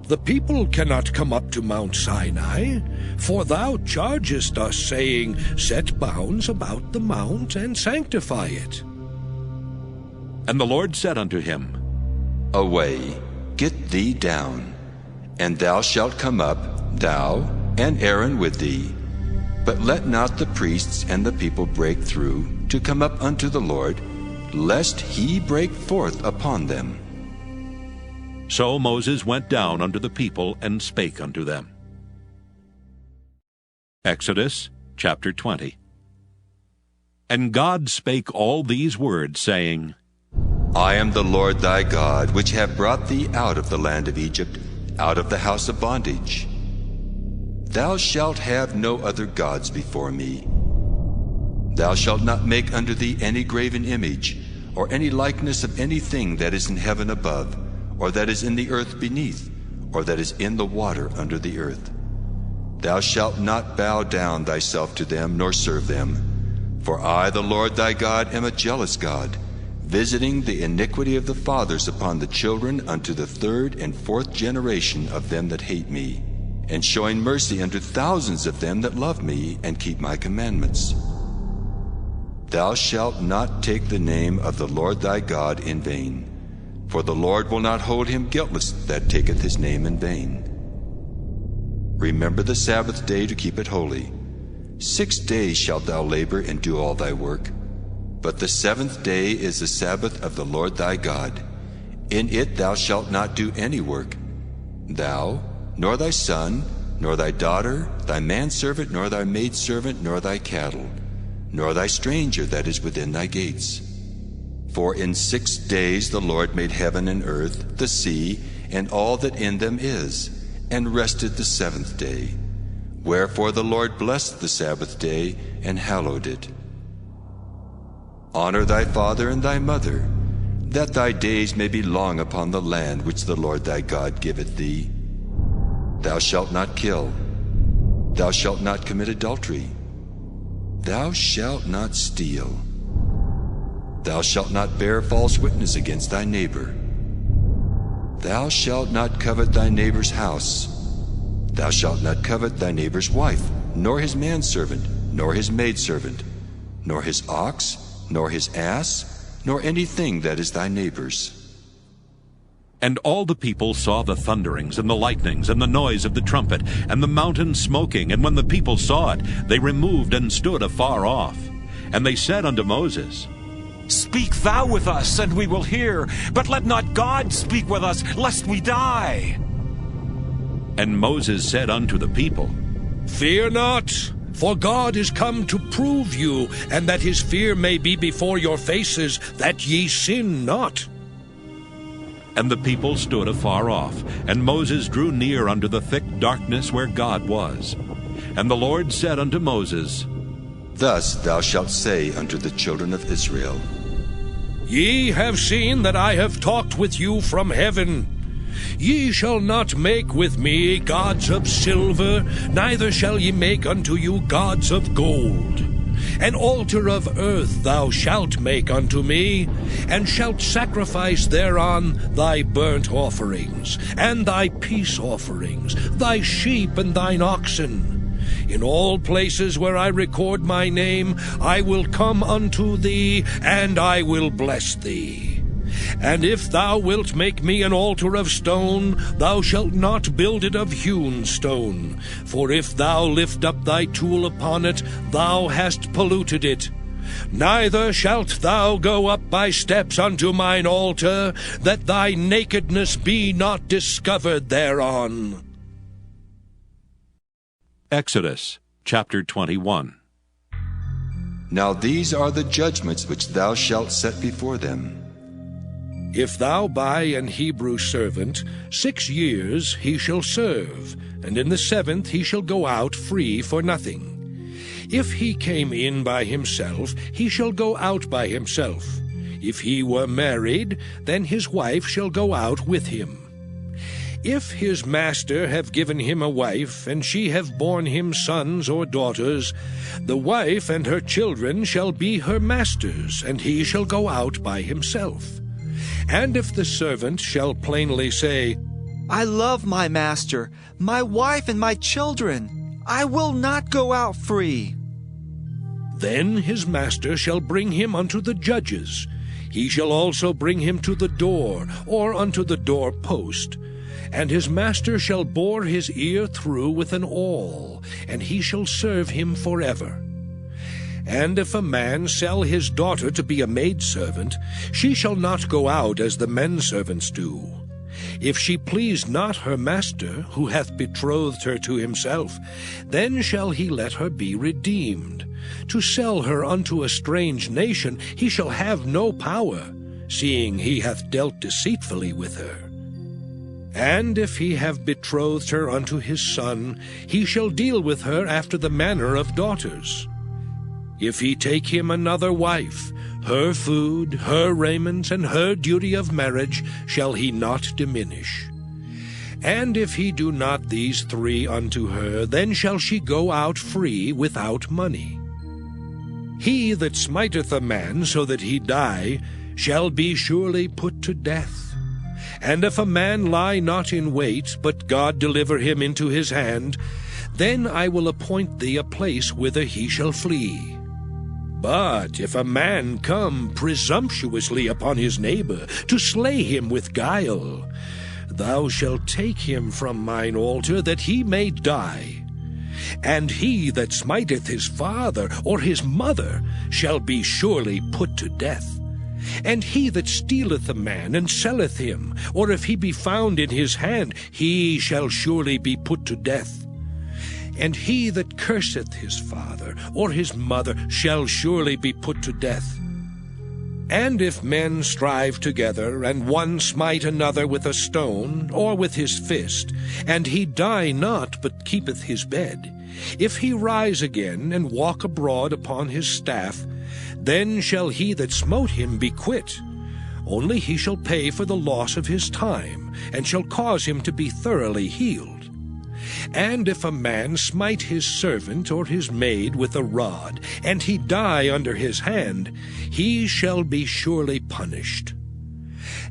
The people cannot come up to Mount Sinai, for thou chargest us, saying, Set bounds about the mount, and sanctify it. And the Lord said unto him, Away, get thee down, and thou shalt come up, thou and Aaron with thee. But let not the priests and the people break through to come up unto the Lord, lest he break forth upon them. So Moses went down unto the people, and spake unto them. Exodus chapter 20. And God spake all these words, saying, I am the Lord thy God, which have brought thee out of the land of Egypt, out of the house of bondage. Thou shalt have no other gods before me. Thou shalt not make unto thee any graven image, or any likeness of anything that is in heaven above, or that is in the earth beneath, or that is in the water under the earth. Thou shalt not bow down thyself to them, nor serve them. For I, the Lord thy God, am a jealous God, visiting the iniquity of the fathers upon the children unto the third and fourth generation of them that hate me, and showing mercy unto thousands of them that love me and keep my commandments. Thou shalt not take the name of the Lord thy God in vain, for the Lord will not hold him guiltless that taketh his name in vain. Remember the Sabbath day to keep it holy. 6 days shalt thou labor and do all thy work. But the seventh day is the Sabbath of the Lord thy God. In it thou shalt not do any work, thou, nor thy son, nor thy daughter, thy manservant, nor thy maidservant, nor thy cattle, nor thy stranger that is within thy gates. For in 6 days the Lord made heaven and earth, the sea, and all that in them is, and rested the seventh day. Wherefore the Lord blessed the Sabbath day, and hallowed it. Honor thy father and thy mother, that thy days may be long upon the land which the Lord thy God giveth thee. Thou shalt not kill. Thou shalt not commit adultery. Thou shalt not steal. Thou shalt not bear false witness against thy neighbor. Thou shalt not covet thy neighbor's house. Thou shalt not covet thy neighbor's wife, nor his manservant, nor his maidservant, nor his ox, nor his ass, nor anything that is thy neighbor's. And all the people saw the thunderings, and the lightnings, and the noise of the trumpet, and the mountain smoking. And when the people saw it, they removed and stood afar off. And they said unto Moses, Speak thou with us, and we will hear, but let not God speak with us, lest we die. And Moses said unto the people, Fear not, for God is come to prove you, and that his fear may be before your faces, that ye sin not. And the people stood afar off, and Moses drew near unto the thick darkness where God was. And the Lord said unto Moses, Thus thou shalt say unto the children of Israel, Ye have seen that I have talked with you from heaven. Ye shall not make with me gods of silver, neither shall ye make unto you gods of gold. An altar of earth thou shalt make unto me, and shalt sacrifice thereon thy burnt offerings, and thy peace offerings, thy sheep and thine oxen. In all places where I record my name, I will come unto thee, and I will bless thee. And if thou wilt make me an altar of stone, thou shalt not build it of hewn stone. For if thou lift up thy tool upon it, thou hast polluted it. Neither shalt thou go up by steps unto mine altar, that thy nakedness be not discovered thereon. Exodus chapter 21. Now these are the judgments which thou shalt set before them. If thou buy an Hebrew servant, 6 years he shall serve, and in the 7th he shall go out free for nothing. If he came in by himself, he shall go out by himself. If he were married, then his wife shall go out with him. If his master have given him a wife, and she have borne him sons or daughters, the wife and her children shall be her master's, and he shall go out by himself. And if the servant shall plainly say, I love my master, my wife and my children, I will not go out free, then his master shall bring him unto the judges. He shall also bring him to the door, or unto the door post. And his master shall bore his ear through with an awl, and he shall serve him forever. And if a man sell his daughter to be a maidservant, she shall not go out as the men servants do. If she please not her master, who hath betrothed her to himself, then shall he let her be redeemed. To sell her unto a strange nation he shall have no power, seeing he hath dealt deceitfully with her. And if he have betrothed her unto his son, he shall deal with her after the manner of daughters. If he take him another wife, her food, her raiment, and her duty of marriage shall he not diminish. And if he do not these 3 unto her, then shall she go out free without money. He that smiteth a man so that he die shall be surely put to death. And if a man lie not in wait, but God deliver him into his hand, then I will appoint thee a place whither he shall flee. But if a man come presumptuously upon his neighbor, to slay him with guile, thou shalt take him from mine altar, that he may die. And he that smiteth his father or his mother shall be surely put to death. And he that stealeth a man and selleth him, or if he be found in his hand, he shall surely be put to death. And he that curseth his father or his mother shall surely be put to death. And if men strive together, and one smite another with a stone, or with his fist, and he die not, but keepeth his bed, if he rise again, and walk abroad upon his staff, then shall he that smote him be quit. Only he shall pay for the loss of his time, and shall cause him to be thoroughly healed. And if a man smite his servant or his maid with a rod, and he die under his hand, he shall be surely punished.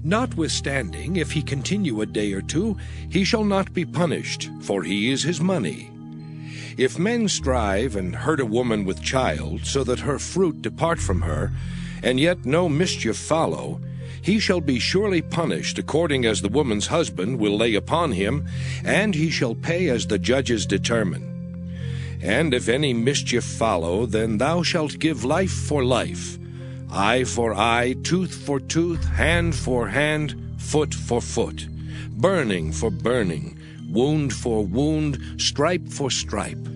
Notwithstanding, if he continue a day or 2, he shall not be punished, for he is his money. If men strive and hurt a woman with child, so that her fruit depart from her, and yet no mischief follow, he shall be surely punished according as the woman's husband will lay upon him, and he shall pay as the judges determine. And if any mischief follow, then thou shalt give life for life, eye for eye, tooth for tooth, hand for hand, foot for foot, burning for burning, wound for wound, stripe for stripe.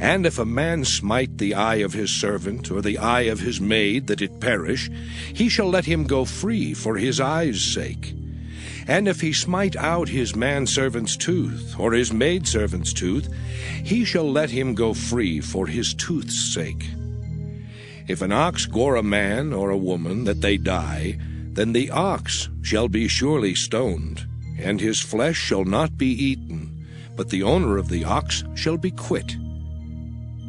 And if a man smite the eye of his servant, or the eye of his maid, that it perish, he shall let him go free for his eye's sake. And if he smite out his manservant's tooth, or his maidservant's tooth, he shall let him go free for his tooth's sake. If an ox gore a man or a woman that they die, then the ox shall be surely stoned, and his flesh shall not be eaten, but the owner of the ox shall be quit.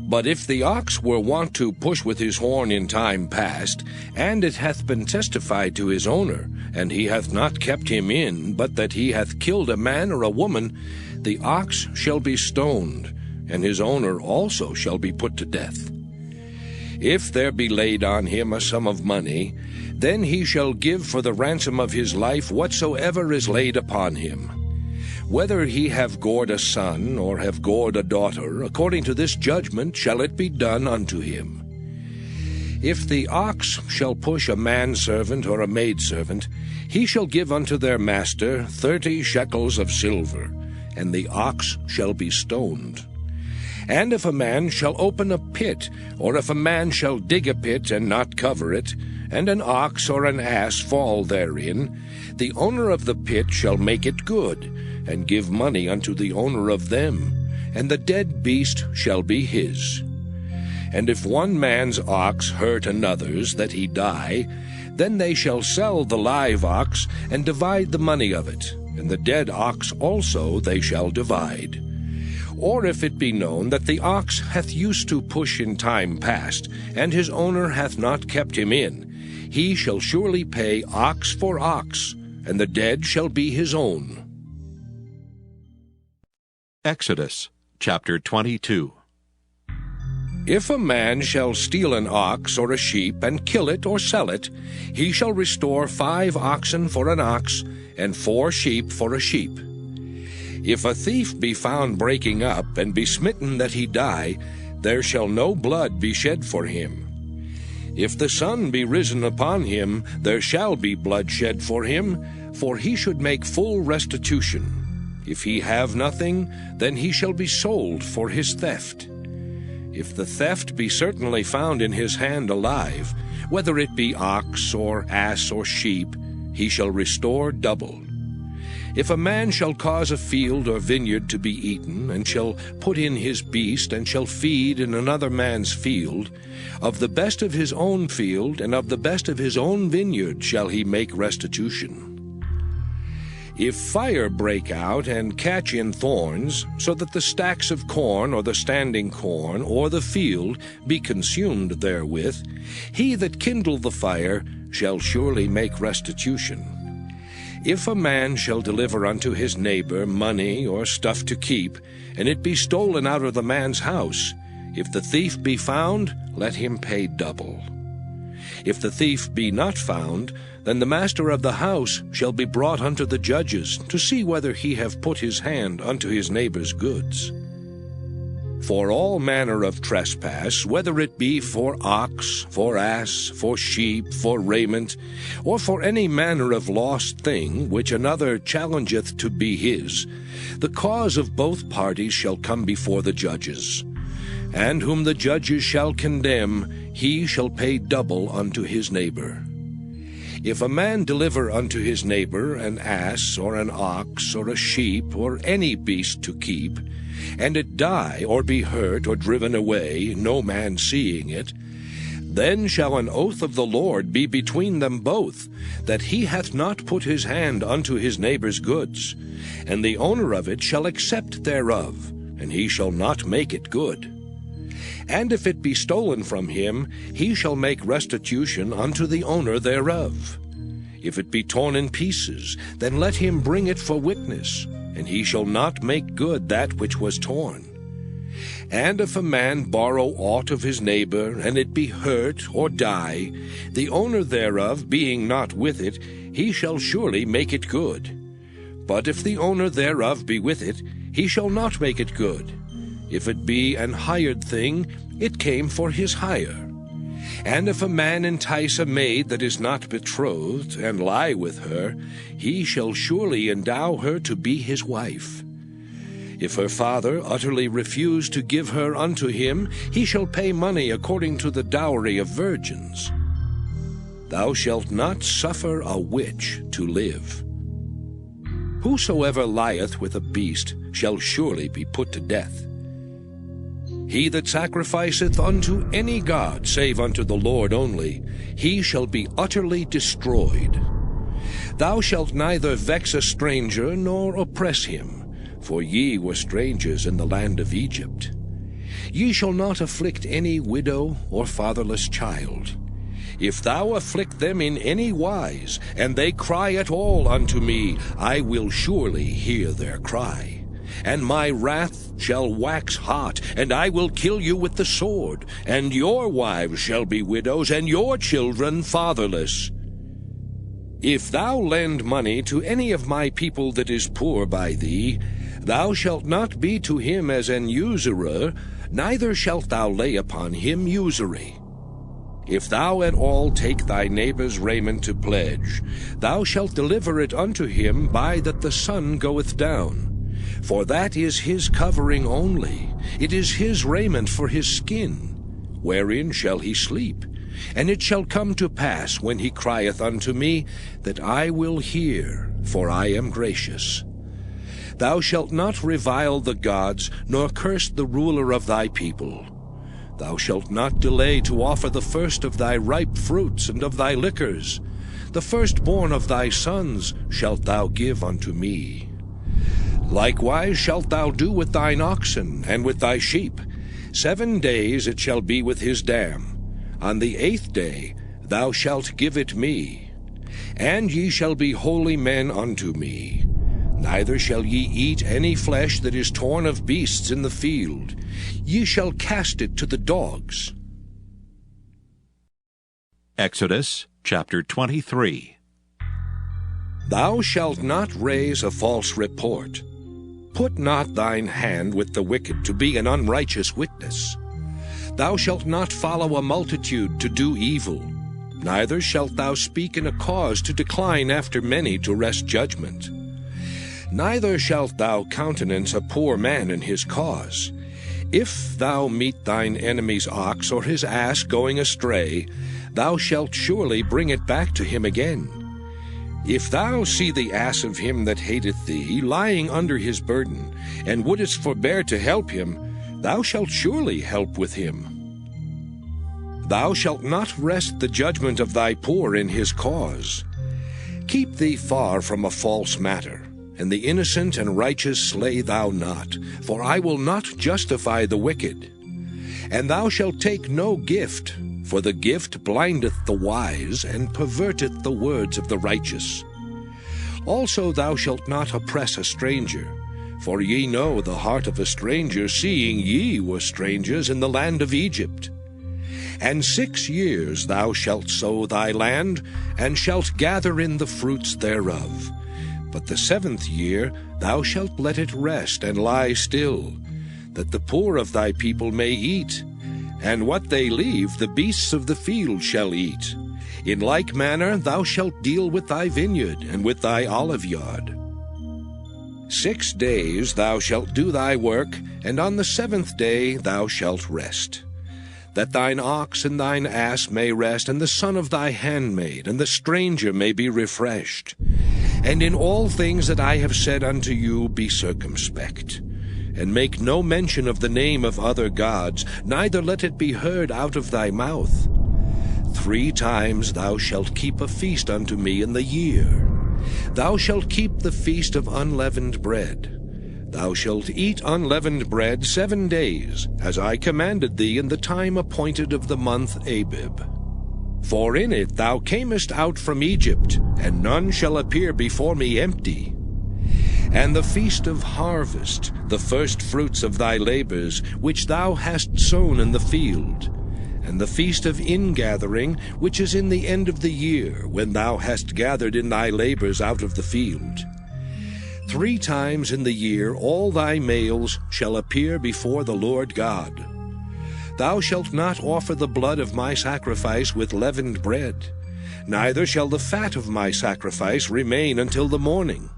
But if the ox were wont to push with his horn in time past, and it hath been testified to his owner, and he hath not kept him in, but that he hath killed a man or a woman, the ox shall be stoned, and his owner also shall be put to death. If there be laid on him a sum of money, then he shall give for the ransom of his life whatsoever is laid upon him. Whether he have gored a son, or have gored a daughter, according to this judgment shall it be done unto him. If the ox shall push a manservant or a maidservant, he shall give unto their master 30 shekels of silver, and the ox shall be stoned. And if a man shall open a pit, or if a man shall dig a pit and not cover it, and an ox or an ass fall therein, the owner of the pit shall make it good, and give money unto the owner of them, and the dead beast shall be his. And if one man's ox hurt another's, that he die, then they shall sell the live ox, and divide the money of it, and the dead ox also they shall divide. Or if it be known that the ox hath used to push in time past, and his owner hath not kept him in, he shall surely pay ox for ox, and the dead shall be his own. Exodus chapter 22. If a man shall steal an ox or a sheep, and kill it or sell it, he shall restore 5 oxen for an ox, and 4 sheep for a sheep. If a thief be found breaking up, and be smitten that he die, there shall no blood be shed for him. If the sun be risen upon him, there shall be blood shed for him, for he should make full restitution. If he have nothing, then he shall be sold for his theft. If the theft be certainly found in his hand alive, whether it be ox or ass or sheep, he shall restore double. If a man shall cause a field or vineyard to be eaten, and shall put in his beast, and shall feed in another man's field, of the best of his own field and of the best of his own vineyard shall he make restitution. If fire break out and catch in thorns, so that the stacks of corn or the standing corn or the field be consumed therewith, he that kindled the fire shall surely make restitution. If a man shall deliver unto his neighbor money or stuff to keep, and it be stolen out of the man's house, if the thief be found, let him pay double. If the thief be not found, then the master of the house shall be brought unto the judges, to see whether he have put his hand unto his neighbor's goods. For all manner of trespass, whether it be for ox, for ass, for sheep, for raiment, or for any manner of lost thing which another challengeth to be his, the cause of both parties shall come before the judges. And whom the judges shall condemn, he shall pay double unto his neighbor. If a man deliver unto his neighbor an ass, or an ox, or a sheep, or any beast to keep, and it die, or be hurt, or driven away, no man seeing it, then shall an oath of the Lord be between them both, that he hath not put his hand unto his neighbor's goods, and the owner of it shall accept thereof, and he shall not make it good. And if it be stolen from him, he shall make restitution unto the owner thereof. If it be torn in pieces, then let him bring it for witness, and he shall not make good that which was torn. And if a man borrow aught of his neighbor, and it be hurt or die, the owner thereof being not with it, he shall surely make it good. But if the owner thereof be with it, he shall not make it good. If it be an hired thing, it came for his hire. And if a man entice a maid that is not betrothed, and lie with her, he shall surely endow her to be his wife. If her father utterly refuse to give her unto him, he shall pay money according to the dowry of virgins. Thou shalt not suffer a witch to live. Whosoever lieth with a beast shall surely be put to death. He that sacrificeth unto any god save unto the Lord only, he shall be utterly destroyed. Thou shalt neither vex a stranger nor oppress him, for ye were strangers in the land of Egypt. Ye shall not afflict any widow or fatherless child. If thou afflict them in any wise, and they cry at all unto me, I will surely hear their cry. And my wrath shall wax hot, and I will kill you with the sword, and your wives shall be widows, and your children fatherless. If thou lend money to any of my people that is poor by thee, thou shalt not be to him as an usurer, neither shalt thou lay upon him usury. If thou at all take thy neighbor's raiment to pledge, thou shalt deliver it unto him by that the sun goeth down. For that is his covering only, it is his raiment for his skin. Wherein shall he sleep? And it shall come to pass, when he crieth unto me, that I will hear, for I am gracious. Thou shalt not revile the gods, nor curse the ruler of thy people. Thou shalt not delay to offer the first of thy ripe fruits and of thy liquors. The firstborn of thy sons shalt thou give unto me. Likewise shalt thou do with thine oxen and with thy sheep. 7 days it shall be with his dam. On the 8th day thou shalt give it me. And ye shall be holy men unto me. Neither shall ye eat any flesh that is torn of beasts in the field. Ye shall cast it to the dogs. Exodus chapter 23. Thou shalt not raise a false report. Put not thine hand with the wicked to be an unrighteous witness. Thou shalt not follow a multitude to do evil, neither shalt thou speak in a cause to decline after many to wrest judgment. Neither shalt thou countenance a poor man in his cause. If thou meet thine enemy's ox or his ass going astray, thou shalt surely bring it back to him again. If thou see the ass of him that hateth thee lying under his burden, and wouldest forbear to help him, thou shalt surely help with him. Thou shalt not wrest the judgment of thy poor in his cause. Keep thee far from a false matter, and the innocent and righteous slay thou not, for I will not justify the wicked. And thou shalt take no gift, for the gift blindeth the wise, and perverteth the words of the righteous. Also thou shalt not oppress a stranger, for ye know the heart of a stranger, seeing ye were strangers in the land of Egypt. And 6 years thou shalt sow thy land, and shalt gather in the fruits thereof. But the 7th year thou shalt let it rest and lie still, that the poor of thy people may eat, and what they leave the beasts of the field shall eat. In like manner thou shalt deal with thy vineyard and with thy oliveyard. 6 days thou shalt do thy work, and on the 7th day thou shalt rest. That thine ox and thine ass may rest, and the son of thy handmaid, and the stranger may be refreshed. And in all things that I have said unto you be circumspect. And make no mention of the name of other gods, neither let it be heard out of thy mouth. 3 times thou shalt keep a feast unto me in the year. Thou shalt keep the feast of unleavened bread. Thou shalt eat unleavened bread 7 days, as I commanded thee in the time appointed of the month Abib. For in it thou camest out from Egypt, and none shall appear before me empty. And the feast of harvest, the first fruits of thy labors, which thou hast sown in the field. And the feast of ingathering, which is in the end of the year, when thou hast gathered in thy labors out of the field. 3 times in the year all thy males shall appear before the Lord God. Thou shalt not offer the blood of my sacrifice with leavened bread, neither shall the fat of my sacrifice remain until the morning.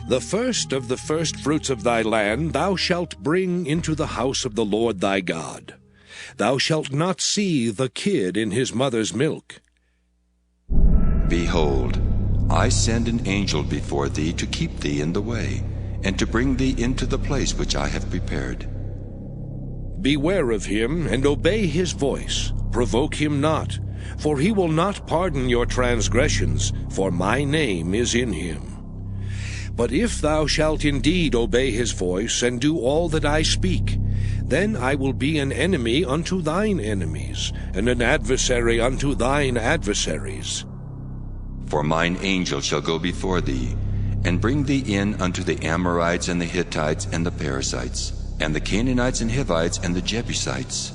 The first of the firstfruits of thy land thou shalt bring into the house of the Lord thy God. Thou shalt not see the kid in his mother's milk. Behold, I send an angel before thee to keep thee in the way, and to bring thee into the place which I have prepared. Beware of him, and obey his voice. Provoke him not, for he will not pardon your transgressions, for my name is in him. But if thou shalt indeed obey his voice, and do all that I speak, then I will be an enemy unto thine enemies, and an adversary unto thine adversaries. For mine angel shall go before thee, and bring thee in unto the Amorites, and the Hittites, and the Perizzites, and the Canaanites, and Hivites, and the Jebusites,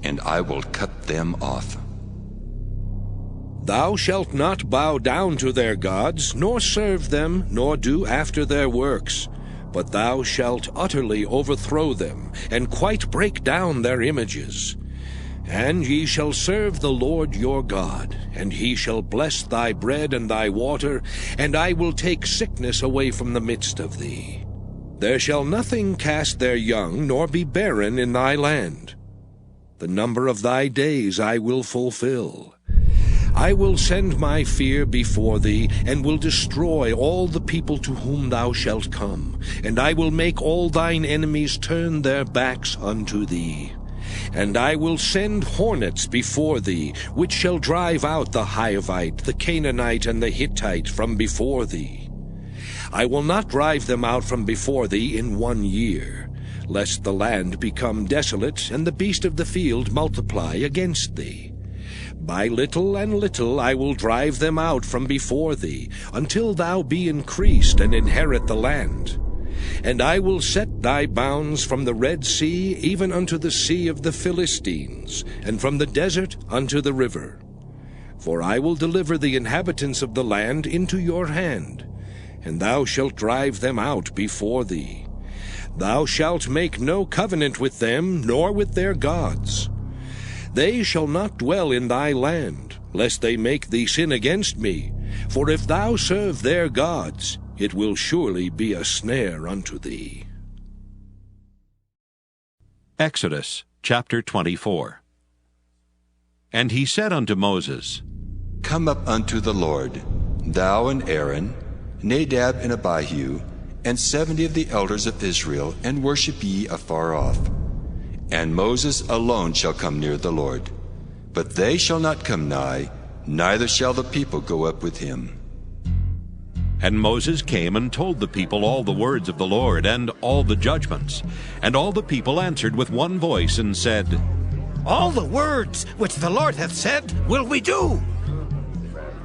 and I will cut them off. Thou shalt not bow down to their gods, nor serve them, nor do after their works. But thou shalt utterly overthrow them, and quite break down their images. And ye shall serve the Lord your God, and he shall bless thy bread and thy water, and I will take sickness away from the midst of thee. There shall nothing cast their young, nor be barren in thy land. The number of thy days I will fulfill. I will send my fear before thee, and will destroy all the people to whom thou shalt come, and I will make all thine enemies turn their backs unto thee. And I will send hornets before thee, which shall drive out the Hivite, the Canaanite, and the Hittite from before thee. I will not drive them out from before thee in 1 year, lest the land become desolate, and the beast of the field multiply against thee. By little and little I will drive them out from before thee, until thou be increased and inherit the land. And I will set thy bounds from the Red Sea even unto the sea of the Philistines, and from the desert unto the river. For I will deliver the inhabitants of the land into your hand, and thou shalt drive them out before thee. Thou shalt make no covenant with them, nor with their gods. They shall not dwell in thy land, lest they make thee sin against me. For if thou serve their gods, it will surely be a snare unto thee. Exodus chapter 24. And he said unto Moses, Come up unto the Lord, thou and Aaron, Nadab and Abihu, and 70 of the elders of Israel, and worship ye afar off. And Moses alone shall come near the Lord. But they shall not come nigh, neither shall the people go up with him. And Moses came and told the people all the words of the Lord, and all the judgments. And all the people answered with one voice, and said, All the words which the Lord hath said will we do.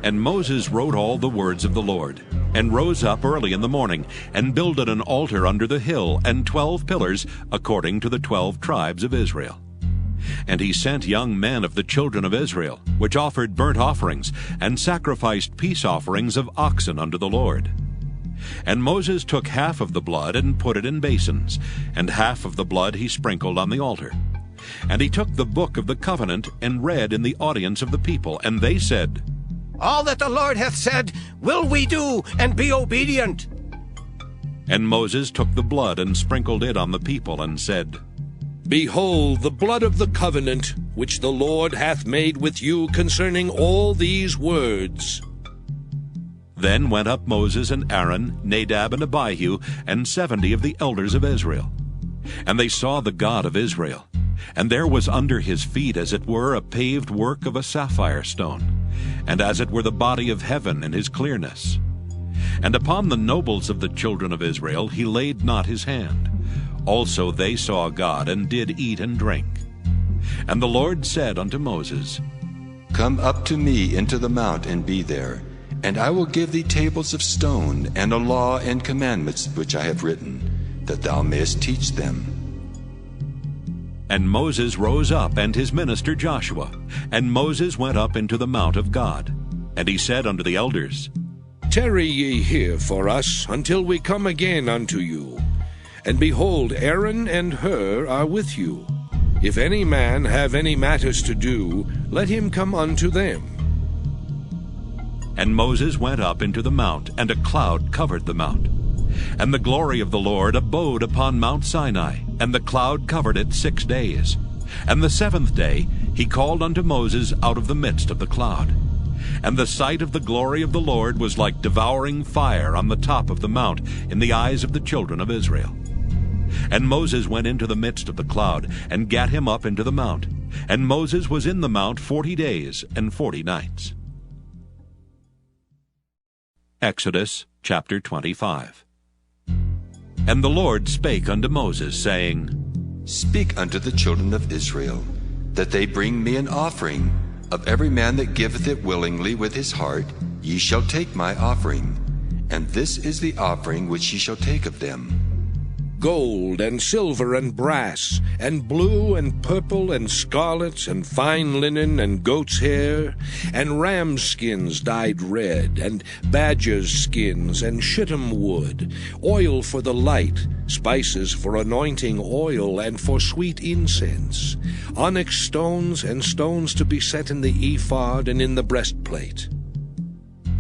And Moses wrote all the words of the Lord, and rose up early in the morning, and builded an altar under the hill, and 12 pillars, according to the 12 tribes of Israel. And he sent young men of the children of Israel, which offered burnt offerings, and sacrificed peace offerings of oxen unto the Lord. And Moses took half of the blood, and put it in basins, and half of the blood he sprinkled on the altar. And he took the book of the covenant, and read in the audience of the people, and they said, All that the Lord hath said will we do, and be obedient. And Moses took the blood, and sprinkled it on the people, and said, Behold the blood of the covenant, which the Lord hath made with you concerning all these words. Then went up Moses and Aaron, Nadab and Abihu, and 70 of the elders of Israel. And they saw the God of Israel. And there was under his feet as it were a paved work of a sapphire stone, and as it were the body of heaven in his clearness. And upon the nobles of the children of Israel he laid not his hand. Also they saw God, and did eat and drink. And the Lord said unto Moses, Come up to me into the mount, and be there, and I will give thee tables of stone, and a law and commandments which I have written, that thou mayest teach them. And Moses rose up, and his minister Joshua. And Moses went up into the mount of God. And he said unto the elders, Tarry ye here for us, until we come again unto you. And behold, Aaron and Hur are with you. If any man have any matters to do, let him come unto them. And Moses went up into the mount, and a cloud covered the mount. And the glory of the Lord abode upon Mount Sinai, and the cloud covered it 6 days. And the 7th day he called unto Moses out of the midst of the cloud. And the sight of the glory of the Lord was like devouring fire on the top of the mount in the eyes of the children of Israel. And Moses went into the midst of the cloud, and gat him up into the mount. And Moses was in the mount 40 days and 40 nights. Exodus chapter 25. And the Lord spake unto Moses, saying, Speak unto the children of Israel, that they bring me an offering. Of every man that giveth it willingly with his heart, ye shall take my offering. And this is the offering which ye shall take of them: gold and silver and brass, and blue and purple and scarlet, and fine linen and goat's hair, and ram's skins dyed red, and badger's skins, and shittim wood, oil for the light, spices for anointing oil and for sweet incense, onyx stones, and stones to be set in the ephod and in the breastplate.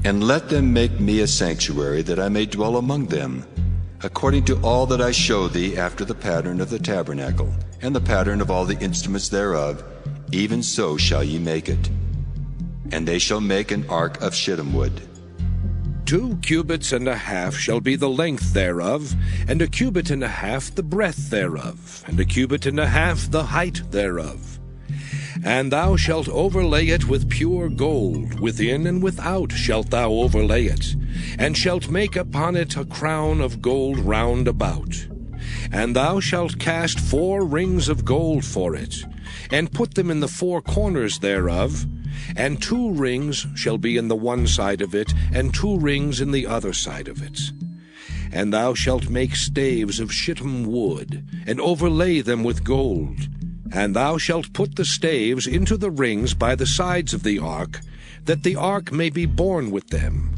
And let them make me a sanctuary, that I may dwell among them, according to all that I show thee, after the pattern of the tabernacle, and the pattern of all the instruments thereof, even so shall ye make it. And they shall make an ark of shittim wood. 2 cubits and a half shall be the length thereof, and 1 cubit and a half the breadth thereof, and 1 cubit and a half the height thereof. And thou shalt overlay it with pure gold, within and without shalt thou overlay it, and shalt make upon it a crown of gold round about. And thou shalt cast 4 rings of gold for it, and put them in the 4 corners thereof, and 2 rings shall be in the one side of it, and 2 rings in the other side of it. And thou shalt make staves of shittim wood, and overlay them with gold. And thou shalt put the staves into the rings by the sides of the ark, that the ark may be borne with them.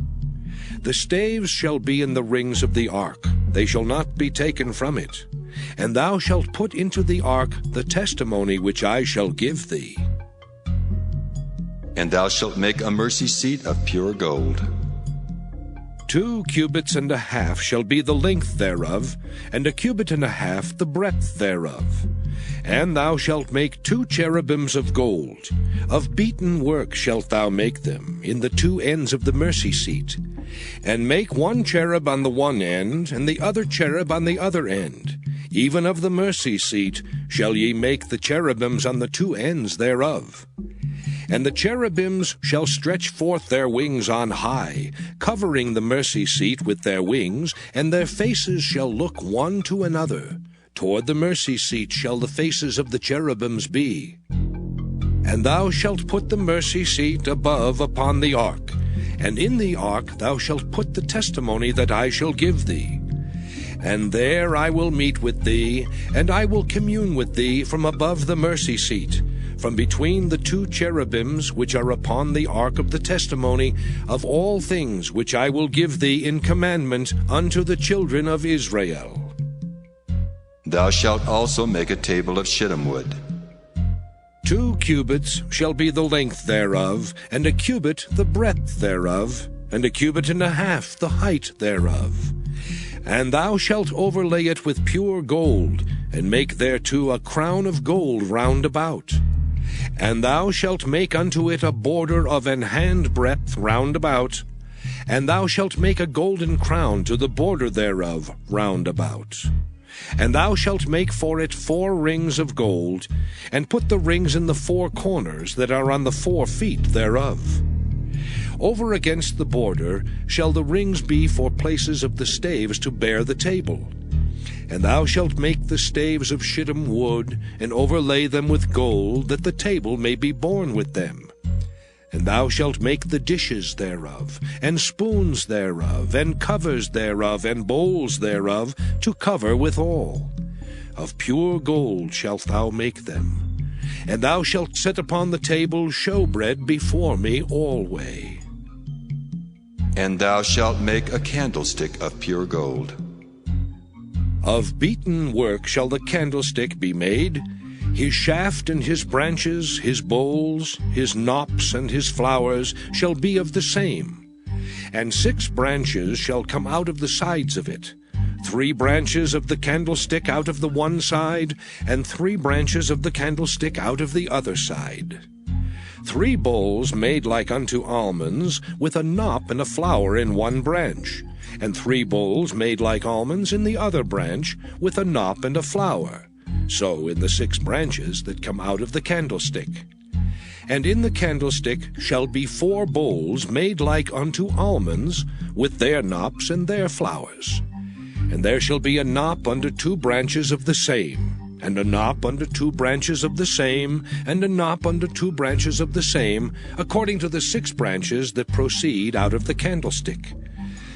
The staves shall be in the rings of the ark, they shall not be taken from it. And thou shalt put into the ark the testimony which I shall give thee. And thou shalt make a mercy seat of pure gold. 2 cubits and a half shall be the length thereof, and 1 cubit and a half the breadth thereof. And thou shalt make 2 cherubims of gold. Of beaten work shalt thou make them, in the 2 ends of the mercy seat. And make 1 cherub on the one end, and the other cherub on the other end. Even of the mercy seat shall ye make the cherubims on the 2 ends thereof. And the cherubims shall stretch forth their wings on high, covering the mercy seat with their wings, and their faces shall look one to another. Toward the mercy seat shall the faces of the cherubims be. And thou shalt put the mercy seat above upon the ark, and in the ark thou shalt put the testimony that I shall give thee. And there I will meet with thee, and I will commune with thee from above the mercy seat, from between the 2 cherubims which are upon the ark of the testimony, of all things which I will give thee in commandment unto the children of Israel. Thou shalt also make a table of shittim wood. 2 cubits shall be the length thereof, and 1 cubit the breadth thereof, and 1 cubit and a half the height thereof. And thou shalt overlay it with pure gold, and make thereto a crown of gold round about. And thou shalt make unto it a border of an handbreadth round about. And thou shalt make a golden crown to the border thereof round about. And thou shalt make for it 4 rings of gold, and put the rings in the 4 corners that are on the 4 feet thereof. Over against the border shall the rings be for places of the staves to bear the table. And thou shalt make the staves of shittim wood, and overlay them with gold, that the table may be borne with them. And thou shalt make the dishes thereof, and spoons thereof, and covers thereof, and bowls thereof, to cover withal. Of pure gold shalt thou make them. And thou shalt set upon the table showbread before me alway. And thou shalt make a candlestick of pure gold. Of beaten work shall the candlestick be made, his shaft and his branches, his bowls, his knops and his flowers shall be of the same. And 6 branches shall come out of the sides of it, 3 branches of the candlestick out of the one side, and 3 branches of the candlestick out of the other side. 3 bowls made like unto almonds, with a knop and a flower in one branch, and 3 bowls made like almonds in the other branch, with a knop and a flower, so in the 6 branches that come out of the candlestick. And in the candlestick shall be 4 bowls made like unto almonds, with their knops and their flowers. And there shall be a knop under 2 branches of the same, and a knop under 2 branches of the same, and a knop under 2 branches of the same, according to the 6 branches that proceed out of the candlestick.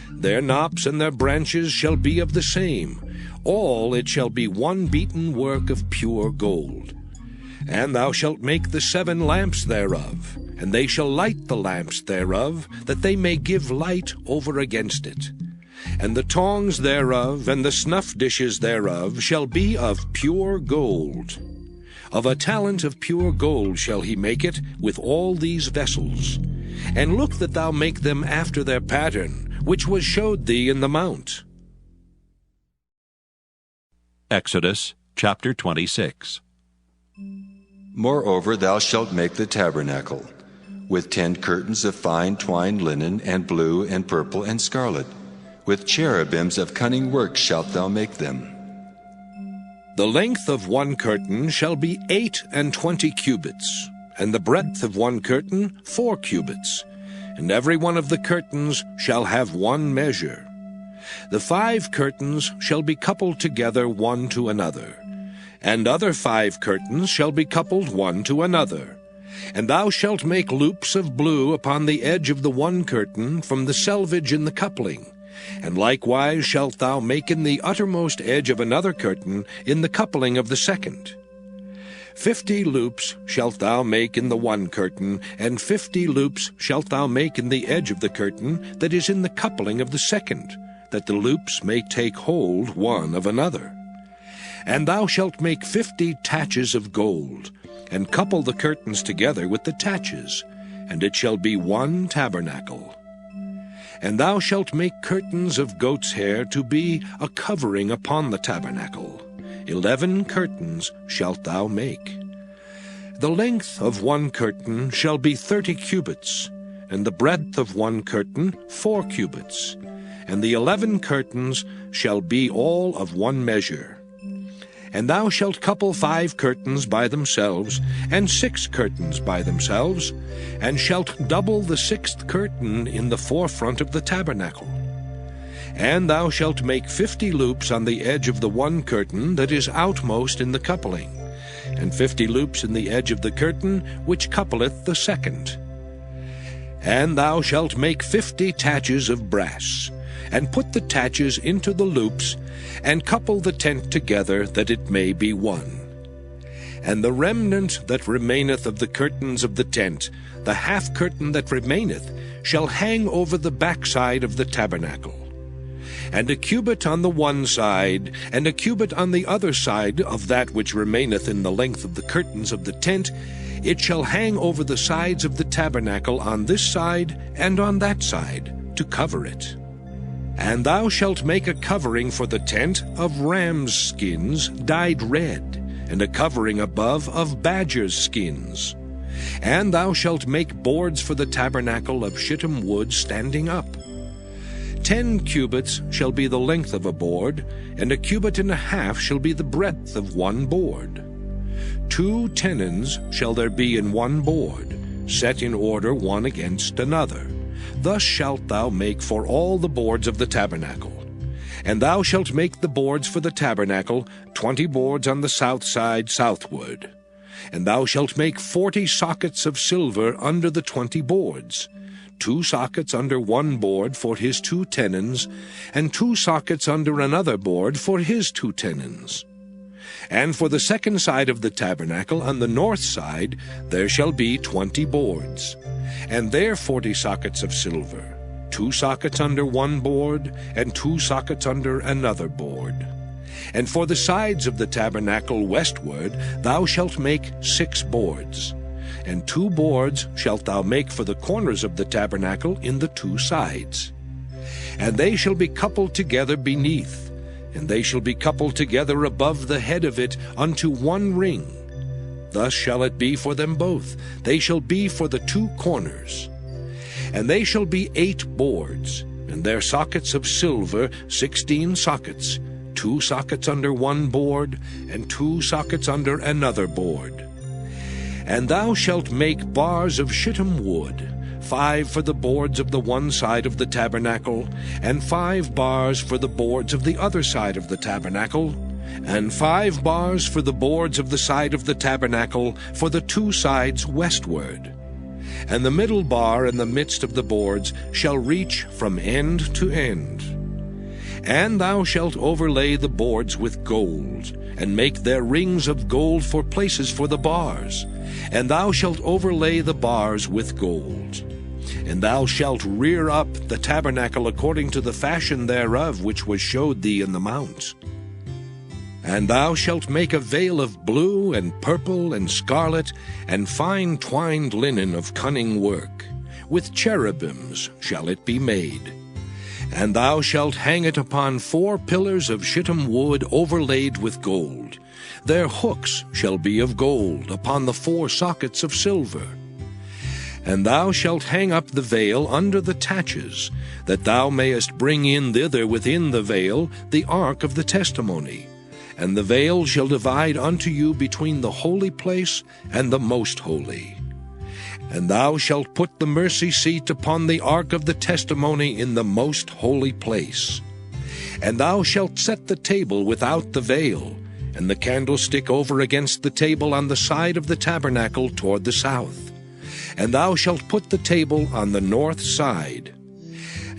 Their knops and their branches shall be of the same. All it shall be one beaten work of pure gold. And thou shalt make the 7 lamps thereof, and they shall light the lamps thereof, that they may give light over against it. And the tongs thereof and the snuff dishes thereof shall be of pure gold. Of a talent of pure gold shall he make it with all these vessels. And look that thou make them after their pattern, which was showed thee in the mount. Exodus chapter 26. Moreover, thou shalt make the tabernacle, with 10 curtains of fine twined linen, and blue, and purple, and scarlet. With cherubims of cunning work shalt thou make them. The length of one curtain shall be 28 cubits, and the breadth of one curtain 4 cubits, and every one of the curtains shall have one measure. The 5 curtains shall be coupled together one to another, and other 5 curtains shall be coupled one to another. And thou shalt make loops of blue upon the edge of the one curtain from the selvage in the coupling, and likewise shalt thou make in the uttermost edge of another curtain in the coupling of the second. 50 loops shalt thou make in the one curtain, and 50 loops shalt thou make in the edge of the curtain that is in the coupling of the second, that the loops may take hold one of another. And thou shalt make 50 taches of gold, and couple the curtains together with the taches, and it shall be one tabernacle. And thou shalt make curtains of goat's hair to be a covering upon the tabernacle. 11 curtains shalt thou make. The length of one curtain shall be 30 cubits, and the breadth of one curtain 4 cubits, and the 11 curtains shall be all of one measure. And thou shalt couple 5 curtains by themselves, and 6 curtains by themselves, and shalt double the 6th curtain in the forefront of the tabernacle. And thou shalt make 50 loops on the edge of the one curtain that is outmost in the coupling, and 50 loops in the edge of the curtain which coupleth the second. And thou shalt make 50 taches of brass, and put the taches into the loops, and couple the tent together, that it may be one. And the remnant that remaineth of the curtains of the tent, the half curtain that remaineth, shall hang over the backside of the tabernacle. And a cubit on the one side, and a cubit on the other side of that which remaineth in the length of the curtains of the tent, it shall hang over the sides of the tabernacle on this side and on that side, to cover it. And thou shalt make a covering for the tent of rams' skins dyed red, and a covering above of badgers' skins. And thou shalt make boards for the tabernacle of shittim wood standing up. 10 cubits shall be the length of a board, and a cubit and a half shall be the breadth of one board. 2 tenons shall there be in one board, set in order one against another. Thus shalt thou make for all the boards of the tabernacle. And thou shalt make the boards for the tabernacle, 20 boards on the south side southward. And thou shalt make 40 sockets of silver under the 20 boards, 2 sockets under one board for his 2 tenons, and 2 sockets under another board for his 2 tenons. And for the second side of the tabernacle, on the north side, there shall be 20 boards, and there 40 sockets of silver, 2 sockets under one board, and 2 sockets under another board. And for the sides of the tabernacle westward thou shalt make 6 boards, and 2 boards shalt thou make for the corners of the tabernacle in the 2 sides. And they shall be coupled together beneath, and they shall be coupled together above the head of it unto one ring. Thus shall it be for them both. They shall be for the 2 corners. And they shall be 8 boards, and their sockets of silver 16 sockets, 2 sockets under one board, and 2 sockets under another board. And thou shalt make bars of shittim wood, 5 for the boards of the one side of the tabernacle, and 5 bars for the boards of the other side of the tabernacle, and 5 bars for the boards of the side of the tabernacle for the 2 sides westward. And the middle bar in the midst of the boards shall reach from end to end. And thou shalt overlay the boards with gold, and make their rings of gold for places for the bars. And thou shalt overlay the bars with gold. And thou shalt rear up the tabernacle according to the fashion thereof which was showed thee in the mount. And thou shalt make a veil of blue and purple and scarlet and fine twined linen of cunning work. With cherubims shall it be made. And thou shalt hang it upon 4 pillars of shittim wood overlaid with gold. Their hooks shall be of gold upon the 4 sockets of silver. And thou shalt hang up the veil under the taches, that thou mayest bring in thither within the veil the ark of the testimony. And the veil shall divide unto you between the holy place and the most holy. And thou shalt put the mercy seat upon the ark of the testimony in the most holy place. And thou shalt set the table without the veil, and the candlestick over against the table on the side of the tabernacle toward the south. And thou shalt put the table on the north side.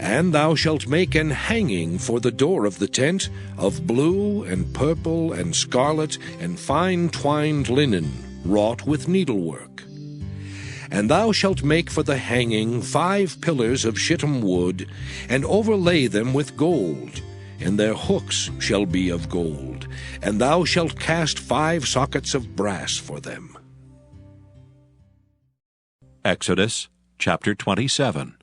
And thou shalt make an hanging for the door of the tent of blue and purple and scarlet and fine twined linen, wrought with needlework. And thou shalt make for the hanging 5 pillars of shittim wood, and overlay them with gold, and their hooks shall be of gold. And thou shalt cast 5 sockets of brass for them. Exodus chapter 27.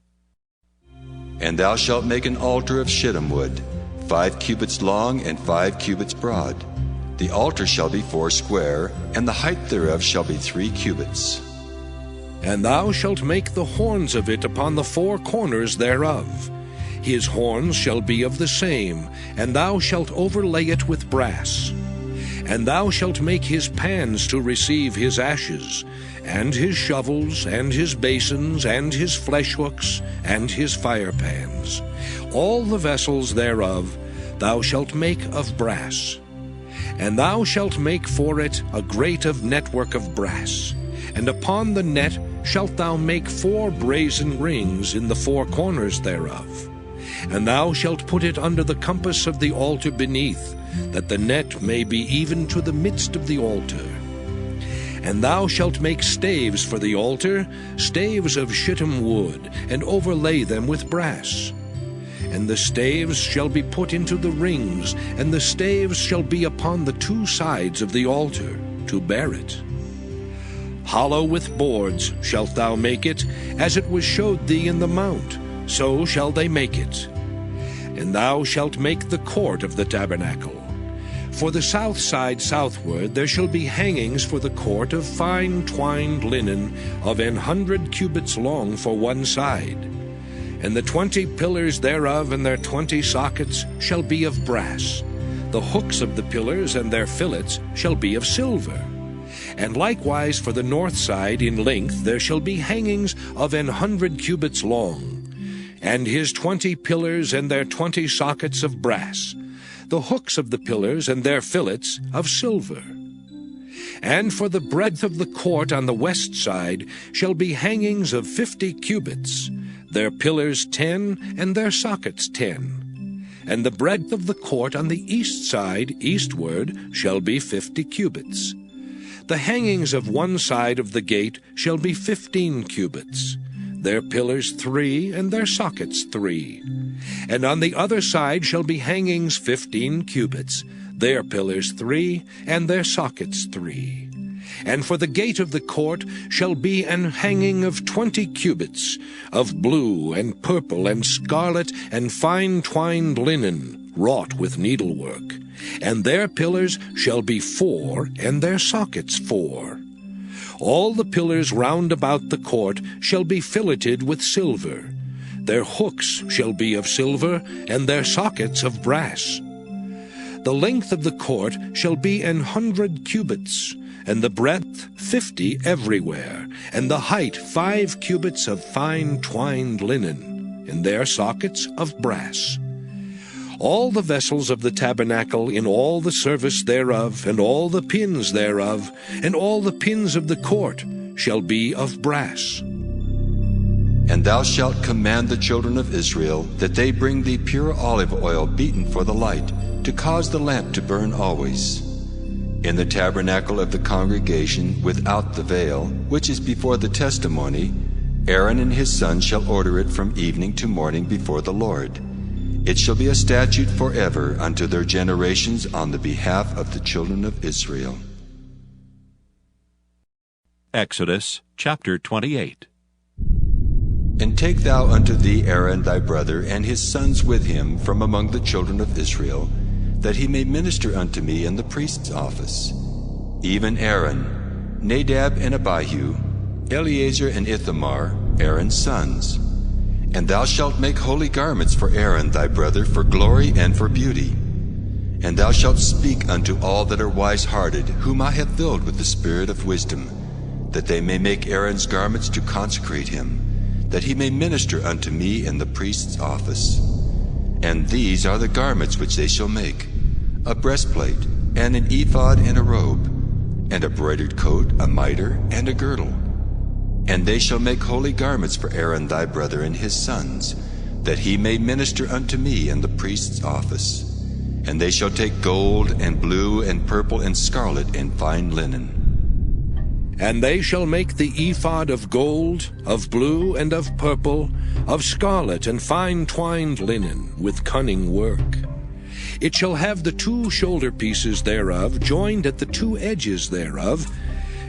And thou shalt make an altar of shittim wood, 5 cubits long and 5 cubits broad. The altar shall be 4 square, and the height thereof shall be 3 cubits. And thou shalt make the horns of it upon the 4 corners thereof. His horns shall be of the same, and thou shalt overlay it with brass. And thou shalt make his pans to receive his ashes, and his shovels, and his basins, and his flesh hooks, and his fire pans. All the vessels thereof thou shalt make of brass. And thou shalt make for it a grate of network of brass. And upon the net shalt thou make 4 brazen rings in the 4 corners thereof. And thou shalt put it under the compass of the altar beneath, that the net may be even to the midst of the altar. And thou shalt make staves for the altar, staves of shittim wood, and overlay them with brass. And the staves shall be put into the rings, and the staves shall be upon the 2 sides of the altar, to bear it. Hollow with boards shalt thou make it, as it was showed thee in the mount, so shall they make it. And thou shalt make the court of the tabernacle. For the south side southward there shall be hangings for the court of fine twined linen of 100 cubits long for one side. And the 20 pillars thereof and their 20 sockets shall be of brass. The hooks of the pillars and their fillets shall be of silver. And likewise for the north side in length there shall be hangings of 100 cubits long, and his 20 pillars and their 20 sockets of brass. The hooks of the pillars and their fillets of silver. And for the breadth of the court on the west side shall be hangings of 50 cubits, their pillars 10, and their sockets 10. And the breadth of the court on the east side eastward shall be 50 cubits. The hangings of one side of the gate shall be 15 cubits, their pillars 3, and their sockets 3. And on the other side shall be hangings 15 cubits, their pillars 3, and their sockets 3. And for the gate of the court shall be an hanging of 20 cubits, of blue and purple and scarlet and fine twined linen, wrought with needlework. And their pillars shall be 4, and their sockets 4. All the pillars round about the court shall be filleted with silver. Their hooks shall be of silver, and their sockets of brass. The length of the court shall be 100 cubits, and the breadth 50 everywhere, and the height 5 cubits of fine twined linen, and their sockets of brass. All the vessels of the tabernacle in all the service thereof, and all the pins thereof, and all the pins of the court shall be of brass. And thou shalt command the children of Israel that they bring thee pure olive oil beaten for the light, to cause the lamp to burn always. In the tabernacle of the congregation without the veil, which is before the testimony, Aaron and his sons shall order it from evening to morning before the Lord. It shall be a statute forever unto their generations on the behalf of the children of Israel. Exodus chapter 28. And take thou unto thee Aaron thy brother and his sons with him from among the children of Israel, that he may minister unto me in the priest's office. Even Aaron, Nadab and Abihu, Eleazar and Ithamar, Aaron's sons. And thou shalt make holy garments for Aaron thy brother for glory and for beauty. And thou shalt speak unto all that are wise-hearted, whom I have filled with the spirit of wisdom, that they may make Aaron's garments to consecrate him, that he may minister unto me in the priest's office. And these are the garments which they shall make: a breastplate, and an ephod, and a robe, and a broidered coat, a mitre, and a girdle. And they shall make holy garments for Aaron thy brother and his sons, that he may minister unto me in the priest's office. And they shall take gold, and blue, and purple, and scarlet, and fine linen. And they shall make the ephod of gold, of blue, and of purple, of scarlet, and fine twined linen, with cunning work. It shall have the 2 shoulder pieces thereof joined at the 2 edges thereof,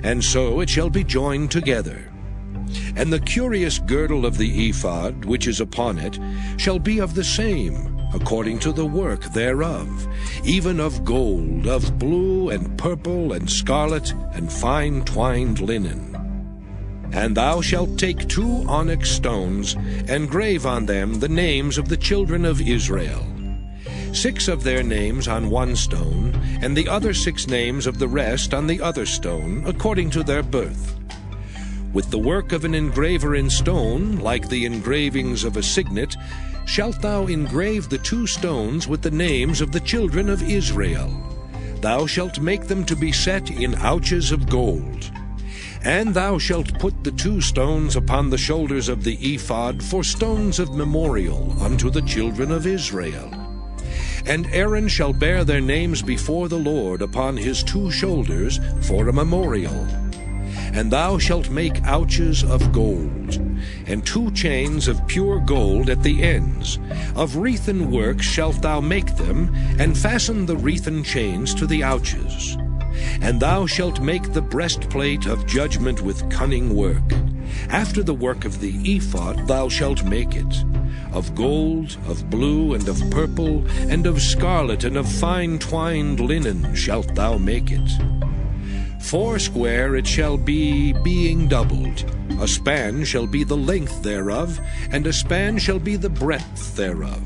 and so it shall be joined together. And the curious girdle of the ephod, which is upon it, shall be of the same, according to the work thereof, even of gold, of blue, and purple, and scarlet, and fine twined linen. And thou shalt take 2 onyx stones, and grave on them the names of the children of Israel, 6 of their names on one stone, and the other 6 names of the rest on the other stone, according to their birth. With the work of an engraver in stone, like the engravings of a signet, shalt thou engrave the 2 stones with the names of the children of Israel. Thou shalt make them to be set in ouches of gold. And thou shalt put the 2 stones upon the shoulders of the ephod for stones of memorial unto the children of Israel. And Aaron shall bear their names before the Lord upon his 2 shoulders for a memorial. And thou shalt make ouches of gold, and 2 chains of pure gold at the ends. Of wreathen work shalt thou make them, and fasten the wreathen chains to the ouches. And thou shalt make the breastplate of judgment with cunning work. After the work of the ephod thou shalt make it. Of gold, of blue, and of purple, and of scarlet, and of fine twined linen shalt thou make it. 4 square it shall be, being doubled. A span shall be the length thereof, and a span shall be the breadth thereof.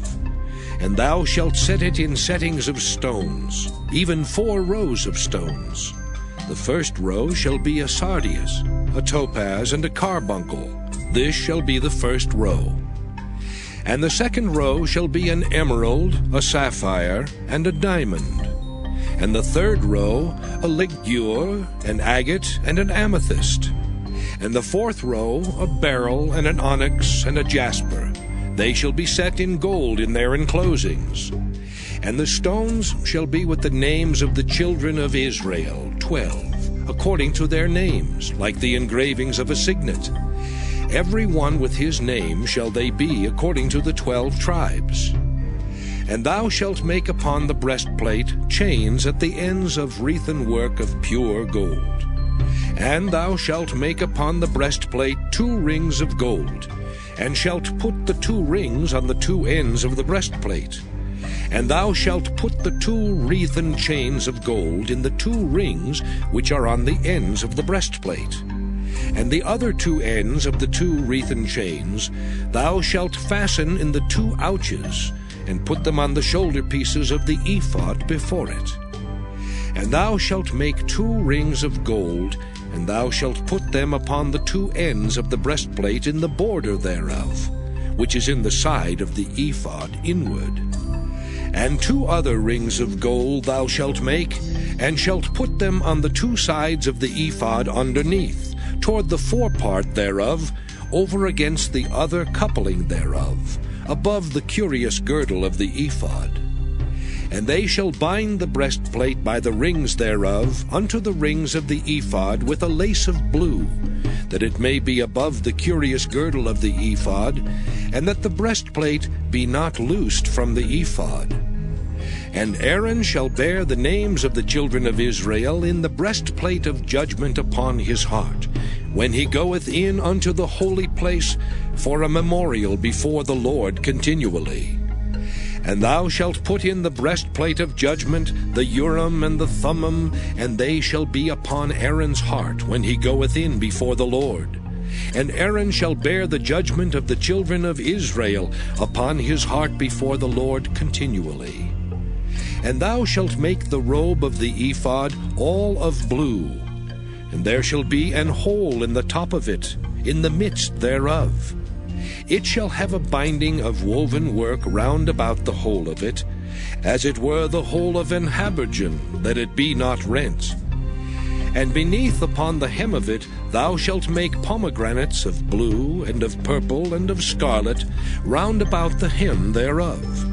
And thou shalt set it in settings of stones, even 4 rows of stones. The first row shall be a sardius, a topaz, and a carbuncle. This shall be the first row. And the second row shall be an emerald, a sapphire, and a diamond. And the third row a ligure, an agate, and an amethyst. And the 4th row a beryl, and an onyx, and a jasper. They shall be set in gold in their enclosings. And the stones shall be with the names of the children of Israel, 12, according to their names, like the engravings of a signet. Every one with his name shall they be according to the 12 tribes. And thou shalt make upon the breastplate chains at the ends of wreathen work of pure gold. And thou shalt make upon the breastplate 2 rings of gold, and shalt put the 2 rings on the 2 ends of the breastplate. And thou shalt put the 2 wreathen chains of gold in the 2 rings which are on the ends of the breastplate. And the other 2 ends of the 2 wreathen chains thou shalt fasten in the 2 ouches, and put them on the shoulder pieces of the ephod before it. And thou shalt make 2 rings of gold, and thou shalt put them upon the 2 ends of the breastplate in the border thereof, which is in the side of the ephod inward. And 2 other rings of gold thou shalt make, and shalt put them on the 2 sides of the ephod underneath, toward the forepart thereof, over against the other coupling thereof, above the curious girdle of the ephod. And they shall bind the breastplate by the rings thereof unto the rings of the ephod with a lace of blue, that it may be above the curious girdle of the ephod, and that the breastplate be not loosed from the ephod. And Aaron shall bear the names of the children of Israel in the breastplate of judgment upon his heart, when he goeth in unto the holy place, for a memorial before the Lord continually. And thou shalt put in the breastplate of judgment the Urim and the Thummim, and they shall be upon Aaron's heart when he goeth in before the Lord. And Aaron shall bear the judgment of the children of Israel upon his heart before the Lord continually. And thou shalt make the robe of the ephod all of blue, and there shall be an hole in the top of it, in the midst thereof. It shall have a binding of woven work round about the whole of it, as it were the whole of an habergeon, that it be not rent. And beneath upon the hem of it thou shalt make pomegranates of blue, and of purple, and of scarlet, round about the hem thereof,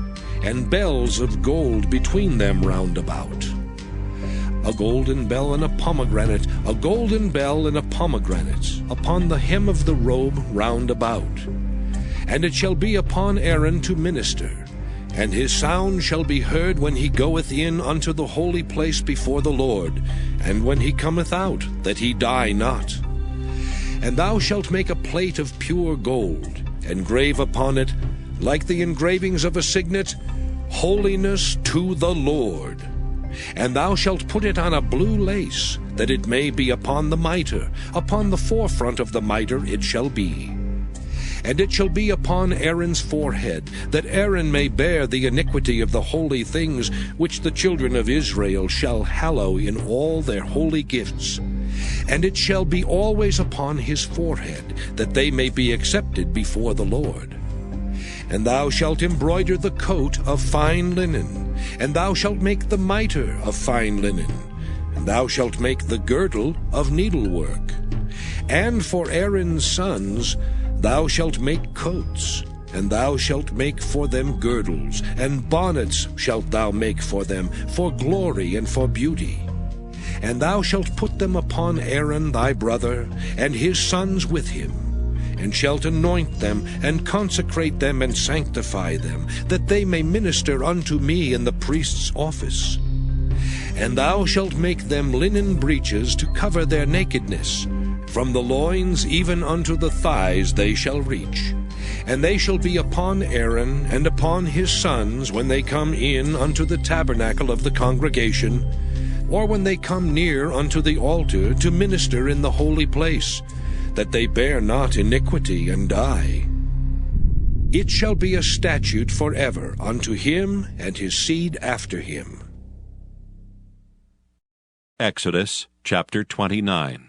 and bells of gold between them round about. A golden bell and a pomegranate, a golden bell and a pomegranate, upon the hem of the robe round about. And it shall be upon Aaron to minister, and his sound shall be heard when he goeth in unto the holy place before the Lord, and when he cometh out, that he die not. And thou shalt make a plate of pure gold, and grave upon it, like the engravings of a signet, Holiness to the Lord. And thou shalt put it on a blue lace, that it may be upon the mitre, upon the forefront of the mitre it shall be. And it shall be upon Aaron's forehead, that Aaron may bear the iniquity of the holy things which the children of Israel shall hallow in all their holy gifts. And it shall be always upon his forehead, that they may be accepted before the Lord. And thou shalt embroider the coat of fine linen, and thou shalt make the mitre of fine linen, and thou shalt make the girdle of needlework. And for Aaron's sons thou shalt make coats, and thou shalt make for them girdles, and bonnets shalt thou make for them, for glory and for beauty. And thou shalt put them upon Aaron thy brother, and his sons with him, and shalt anoint them, and consecrate them, and sanctify them, that they may minister unto me in the priest's office. And thou shalt make them linen breeches to cover their nakedness. From the loins even unto the thighs they shall reach. And they shall be upon Aaron and upon his sons when they come in unto the tabernacle of the congregation, or when they come near unto the altar to minister in the holy place, that they bear not iniquity and die. It shall be a statute forever unto him and his seed after him. Exodus chapter 29.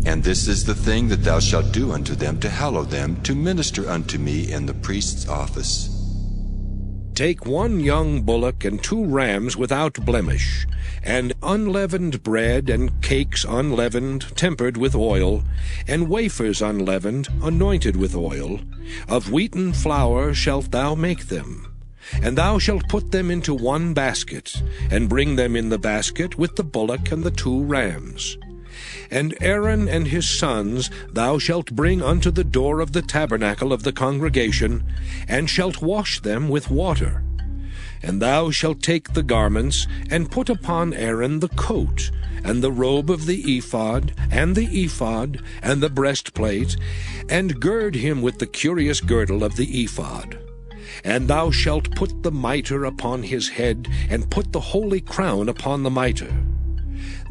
And this is the thing that thou shalt do unto them to hallow them, to minister unto me in the priest's office. Take 1 young bullock and 2 rams without blemish, and unleavened bread, and cakes unleavened, tempered with oil, and wafers unleavened, anointed with oil. Of wheaten flour shalt thou make them. And thou shalt put them into 1 basket, and bring them in the basket with the bullock and the 2 rams. And Aaron and his sons thou shalt bring unto the door of the tabernacle of the congregation, and shalt wash them with water. And thou shalt take the garments, and put upon Aaron the coat, and the robe of the ephod, and the breastplate, and gird him with the curious girdle of the ephod. And thou shalt put the mitre upon his head, and put the holy crown upon the mitre.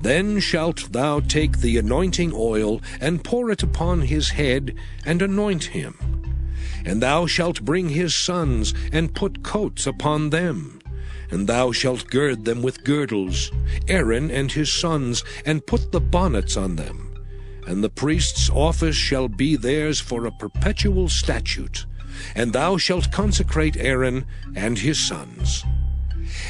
Then shalt thou take the anointing oil, and pour it upon his head, and anoint him. And thou shalt bring his sons, and put coats upon them. And thou shalt gird them with girdles, Aaron and his sons, and put the bonnets on them. And the priest's office shall be theirs for a perpetual statute. And thou shalt consecrate Aaron and his sons.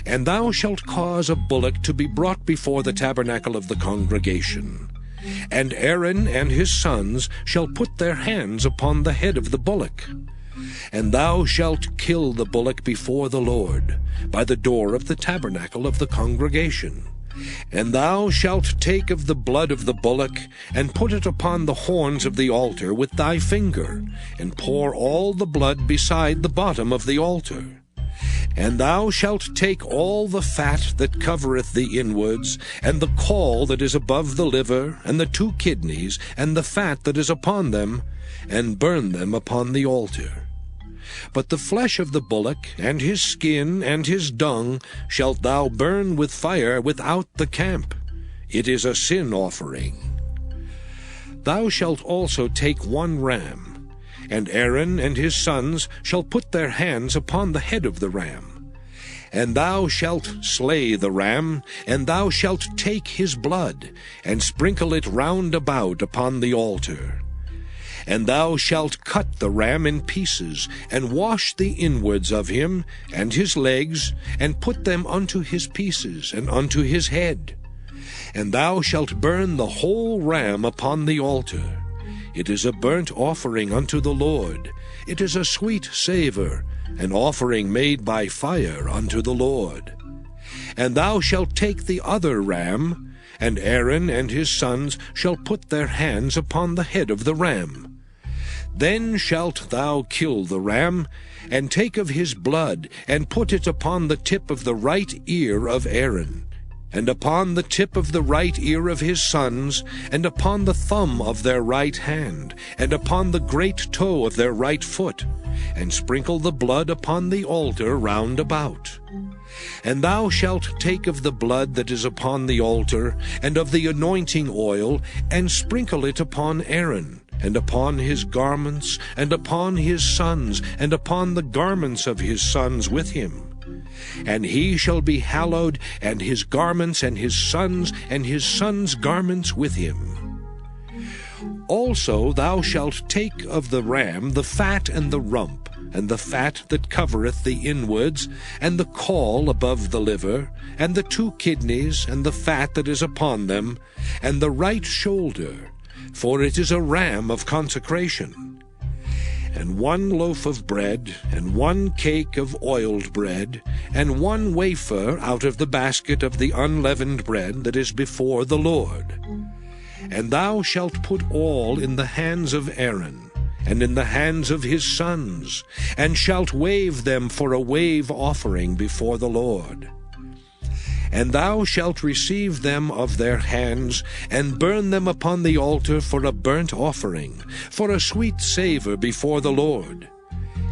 And thou shalt cause a bullock to be brought before the tabernacle of the congregation. And Aaron and his sons shall put their hands upon the head of the bullock. And thou shalt kill the bullock before the Lord, by the door of the tabernacle of the congregation. And thou shalt take of the blood of the bullock, and put it upon the horns of the altar with thy finger, and pour all the blood beside the bottom of the altar. And thou shalt take all the fat that covereth the inwards, and the caul that is above the liver, and the 2 kidneys, and the fat that is upon them, and burn them upon the altar. But the flesh of the bullock, and his skin, and his dung, shalt thou burn with fire without the camp. It is a sin offering. Thou shalt also take 1 ram, and Aaron and his sons shall put their hands upon the head of the ram. And thou shalt slay the ram, and thou shalt take his blood, and sprinkle it round about upon the altar. And thou shalt cut the ram in pieces, and wash the inwards of him, and his legs, and put them unto his pieces, and unto his head. And thou shalt burn the whole ram upon the altar. It is a burnt offering unto the Lord. It is a sweet savour, an offering made by fire unto the Lord. And thou shalt take the other ram, and Aaron and his sons shall put their hands upon the head of the ram. Then shalt thou kill the ram, and take of his blood, and put it upon the tip of the right ear of Aaron, and upon the tip of the right ear of his sons, and upon the thumb of their right hand, and upon the great toe of their right foot, and sprinkle the blood upon the altar round about. And thou shalt take of the blood that is upon the altar, and of the anointing oil, and sprinkle it upon Aaron, and upon his garments, and upon his sons, and upon the garments of his sons with him. And he shall be hallowed, and his garments, and his sons' garments with him. Also thou shalt take of the ram the fat and the rump, and the fat that covereth the inwards, and the caul above the liver, and the 2 kidneys, and the fat that is upon them, and the right shoulder, for it is a ram of consecration. And 1 loaf of bread, and 1 cake of oiled bread, and 1 wafer out of the basket of the unleavened bread that is before the Lord. And thou shalt put all in the hands of Aaron, and in the hands of his sons, and shalt wave them for a wave offering before the Lord. And thou shalt receive them of their hands, and burn them upon the altar for a burnt offering, for a sweet savour before the Lord.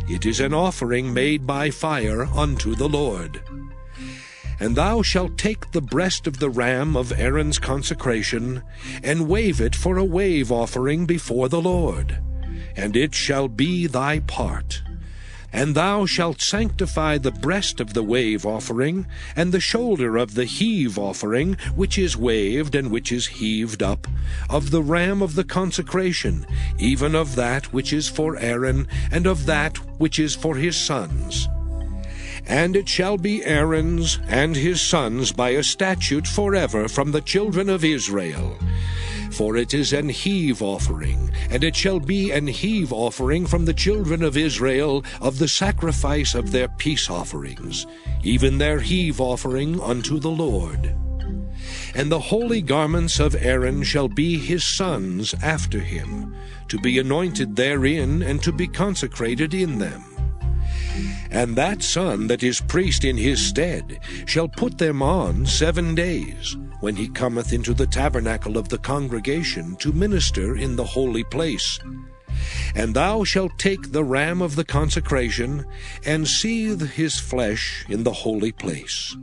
It is an offering made by fire unto the Lord. And thou shalt take the breast of the ram of Aaron's consecration, and wave it for a wave offering before the Lord, and it shall be thy part. And thou shalt sanctify the breast of the wave offering, and the shoulder of the heave offering, which is waved and which is heaved up, of the ram of the consecration, even of that which is for Aaron, and of that which is for his sons. And it shall be Aaron's and his sons by a statute forever from the children of Israel. For it is an heave offering, and it shall be an heave offering from the children of Israel of the sacrifice of their peace offerings, even their heave offering unto the Lord. And the holy garments of Aaron shall be his sons after him, to be anointed therein and to be consecrated in them. And that son that is priest in his stead shall put them on 7 days, when he cometh into the tabernacle of the congregation to minister in the holy place. And thou shalt take the ram of the consecration, and seethe his flesh in the holy place.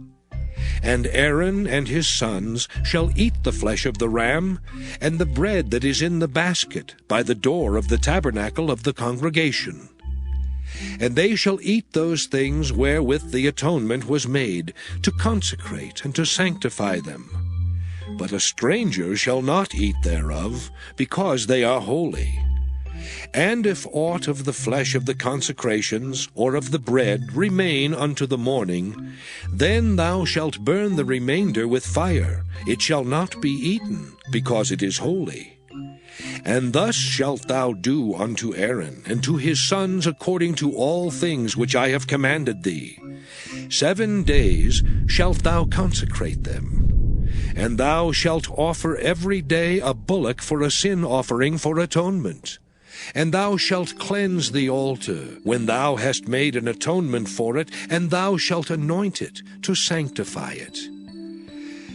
And Aaron and his sons shall eat the flesh of the ram, and the bread that is in the basket by the door of the tabernacle of the congregation. And they shall eat those things wherewith the atonement was made, to consecrate and to sanctify them. But a stranger shall not eat thereof, because they are holy. And if aught of the flesh of the consecrations, or of the bread, remain unto the morning, then thou shalt burn the remainder with fire. It shall not be eaten, because it is holy. And thus shalt thou do unto Aaron, and to his sons according to all things which I have commanded thee. 7 days shalt thou consecrate them. And thou shalt offer every day a bullock for a sin offering for atonement. And thou shalt cleanse the altar, when thou hast made an atonement for it, and thou shalt anoint it, to sanctify it.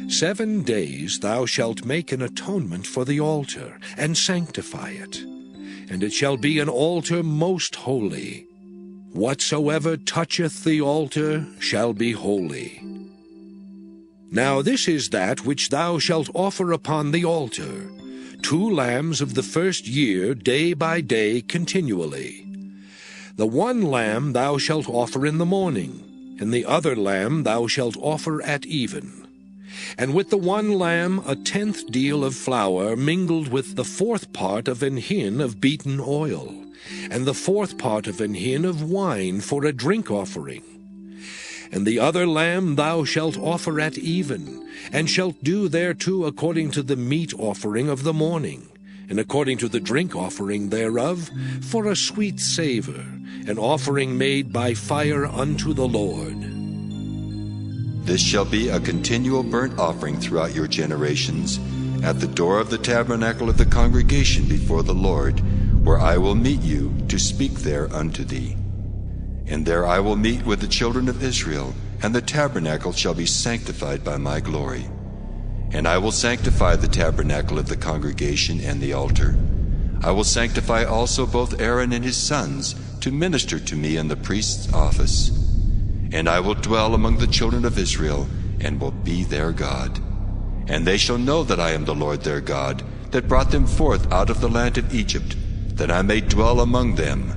7 days thou shalt make an atonement for the altar, and sanctify it. And it shall be an altar most holy. Whatsoever toucheth the altar shall be holy. Now this is that which thou shalt offer upon the altar, 2 lambs of the first year, day by day, continually. The 1 lamb thou shalt offer in the morning, and the other lamb thou shalt offer at even. And with the 1 lamb 1/10 deal of flour mingled with the 4th part of an hin of beaten oil, and the 4th part of an hin of wine for a drink offering. And the other lamb thou shalt offer at even, and shalt do thereto according to the meat offering of the morning, and according to the drink offering thereof, for a sweet savour, an offering made by fire unto the Lord. This shall be a continual burnt offering throughout your generations, at the door of the tabernacle of the congregation before the Lord, where I will meet you to speak there unto thee. And there I will meet with the children of Israel, and the tabernacle shall be sanctified by my glory. And I will sanctify the tabernacle of the congregation and the altar. I will sanctify also both Aaron and his sons to minister to me in the priest's office. And I will dwell among the children of Israel, and will be their God. And they shall know that I am the Lord their God, that brought them forth out of the land of Egypt, that I may dwell among them.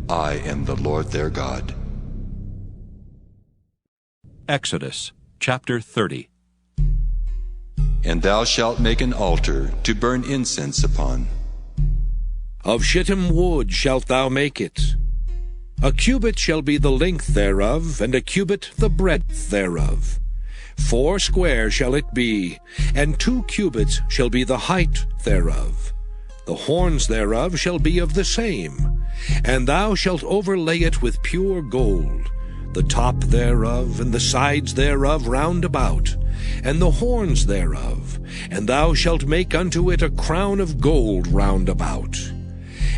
I am the Lord their God. Exodus chapter 30. And thou shalt make an altar to burn incense upon. Of shittim wood shalt thou make it. A cubit shall be the length thereof, and a cubit the breadth thereof. 4 square shall it be, and 2 cubits shall be the height thereof. The horns thereof shall be of the same. And thou shalt overlay it with pure gold, the top thereof, and the sides thereof round about, and the horns thereof, and thou shalt make unto it a crown of gold round about.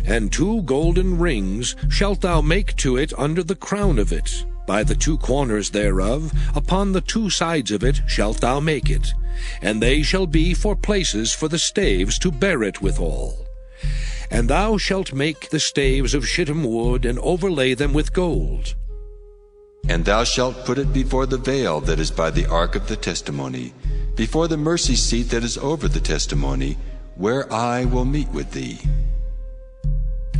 And 2 golden rings shalt thou make to it under the crown of it, by the 2 corners thereof, upon the 2 sides of it shalt thou make it, and they shall be for places for the staves to bear it withal. And thou shalt make the staves of shittim wood, and overlay them with gold. And thou shalt put it before the veil that is by the ark of the testimony, before the mercy seat that is over the testimony, where I will meet with thee.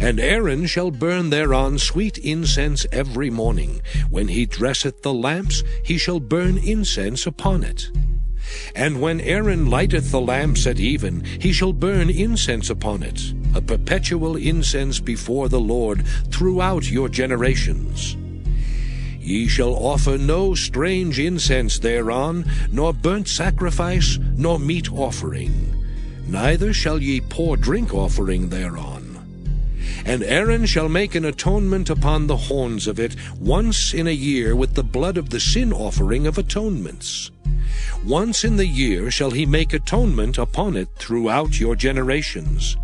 And Aaron shall burn thereon sweet incense every morning. When he dresseth the lamps, he shall burn incense upon it. And when Aaron lighteth the lamps at even, he shall burn incense upon it, a perpetual incense before the Lord throughout your generations. Ye shall offer no strange incense thereon, nor burnt sacrifice, nor meat offering. Neither shall ye pour drink offering thereon. And Aaron shall make an atonement upon the horns of it once in a year with the blood of the sin offering of atonements. Once in the year shall he make atonement upon it throughout your generations.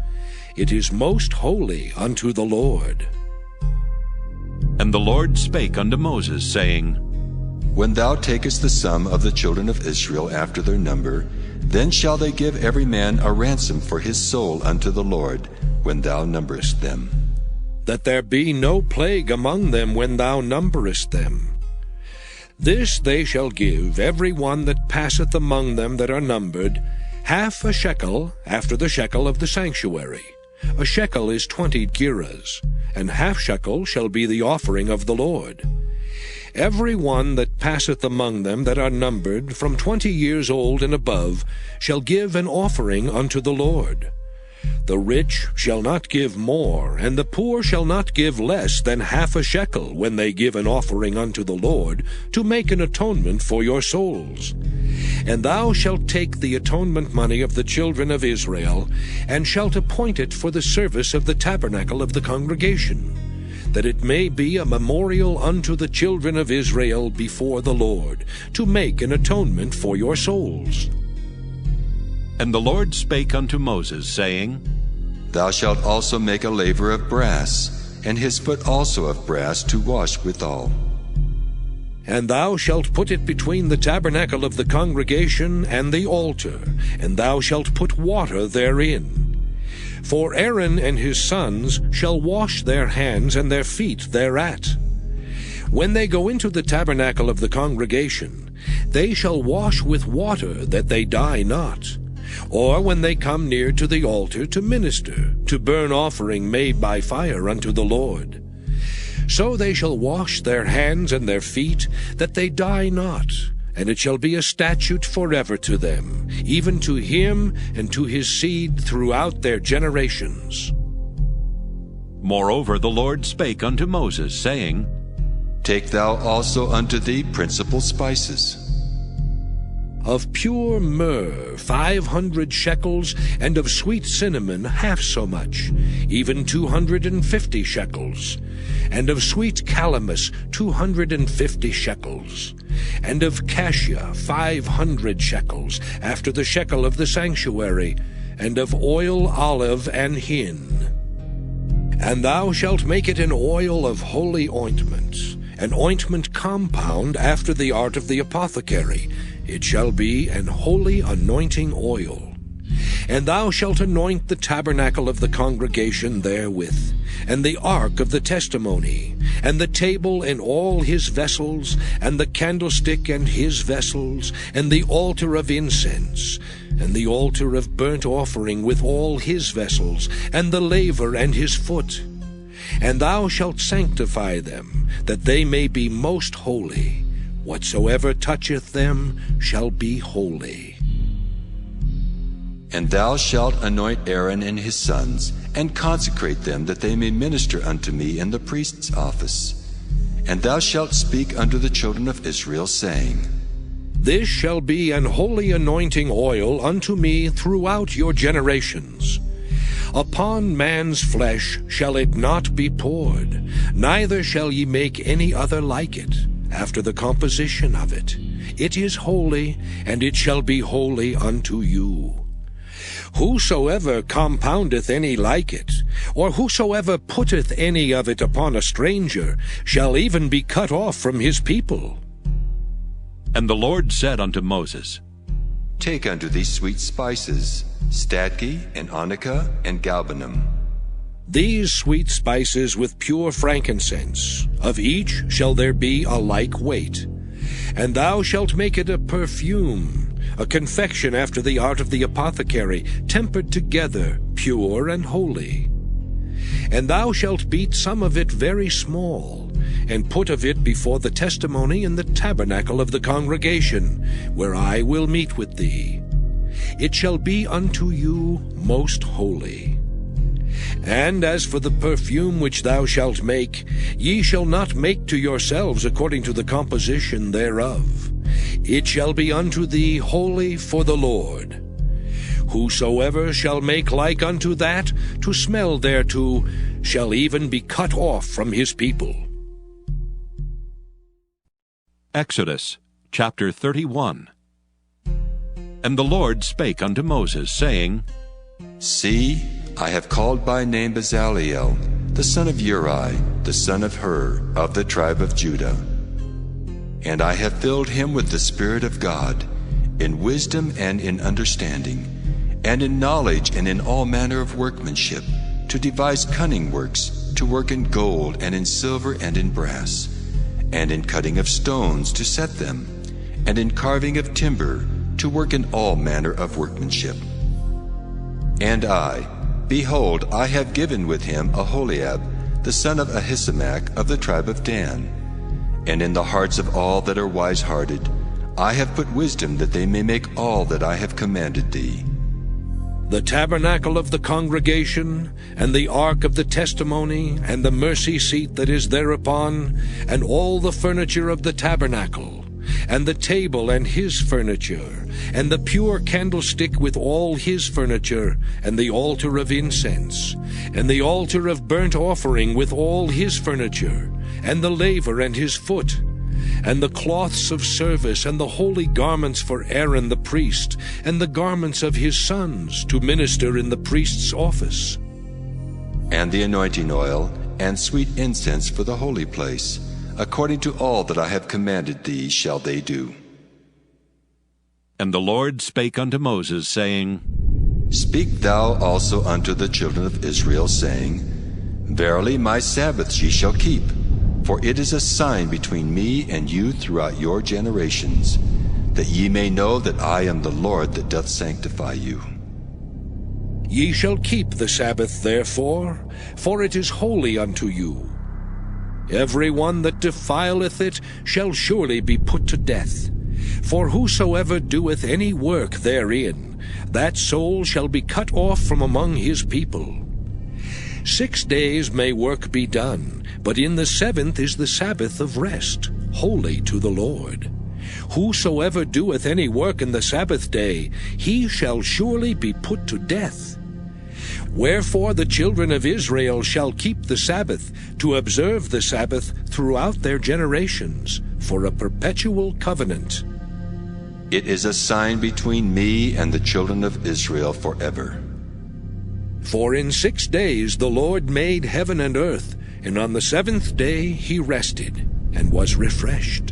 It is most holy unto the Lord. And the Lord spake unto Moses, saying, When thou takest the sum of the children of Israel after their number, then shall they give every man a ransom for his soul unto the Lord, when thou numberest them. that there be no plague among them when thou numberest them. This they shall give every one that passeth among them that are numbered, half a shekel after the shekel of the sanctuary. A shekel is 20 gerahs, and half shekel shall be the offering of the Lord. Every one that passeth among them that are numbered, from 20 years old and above, shall give an offering unto the Lord. The rich shall not give more, and the poor shall not give less than half a shekel when they give an offering unto the Lord, to make an atonement for your souls. And thou shalt take the atonement money of the children of Israel, and shalt appoint it for the service of the tabernacle of the congregation, that it may be a memorial unto the children of Israel before the Lord, to make an atonement for your souls. And the Lord spake unto Moses, saying, Thou shalt also make a laver of brass, and his foot also of brass to wash withal. And thou shalt put it between the tabernacle of the congregation and the altar, and thou shalt put water therein. For Aaron and his sons shall wash their hands and their feet thereat. When they go into the tabernacle of the congregation, they shall wash with water, that they die not. Or when they come near to the altar to minister, to burn offering made by fire unto the Lord. So they shall wash their hands and their feet, that they die not. And it shall be a statute forever to them, even to him and to his seed throughout their generations. Moreover the Lord spake unto Moses, saying, Take thou also unto thee principal spices. Of pure myrrh 500 shekels, and of sweet cinnamon half so much, even 250 shekels. And of sweet calamus 250 shekels. And of cassia 500 shekels, after the shekel of the sanctuary, and of oil, olive, and hin. And thou shalt make it an oil of holy ointment, an ointment compound after the art of the apothecary. It shall be an holy anointing oil. And thou shalt anoint the tabernacle of the congregation therewith, and the ark of the testimony, and the table and all his vessels, and the candlestick and his vessels, and the altar of incense, and the altar of burnt offering with all his vessels, and the laver and his foot. And thou shalt sanctify them, that they may be most holy. Whatsoever toucheth them shall be holy. And thou shalt anoint Aaron and his sons, and consecrate them, that they may minister unto me in the priest's office. And thou shalt speak unto the children of Israel, saying, This shall be an holy anointing oil unto me throughout your generations. Upon man's flesh shall it not be poured, neither shall ye make any other like it, after the composition of it. It is holy, and it shall be holy unto you. Whosoever compoundeth any like it, or whosoever putteth any of it upon a stranger, shall even be cut off from his people. And the Lord said unto Moses, Take unto thee sweet spices, stadge, and onycha, and galbanum. These sweet spices with pure frankincense, of each shall there be a like weight. And thou shalt make it a perfume, a confection after the art of the apothecary, tempered together, pure and holy. And thou shalt beat some of it very small, and put of it before the testimony in the tabernacle of the congregation, where I will meet with thee. It shall be unto you most holy. And as for the perfume which thou shalt make, ye shall not make to yourselves according to the composition thereof. It shall be unto thee holy for the Lord. Whosoever shall make like unto that, to smell thereto, shall even be cut off from his people. Exodus chapter 31. And the Lord spake unto Moses, saying, See, I have called by name Bezaleel, the son of Uri, the son of Hur, of the tribe of Judah. And I have filled him with the Spirit of God, in wisdom and in understanding, and in knowledge and in all manner of workmanship, to devise cunning works, to work in gold and in silver and in brass, and in cutting of stones to set them, and in carving of timber to work in all manner of workmanship. And I, behold, I have given with him Aholiab, the son of Ahisamach of the tribe of Dan. And in the hearts of all that are wise-hearted, I have put wisdom that they may make all that I have commanded thee. The tabernacle of the congregation, and the ark of the testimony, and the mercy seat that is thereupon, and all the furniture of the tabernacle, and the table and his furniture, and the pure candlestick with all his furniture, and the altar of incense, and the altar of burnt offering with all his furniture, and the laver and his foot, and the cloths of service, and the holy garments for Aaron the priest, and the garments of his sons to minister in the priest's office. And the anointing oil, and sweet incense for the holy place, according to all that I have commanded thee shall they do. And the Lord spake unto Moses, saying, Speak thou also unto the children of Israel, saying, Verily my Sabbaths ye shall keep, for it is a sign between me and you throughout your generations, that ye may know that I am the Lord that doth sanctify you. Ye shall keep the Sabbath therefore, for it is holy unto you. Every one that defileth it shall surely be put to death. For whosoever doeth any work therein, that soul shall be cut off from among his people. 6 days may work be done, but in the 7th is the Sabbath of rest, holy to the Lord. Whosoever doeth any work in the Sabbath day, he shall surely be put to death. Wherefore the children of Israel shall keep the Sabbath, to observe the Sabbath throughout their generations, for a perpetual covenant. It is a sign between me and the children of Israel forever. For in 6 days the Lord made heaven and earth, and on the 7th day he rested, and was refreshed.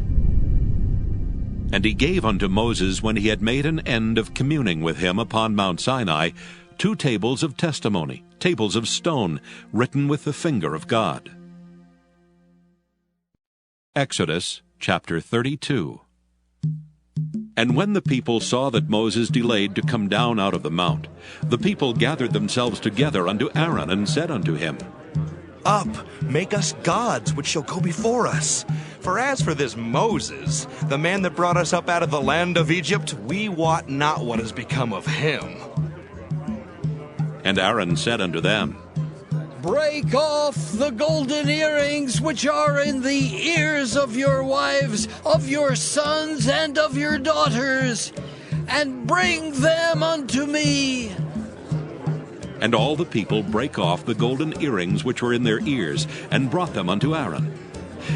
And he gave unto Moses, when he had made an end of communing with him upon Mount Sinai, 2 tables of testimony, tables of stone, written with the finger of God. Exodus chapter 32. And when the people saw that Moses delayed to come down out of the mount, the people gathered themselves together unto Aaron, and said unto him, Up, make us gods which shall go before us. For as for this Moses, the man that brought us up out of the land of Egypt, we wot not what has become of him. And Aaron said unto them, Break off the golden earrings which are in the ears of your wives, of your sons, and of your daughters, and bring them unto me. And all the people brake off the golden earrings which were in their ears, and brought them unto Aaron.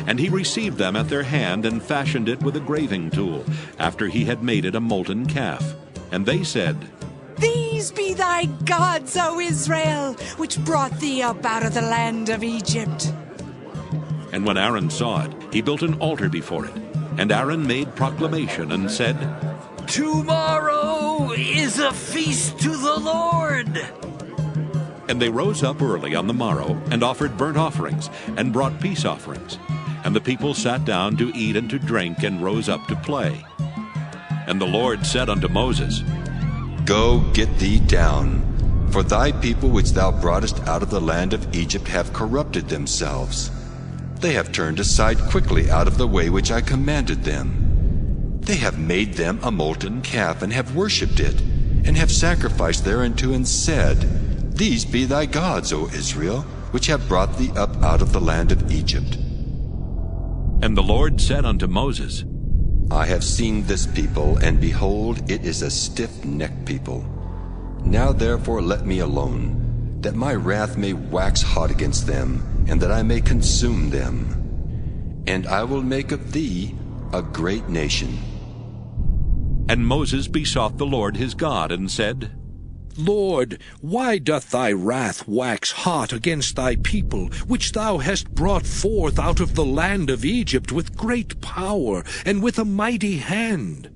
And he received them at their hand, and fashioned it with a graving tool, after he had made it a molten calf. And they said, These be thy gods, O Israel, which brought thee up out of the land of Egypt. And when Aaron saw it, he built an altar before it. And Aaron made proclamation, and said, Tomorrow is a feast to the Lord. And they rose up early on the morrow, and offered burnt offerings, and brought peace offerings. And the people sat down to eat and to drink, and rose up to play. And the Lord said unto Moses, Go, get thee down, for thy people which thou broughtest out of the land of Egypt have corrupted themselves. They have turned aside quickly out of the way which I commanded them. They have made them a molten calf, and have worshipped it, and have sacrificed thereunto, and said, These be thy gods, O Israel, which have brought thee up out of the land of Egypt. And the Lord said unto Moses, I have seen this people, and behold, it is a stiff-necked people. Now therefore let me alone, that my wrath may wax hot against them, and that I may consume them. And I will make of thee a great nation. And Moses besought the Lord his God, and said, Lord, why doth thy wrath wax hot against thy people, which thou hast brought forth out of the land of Egypt with great power and with a mighty hand?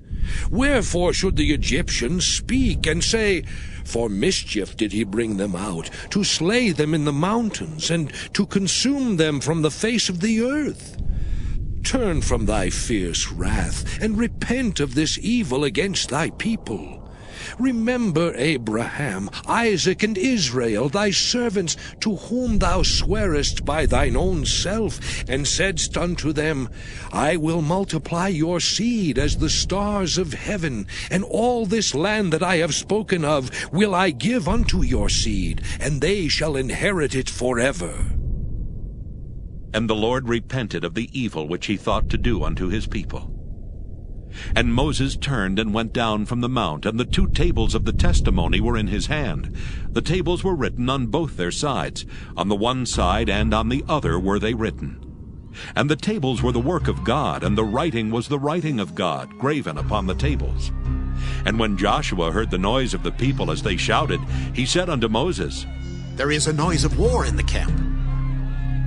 Wherefore should the Egyptians speak and say, For mischief did he bring them out, to slay them in the mountains, and to consume them from the face of the earth? Turn from thy fierce wrath, and repent of this evil against thy people. Remember Abraham, Isaac, and Israel, thy servants, to whom thou swarest by thine own self, and saidst unto them, I will multiply your seed as the stars of heaven, and all this land that I have spoken of will I give unto your seed, and they shall inherit it forever. And the Lord repented of the evil which he thought to do unto his people. And Moses turned and went down from the mount, and the 2 tables of the testimony were in his hand. The tables were written on both their sides. On the one side and on the other were they written. And the tables were the work of God, and the writing was the writing of God, graven upon the tables. And when Joshua heard the noise of the people as they shouted, he said unto Moses, There is a noise of war in the camp.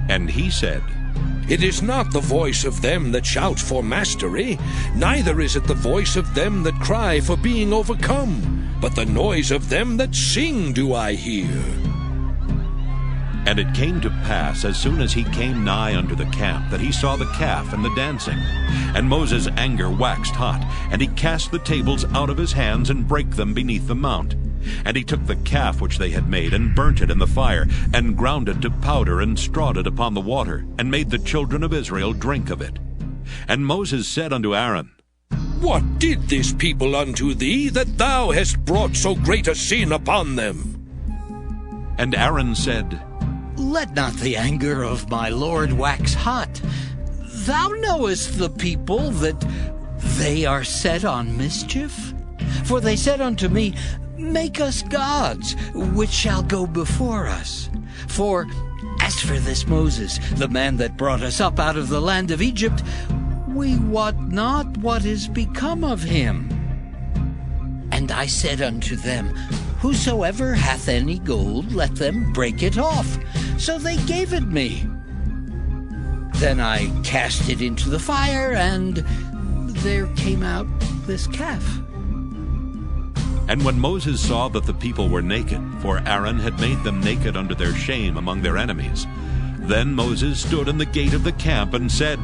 And he said, It is not the voice of them that shout for mastery, neither is it the voice of them that cry for being overcome, but the noise of them that sing do I hear. And it came to pass, as soon as he came nigh unto the camp, that he saw the calf and the dancing. And Moses' anger waxed hot, and he cast the tables out of his hands, and brake them beneath the mount. And he took the calf which they had made, and burnt it in the fire, and ground it to powder, and strawed it upon the water, and made the children of Israel drink of it. And Moses said unto Aaron, What did this people unto thee, that thou hast brought so great a sin upon them? And Aaron said, Let not the anger of my Lord wax hot. Thou knowest the people, that they are set on mischief. For they said unto me, Make us gods, which shall go before us. For as for this Moses, the man that brought us up out of the land of Egypt, we wot not what is become of him. And I said unto them, Whosoever hath any gold, let them break it off. So they gave it me. Then I cast it into the fire, and there came out this calf. And when Moses saw that the people were naked, for Aaron had made them naked unto their shame among their enemies, then Moses stood in the gate of the camp and said,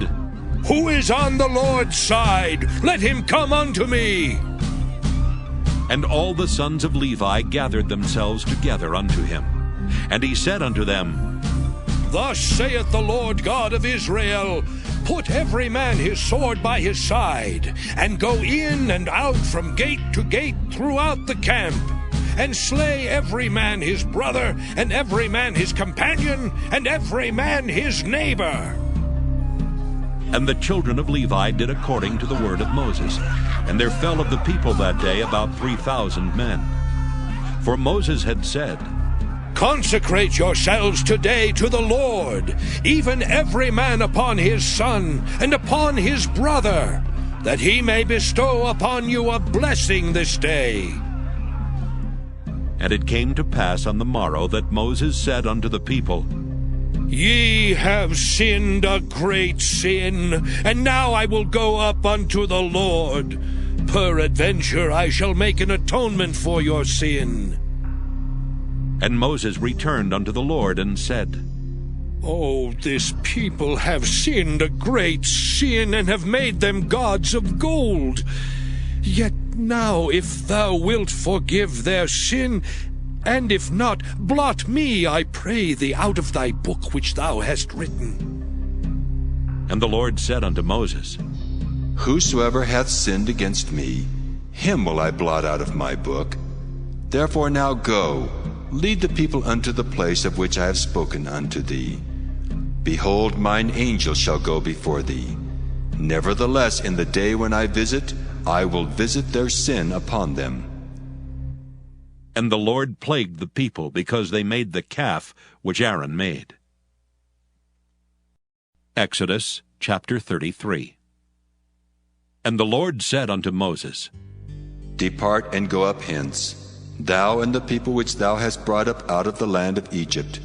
Who is on the Lord's side? Let him come unto me. And all the sons of Levi gathered themselves together unto him. And he said unto them, Thus saith the Lord God of Israel, Put every man his sword by his side, and go in and out from gate to gate throughout the camp, and slay every man his brother, and every man his companion, and every man his neighbor. And the children of Levi did according to the word of Moses. And there fell of the people that day about 3,000 men. For Moses had said, Consecrate yourselves today to the Lord, even every man upon his son, and upon his brother, that he may bestow upon you a blessing this day. And it came to pass on the morrow that Moses said unto the people, Ye have sinned a great sin, and now I will go up unto the Lord. Peradventure I shall make an atonement for your sin. And Moses returned unto the Lord and said, Oh, this people have sinned a great sin, and have made them gods of gold. Yet now, if thou wilt forgive their sin, and if not, blot me, I pray thee, out of thy book which thou hast written. And the Lord said unto Moses, Whosoever hath sinned against me, him will I blot out of my book. Therefore now go, lead the people unto the place of which I have spoken unto thee. Behold, mine angel shall go before thee. Nevertheless, in the day when I visit, I will visit their sin upon them. And the Lord plagued the people, because they made the calf which Aaron made. Exodus chapter 33. And the Lord said unto Moses, Depart and go up hence, thou and the people which thou hast brought up out of the land of Egypt,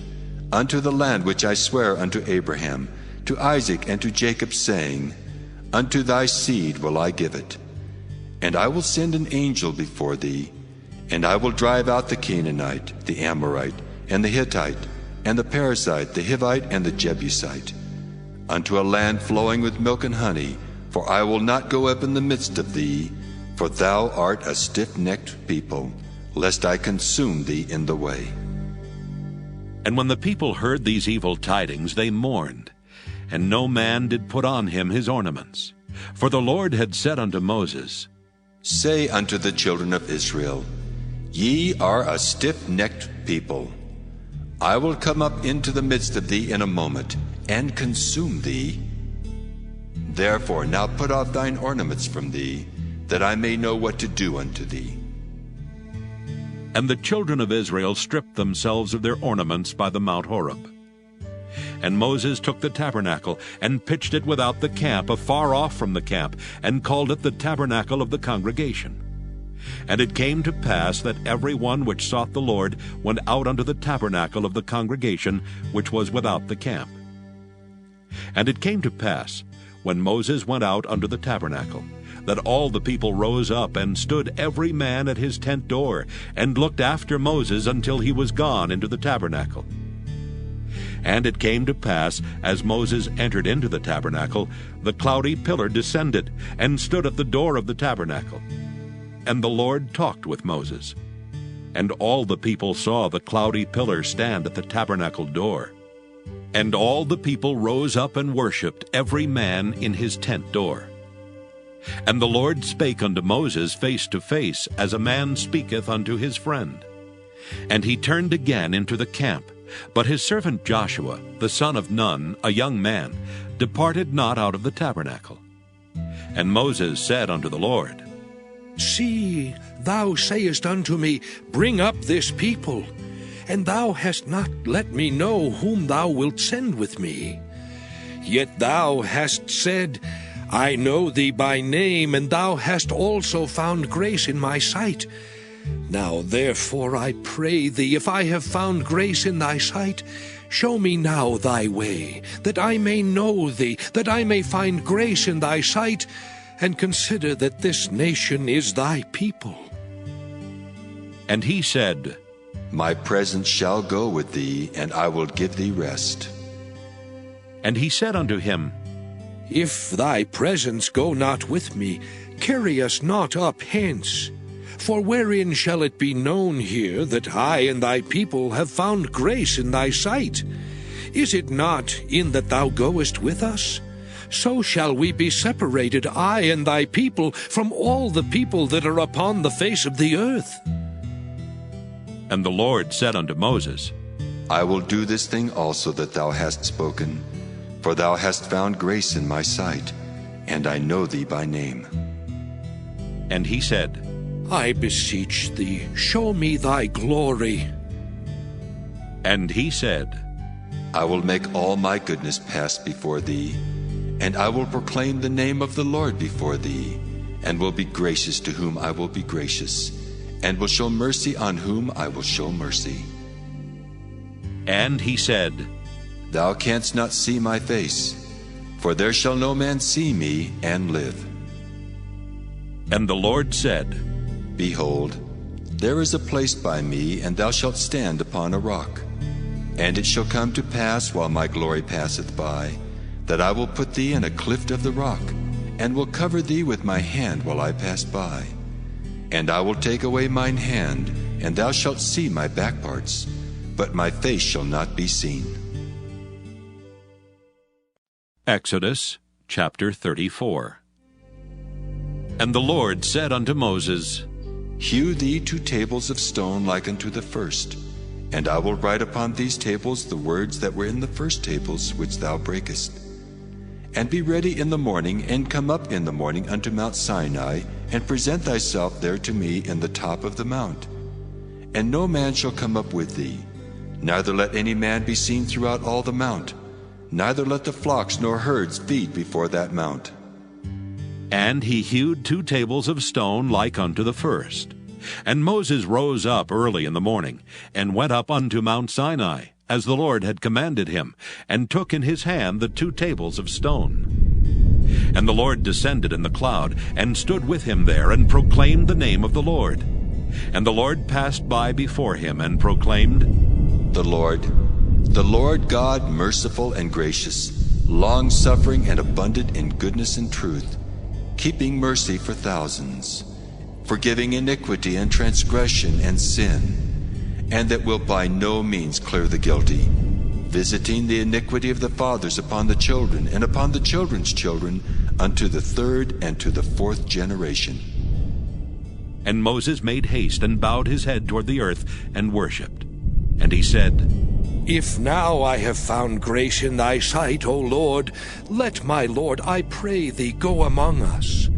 unto the land which I swear unto Abraham, to Isaac, and to Jacob, saying, Unto thy seed will I give it. And I will send an angel before thee, and I will drive out the Canaanite, the Amorite, and the Hittite, and the Perizzite, the Hivite, and the Jebusite, unto a land flowing with milk and honey, for I will not go up in the midst of thee, for thou art a stiff-necked people, lest I consume thee in the way. And when the people heard these evil tidings, they mourned, and no man did put on him his ornaments. For the Lord had said unto Moses, Say unto the children of Israel, Ye are a stiff-necked people. I will come up into the midst of thee in a moment, and consume thee. Therefore now put off thine ornaments from thee, that I may know what to do unto thee. And the children of Israel stripped themselves of their ornaments by the Mount Horeb. And Moses took the tabernacle, and pitched it without the camp, afar off from the camp, and called it the tabernacle of the congregation. And it came to pass that every one which sought the Lord went out unto the tabernacle of the congregation, which was without the camp. And it came to pass, when Moses went out unto the tabernacle, that all the people rose up, and stood every man at his tent door, and looked after Moses until he was gone into the tabernacle. And it came to pass, as Moses entered into the tabernacle, the cloudy pillar descended, and stood at the door of the tabernacle. And the Lord talked with Moses. And all the people saw the cloudy pillar stand at the tabernacle door. And all the people rose up and worshipped, every man in his tent door. And the Lord spake unto Moses face to face, as a man speaketh unto his friend. And he turned again into the camp. But his servant Joshua, the son of Nun, a young man, departed not out of the tabernacle. And Moses said unto the Lord, See, thou sayest unto me, Bring up this people, and thou hast not let me know whom thou wilt send with me. Yet thou hast said, I know thee by name, and thou hast also found grace in my sight. Now therefore I pray thee, if I have found grace in thy sight, show me now thy way, that I may know thee, that I may find grace in thy sight, and consider that this nation is thy people. And he said, My presence shall go with thee, and I will give thee rest. And he said unto him, If thy presence go not with me, carry us not up hence. For wherein shall it be known here that I and thy people have found grace in thy sight? Is it not in that thou goest with us? So shall we be separated, I and thy people, from all the people that are upon the face of the earth. And the Lord said unto Moses, I will do this thing also that thou hast spoken, for thou hast found grace in my sight, and I know thee by name. And he said, I beseech thee, show me thy glory. And he said, I will make all my goodness pass before thee, and I will proclaim the name of the Lord before thee, and will be gracious to whom I will be gracious, and will show mercy on whom I will show mercy. And he said, Thou canst not see my face, for there shall no man see me and live. And the Lord said, Behold, there is a place by me, and thou shalt stand upon a rock. And it shall come to pass, while my glory passeth by, that I will put thee in a cleft of the rock, and will cover thee with my hand while I pass by. And I will take away mine hand, and thou shalt see my back parts, but my face shall not be seen. Exodus chapter 34. And the Lord said unto Moses, Hew thee 2 tables of stone like unto the first, and I will write upon these tables the words that were in the first tables which thou breakest. And be ready in the morning, and come up in the morning unto Mount Sinai, and present thyself there to me in the top of the mount. And no man shall come up with thee, neither let any man be seen throughout all the mount, neither let the flocks nor herds feed before that mount. And he hewed 2 tables of stone like unto the first. And Moses rose up early in the morning, and went up unto Mount Sinai, as the Lord had commanded him, and took in his hand the 2 tables of stone. And the Lord descended in the cloud, and stood with him there, and proclaimed the name of the Lord. And the Lord passed by before him, and proclaimed, The Lord God, merciful and gracious, long-suffering and abundant in goodness and truth, keeping mercy for thousands, forgiving iniquity and transgression and sin, and that will by no means clear the guilty, visiting the iniquity of the fathers upon the children, and upon the children's children, unto the third and to the fourth generation. And Moses made haste, and bowed his head toward the earth, and worshipped. And he said, If now I have found grace in thy sight, O Lord, let my Lord, I pray thee, go among us.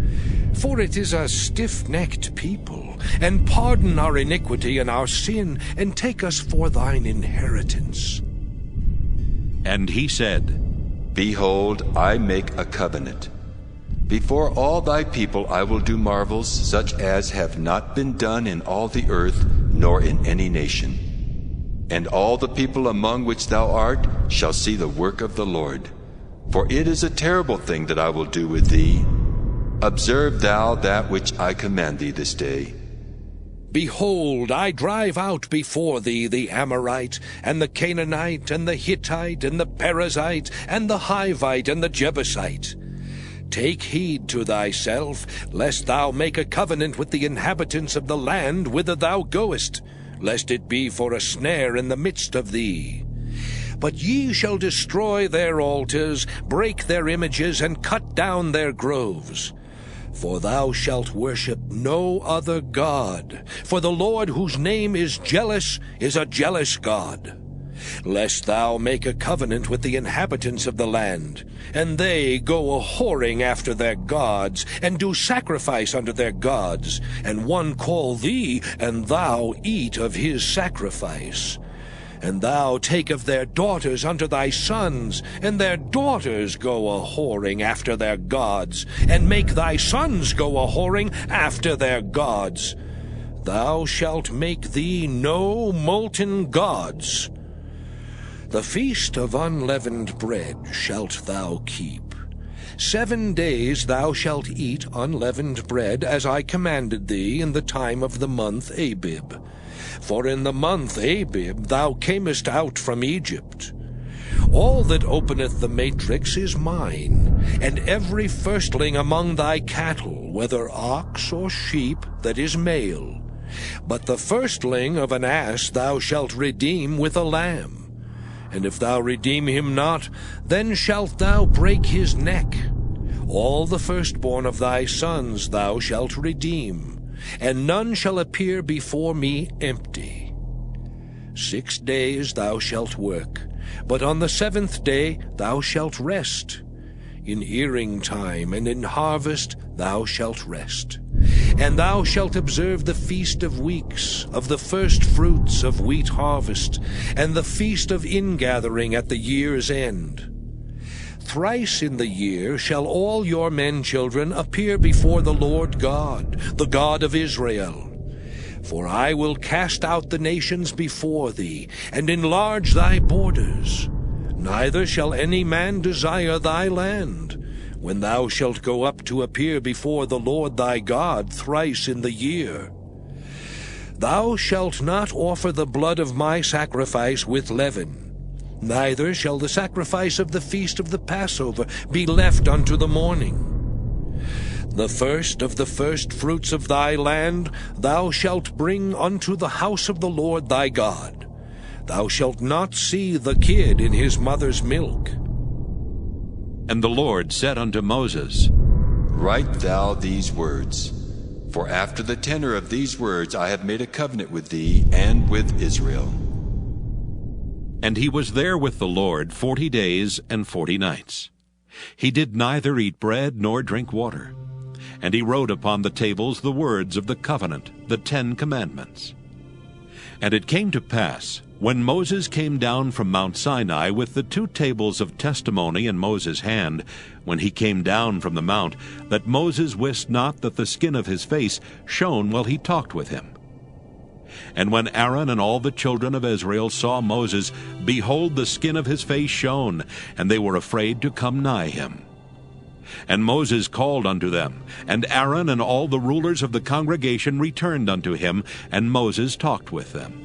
For it is a stiff-necked people, and pardon our iniquity and our sin, and take us for thine inheritance. And he said, Behold, I make a covenant. Before all thy people I will do marvels such as have not been done in all the earth, nor in any nation. And all the people among which thou art shall see the work of the Lord. For it is a terrible thing that I will do with thee. Observe thou that which I command thee this day. Behold, I drive out before thee the Amorite, and the Canaanite, and the Hittite, and the Perizzite, and the Hivite, and the Jebusite. Take heed to thyself, lest thou make a covenant with the inhabitants of the land whither thou goest, lest it be for a snare in the midst of thee. But ye shall destroy their altars, break their images, and cut down their groves. For thou shalt worship no other God, for the Lord whose name is jealous is a jealous God. Lest thou make a covenant with the inhabitants of the land, and they go a-whoring after their gods, and do sacrifice unto their gods, and one call thee, and thou eat of his sacrifice. And thou take of their daughters unto thy sons, and their daughters go a-whoring after their gods, and make thy sons go a-whoring after their gods. Thou shalt make thee no molten gods. The feast of unleavened bread shalt thou keep. 7 days thou shalt eat unleavened bread, as I commanded thee in the time of the month Abib. For in the month Abib thou camest out from Egypt. All that openeth the matrix is mine, and every firstling among thy cattle, whether ox or sheep, that is male. But the firstling of an ass thou shalt redeem with a lamb. And if thou redeem him not, then shalt thou break his neck. All the firstborn of thy sons thou shalt redeem, and none shall appear before me empty. 6 days thou shalt work, but on the 7th day thou shalt rest. In earing time and in harvest thou shalt rest. And thou shalt observe the feast of weeks, of the first fruits of wheat harvest, and the feast of ingathering at the year's end. Thrice in the year shall all your men children appear before the Lord God, the God of Israel. For I will cast out the nations before thee, and enlarge thy borders. Neither shall any man desire thy land, when thou shalt go up to appear before the Lord thy God thrice in the year. Thou shalt not offer the blood of my sacrifice with leaven. Neither shall the sacrifice of the feast of the Passover be left unto the morning. The first of the first fruits of thy land thou shalt bring unto the house of the Lord thy God. Thou shalt not see the kid in his mother's milk. And the Lord said unto Moses, Write thou these words, for after the tenor of these words I have made a covenant with thee and with Israel. And he was there with the Lord 40 days and 40 nights. He did neither eat bread nor drink water. And he wrote upon the tables the words of the covenant, the 10 commandments. And it came to pass, when Moses came down from Mount Sinai with the 2 tables of testimony in Moses' hand, when he came down from the mount, that Moses wist not that the skin of his face shone while he talked with him. And when Aaron and all the children of Israel saw Moses, behold, the skin of his face shone, and they were afraid to come nigh him. And Moses called unto them, and Aaron and all the rulers of the congregation returned unto him, and Moses talked with them.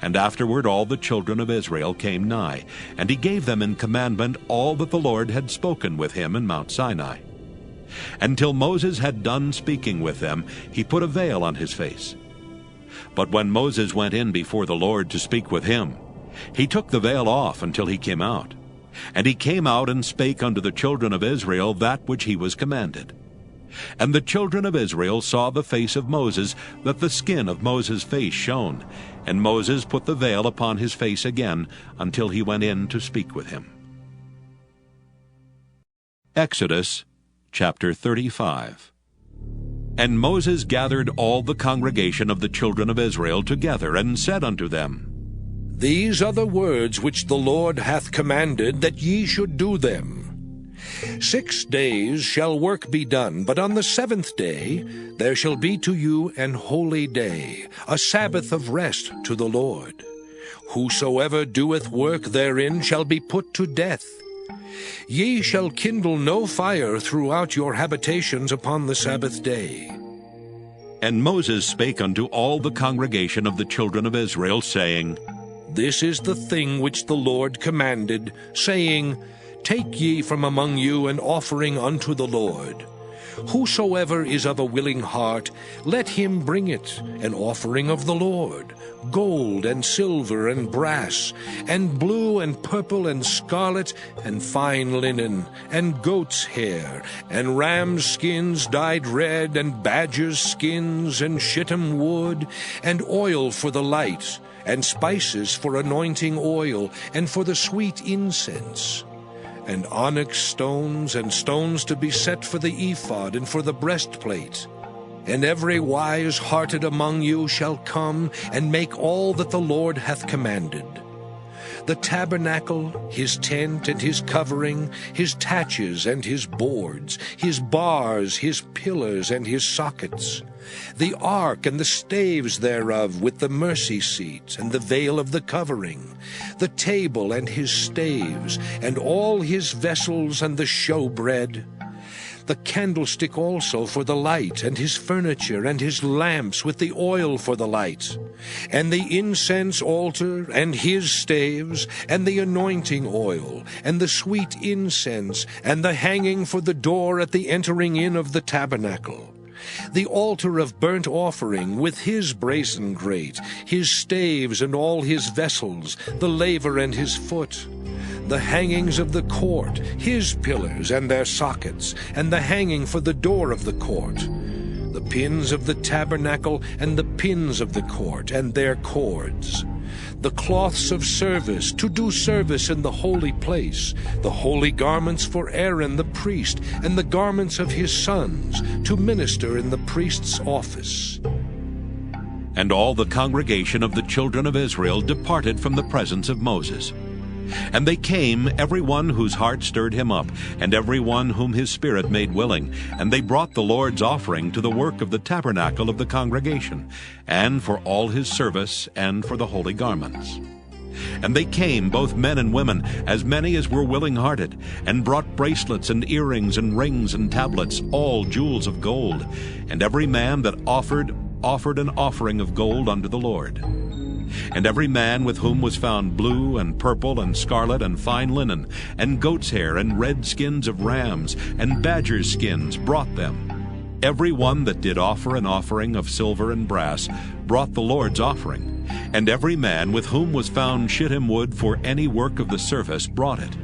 And afterward all the children of Israel came nigh, and he gave them in commandment all that the Lord had spoken with him in Mount Sinai. Until Moses had done speaking with them, he put a veil on his face. But when Moses went in before the Lord to speak with him, he took the veil off until he came out. And he came out and spake unto the children of Israel that which he was commanded. And the children of Israel saw the face of Moses, that the skin of Moses' face shone. And Moses put the veil upon his face again, until he went in to speak with him. Exodus chapter 35. And Moses gathered all the congregation of the children of Israel together, and said unto them, These are the words which the Lord hath commanded, that ye should do them. 6 days shall work be done, but on the 7th day there shall be to you an holy day, a Sabbath of rest to the Lord. Whosoever doeth work therein shall be put to death. Ye shall kindle no fire throughout your habitations upon the Sabbath day. And Moses spake unto all the congregation of the children of Israel, saying, This is the thing which the Lord commanded, saying, Take ye from among you an offering unto the Lord. Whosoever is of a willing heart, let him bring it, an offering of the Lord, gold and silver and brass, and blue and purple and scarlet, and fine linen, and goat's hair, and ram's skins dyed red, and badger's skins, and shittim wood, and oil for the light, and spices for anointing oil, and for the sweet incense, and onyx stones, and stones to be set for the ephod, and for the breastplate. And every wise-hearted among you shall come, and make all that the Lord hath commanded. The tabernacle, his tent and his covering, his taches and his boards, his bars, his pillars and his sockets, the ark and the staves thereof with the mercy seat and the veil of the covering, the table and his staves, and all his vessels and the showbread, the candlestick also for the light, and his furniture, and his lamps with the oil for the light, and the incense altar, and his staves, and the anointing oil, and the sweet incense, and the hanging for the door at the entering in of the tabernacle, the altar of burnt offering with his brazen grate, his staves and all his vessels, the laver and his foot, the hangings of the court, his pillars and their sockets, and the hanging for the door of the court, the pins of the tabernacle and the pins of the court and their cords, the cloths of service to do service in the holy place, the holy garments for Aaron the priest, and the garments of his sons to minister in the priest's office. And all the congregation of the children of Israel departed from the presence of Moses. And they came, every one whose heart stirred him up, and every one whom his spirit made willing, and they brought the Lord's offering to the work of the tabernacle of the congregation, and for all his service, and for the holy garments. And they came, both men and women, as many as were willing-hearted, and brought bracelets and earrings and rings and tablets, all jewels of gold. And every man that offered an offering of gold unto the Lord. And every man with whom was found blue and purple and scarlet and fine linen, and goat's hair and red skins of rams and badgers' skins brought them. Every one that did offer an offering of silver and brass brought the Lord's offering. And every man with whom was found shittim wood for any work of the service brought it.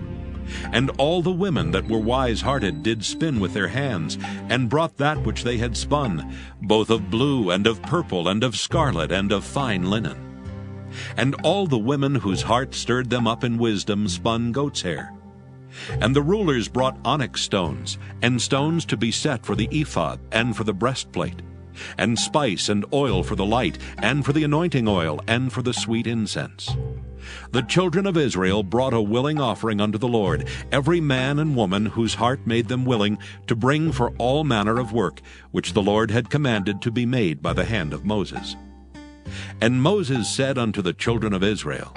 And all the women that were wise-hearted did spin with their hands, and brought that which they had spun, both of blue and of purple and of scarlet and of fine linen. And all the women whose heart stirred them up in wisdom spun goat's hair. And the rulers brought onyx stones, and stones to be set for the ephod, and for the breastplate, and spice and oil for the light, and for the anointing oil, and for the sweet incense. The children of Israel brought a willing offering unto the Lord, every man and woman whose heart made them willing to bring for all manner of work, which the Lord had commanded to be made by the hand of Moses. And Moses said unto the children of Israel,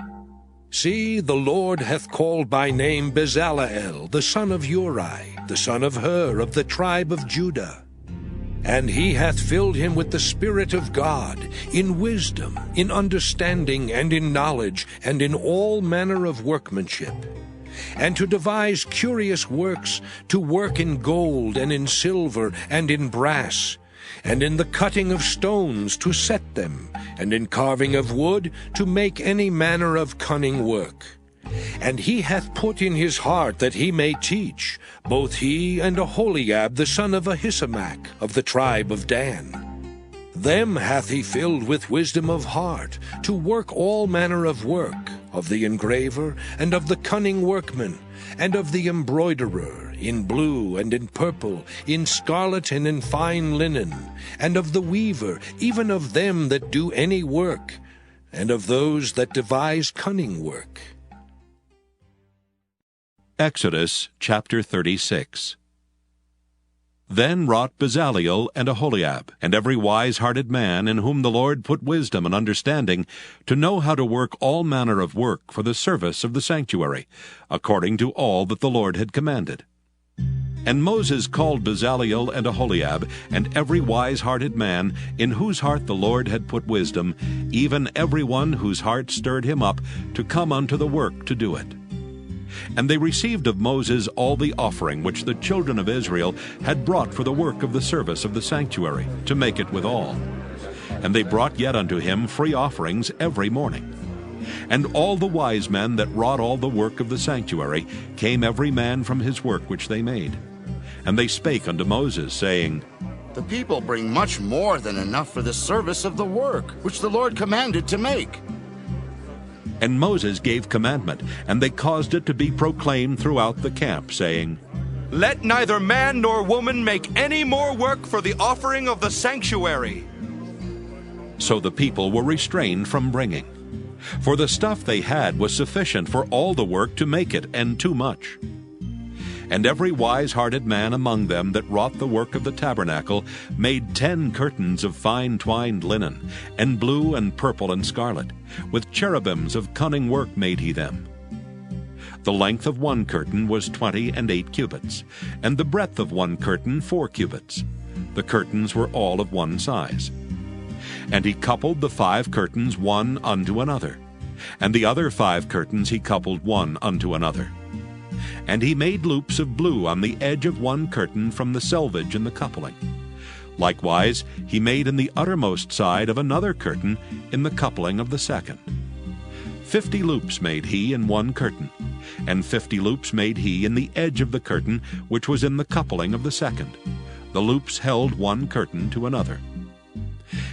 See, the Lord hath called by name Bezaleel, the son of Uri, the son of Hur, of the tribe of Judah. And he hath filled him with the Spirit of God, in wisdom, in understanding, and in knowledge, and in all manner of workmanship, and to devise curious works, to work in gold, and in silver, and in brass, and in the cutting of stones to set them, and in carving of wood to make any manner of cunning work. And he hath put in his heart that he may teach, both he and Aholiab the son of Ahisamach of the tribe of Dan. Them hath he filled with wisdom of heart, to work all manner of work, of the engraver, and of the cunning workman, and of the embroiderer, in blue and in purple, in scarlet and in fine linen, and of the weaver, even of them that do any work, and of those that devise cunning work. Exodus chapter 36. Then wrought Bezaleel and Aholiab, and every wise-hearted man in whom the Lord put wisdom and understanding, to know how to work all manner of work for the service of the sanctuary, according to all that the Lord had commanded. And Moses called Bezaleel and Aholiab, and every wise-hearted man, in whose heart the Lord had put wisdom, even every one whose heart stirred him up, to come unto the work to do it. And they received of Moses all the offering which the children of Israel had brought for the work of the service of the sanctuary, to make it withal. And they brought yet unto him free offerings every morning. And all the wise men that wrought all the work of the sanctuary came every man from his work which they made. And they spake unto Moses, saying, The people bring much more than enough for the service of the work which the Lord commanded to make. And Moses gave commandment, and they caused it to be proclaimed throughout the camp, saying, Let neither man nor woman make any more work for the offering of the sanctuary. So the people were restrained from bringing. For the stuff they had was sufficient for all the work to make it, and too much. And every wise-hearted man among them that wrought the work of the tabernacle made 10 curtains of fine twined linen, and blue and purple and scarlet. With cherubims of cunning work made he them. The length of one curtain was 28 cubits, and the breadth of one curtain 4 cubits. The curtains were all of one size. And he coupled the 5 curtains one unto another, and the other 5 curtains he coupled one unto another. And he made loops of blue on the edge of one curtain from the selvage in the coupling. Likewise he made in the uttermost side of another curtain in the coupling of the second. 50 loops made he in one curtain, and 50 loops made he in the edge of the curtain which was in the coupling of the second. The loops held one curtain to another.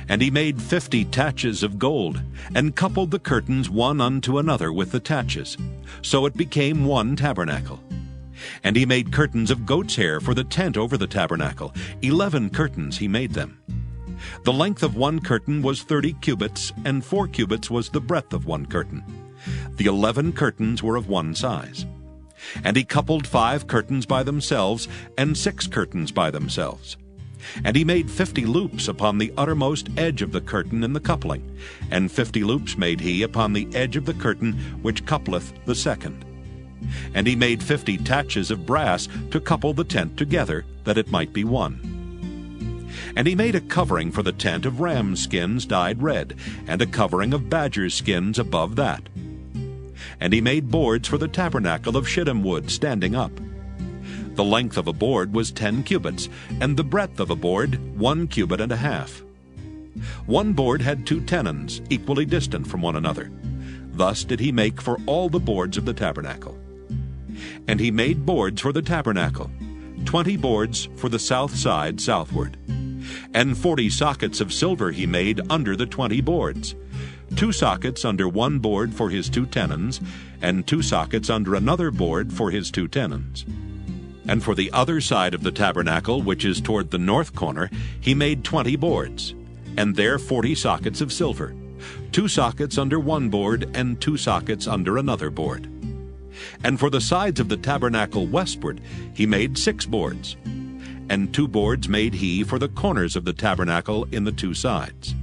And he made 50 taches of gold, and coupled the curtains one unto another with the taches. So it became one tabernacle. And he made curtains of goat's hair for the tent over the tabernacle. 11 curtains he made them. The length of one curtain was 30 cubits, and 4 cubits was the breadth of one curtain. The 11 curtains were of one size. And he coupled 5 curtains by themselves, and 6 curtains by themselves. And he made 50 loops upon the uttermost edge of the curtain in the coupling, and 50 loops made he upon the edge of the curtain which coupleth the second. And he made 50 taches of brass to couple the tent together, that it might be one. And he made a covering for the tent of ram skins dyed red, and a covering of badger skins above that. And he made boards for the tabernacle of shittim wood standing up. The length of a board was 10 cubits, and the breadth of a board 1 cubit and a half. One board had 2 tenons, equally distant from one another. Thus did he make for all the boards of the tabernacle. And he made boards for the tabernacle, 20 boards for the south side southward. And 40 sockets of silver he made under the 20 boards, 2 sockets under one board for his 2 tenons, and 2 sockets under another board for his 2 tenons. And for the other side of the tabernacle, which is toward the north corner, he made 20 boards, and there 40 sockets of silver, 2 sockets under one board, and 2 sockets under another board. And for the sides of the tabernacle westward he made 6 boards, and 2 boards made he for the corners of the tabernacle in the 2 sides.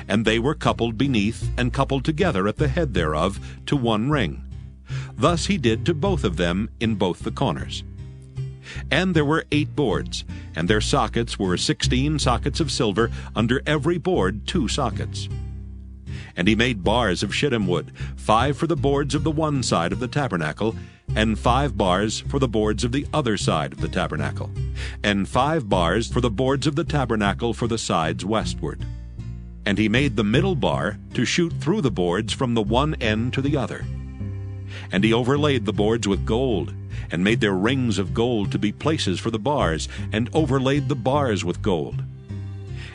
and they were coupled beneath and coupled together at the head thereof to one ring. Thus he did to both of them in both the corners. And there were 8 boards, and their sockets were 16 sockets of silver, under every board 2 sockets. And he made bars of shittim wood, 5 for the boards of the one side of the tabernacle, and 5 bars for the boards of the other side of the tabernacle, and 5 bars for the boards of the tabernacle for the sides westward. And he made the middle bar to shoot through the boards from the one end to the other. And he overlaid the boards with gold, and made their rings of gold to be places for the bars, and overlaid the bars with gold.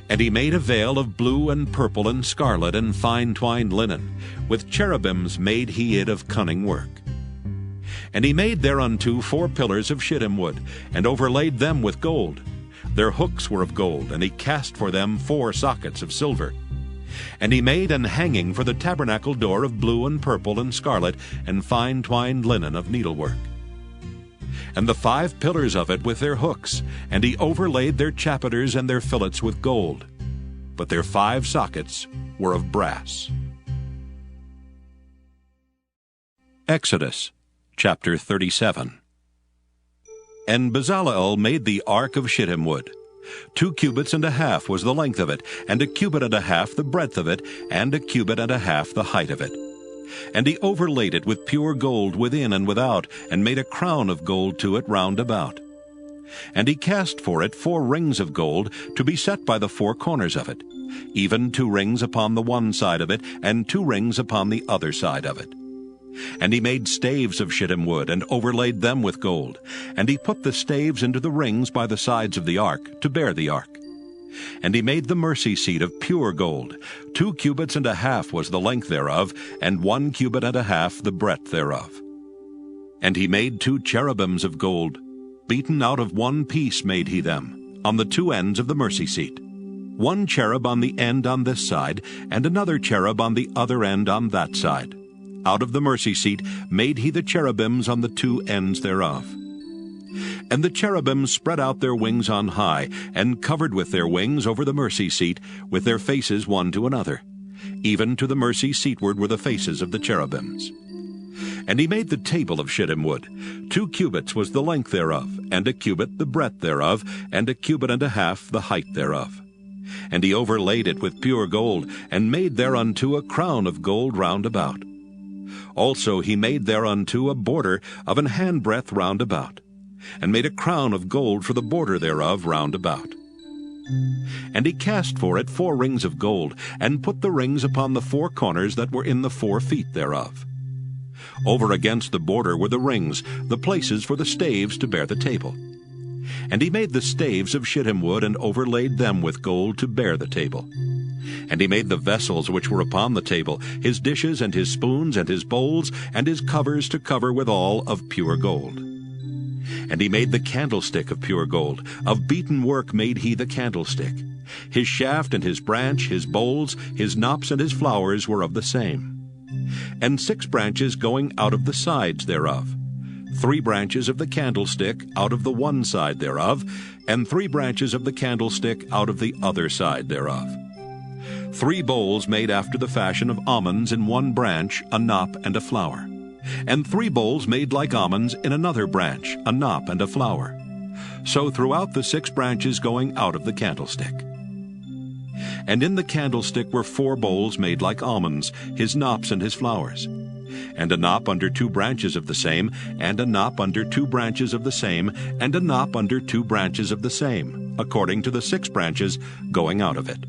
And he made a veil of blue and purple and scarlet and fine twined linen. With cherubims made he it of cunning work. And he made thereunto 4 pillars of shittim wood, and overlaid them with gold. Their hooks were of gold, and he cast for them 4 sockets of silver. And he made an hanging for the tabernacle door of blue and purple and scarlet and fine twined linen of needlework. And the 5 pillars of it with their hooks, and he overlaid their chapiters and their fillets with gold. But their 5 sockets were of brass. Exodus chapter 37. And Bezaleel made the ark of shittim wood. 2 cubits and a half was the length of it, and 1 cubit and a half the breadth of it, and 1 cubit and a half the height of it. And he overlaid it with pure gold within and without, and made a crown of gold to it round about. And he cast for it 4 rings of gold, to be set by the 4 corners of it, even 2 rings upon the one side of it, and 2 rings upon the other side of it. And he made staves of shittim wood, and overlaid them with gold. And he put the staves into the rings by the sides of the ark, to bear the ark. And he made the mercy seat of pure gold. 2 cubits and a half was the length thereof, and 1 cubit and a half the breadth thereof. And he made 2 cherubims of gold. Beaten out of one piece made he them, on the 2 ends of the mercy seat. 1 cherub on the end on this side, and another cherub on the other end on that side. Out of the mercy seat made he the cherubims on the 2 ends thereof. And the cherubims spread out their wings on high, and covered with their wings over the mercy seat, with their faces one to another. Even to the mercy seatward were the faces of the cherubims. And he made the table of shittim wood. 2 cubits was the length thereof, and 1 cubit the breadth thereof, and 1 cubit and a half the height thereof. And he overlaid it with pure gold, and made thereunto a crown of gold round about. Also he made thereunto a border of an handbreadth round about, and made a crown of gold for the border thereof round about. And he cast for it 4 rings of gold, and put the rings upon the 4 corners that were in the 4 feet thereof. Over against the border were the rings, the places for the staves to bear the table. And he made the staves of shittim wood, and overlaid them with gold to bear the table. And he made the vessels which were upon the table, his dishes and his spoons and his bowls, and his covers to cover withal of pure gold. And he made the candlestick of pure gold. Of beaten work made he the candlestick. His shaft and his branch, his bowls, his knops and his flowers were of the same. And 6 branches going out of the sides thereof. 3 branches of the candlestick out of the one side thereof, and 3 branches of the candlestick out of the other side thereof. 3 bowls made after the fashion of almonds in one branch, a knop and a flower. And 3 bowls made like almonds in another branch, a knop and a flower. So throughout the 6 branches going out of the candlestick. And in the candlestick were 4 bowls made like almonds, his knops and his flowers. And a knop under 2 branches of the same, and a knop under 2 branches of the same, and a knop under 2 branches of the same, according to the 6 branches going out of it.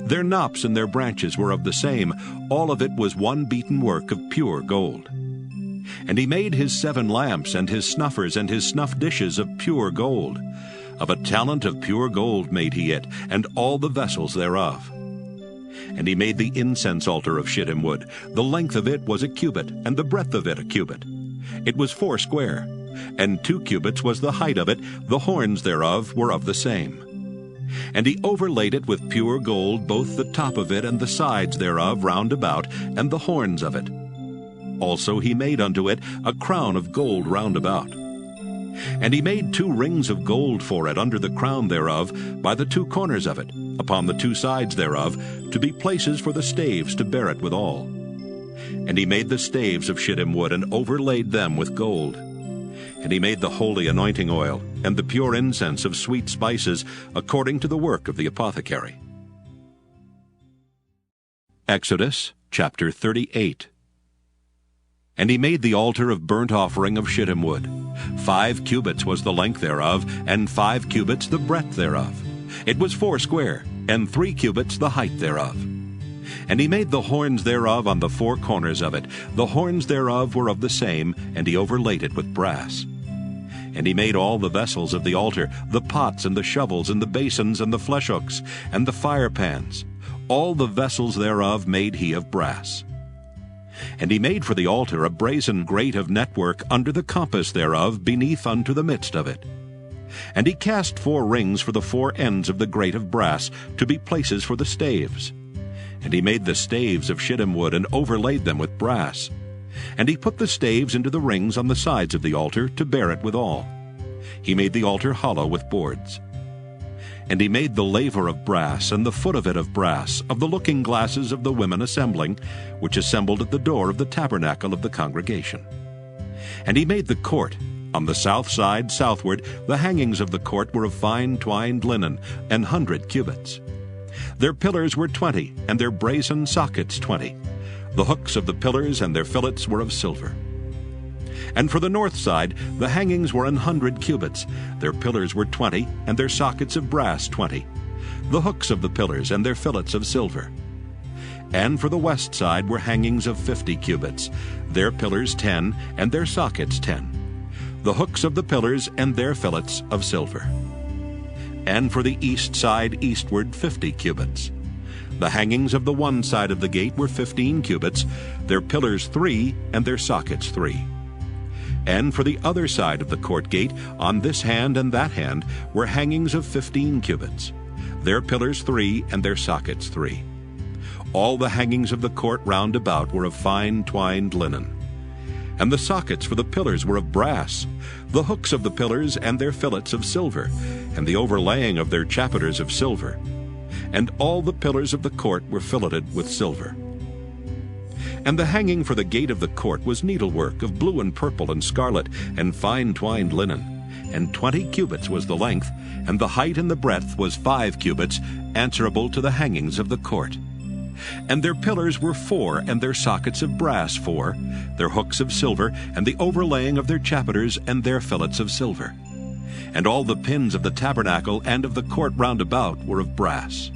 Their knops and their branches were of the same. All of it was one beaten work of pure gold. And he made his 7 lamps, and his snuffers, and his snuff dishes of pure gold. Of a talent of pure gold made he it, and all the vessels thereof. And he made the incense altar of shittim wood. The length of it was 1 cubit, and the breadth of it 1 cubit. It was 4 square, and 2 cubits was the height of it. The horns thereof were of the same. And he overlaid it with pure gold, both the top of it and the sides thereof round about, and the horns of it. Also he made unto it a crown of gold round about. And he made 2 rings of gold for it under the crown thereof, by the 2 corners of it, upon the two sides thereof, to be places for the staves to bear it withal. And he made the staves of shittim wood, and overlaid them with gold. And he made the holy anointing oil, and the pure incense of sweet spices, according to the work of the apothecary. Exodus chapter 38. And he made the altar of burnt offering of shittim wood. 5 cubits was the length thereof, and 5 cubits the breadth thereof. It was 4 square, and 3 cubits the height thereof. And he made the horns thereof on the 4 corners of it. The horns thereof were of the same, and he overlaid it with brass. And he made all the vessels of the altar, the pots and the shovels and the basins and the flesh hooks and the fire pans. All the vessels thereof made he of brass. And he made for the altar a brazen grate of network under the compass thereof, beneath unto the midst of it. And he cast 4 rings for the 4 ends of the grate of brass, to be places for the staves. And he made the staves of shittim wood, and overlaid them with brass. And he put the staves into the rings on the sides of the altar, to bear it withal. He made the altar hollow with boards. And he made the laver of brass, and the foot of it of brass, of the looking glasses of the women assembling, which assembled at the door of the tabernacle of the congregation. And he made the court. On the south side southward, the hangings of the court were of fine twined linen, 100 cubits. Their pillars were 20, and their brazen sockets 20. The hooks of the pillars and their fillets were of silver. And for the north side, the hangings were 100 cubits. Their pillars were 20, and their sockets of brass 20. The hooks of the pillars and their fillets of silver. And for the west side were hangings of 50 cubits. Their pillars 10, and their sockets 10. The hooks of the pillars and their fillets of silver. And for the east side eastward 50 cubits. The hangings of the one side of the gate were 15 cubits, their pillars 3, and their sockets 3. And for the other side of the court gate, on this hand and that hand, were hangings of 15 cubits, their pillars 3, and their sockets 3. All the hangings of the court round about were of fine twined linen. And the sockets for the pillars were of brass, the hooks of the pillars and their fillets of silver, and the overlaying of their chapiters of silver. And all the pillars of the court were filleted with silver. And the hanging for the gate of the court was needlework of blue and purple and scarlet, and fine twined linen. And 20 cubits was the length, and the height and the breadth was 5 cubits, answerable to the hangings of the court. And their pillars were 4, and their sockets of brass 4, their hooks of silver, and the overlaying of their chapiters and their fillets of silver. And all the pins of the tabernacle and of the court round about were of brass.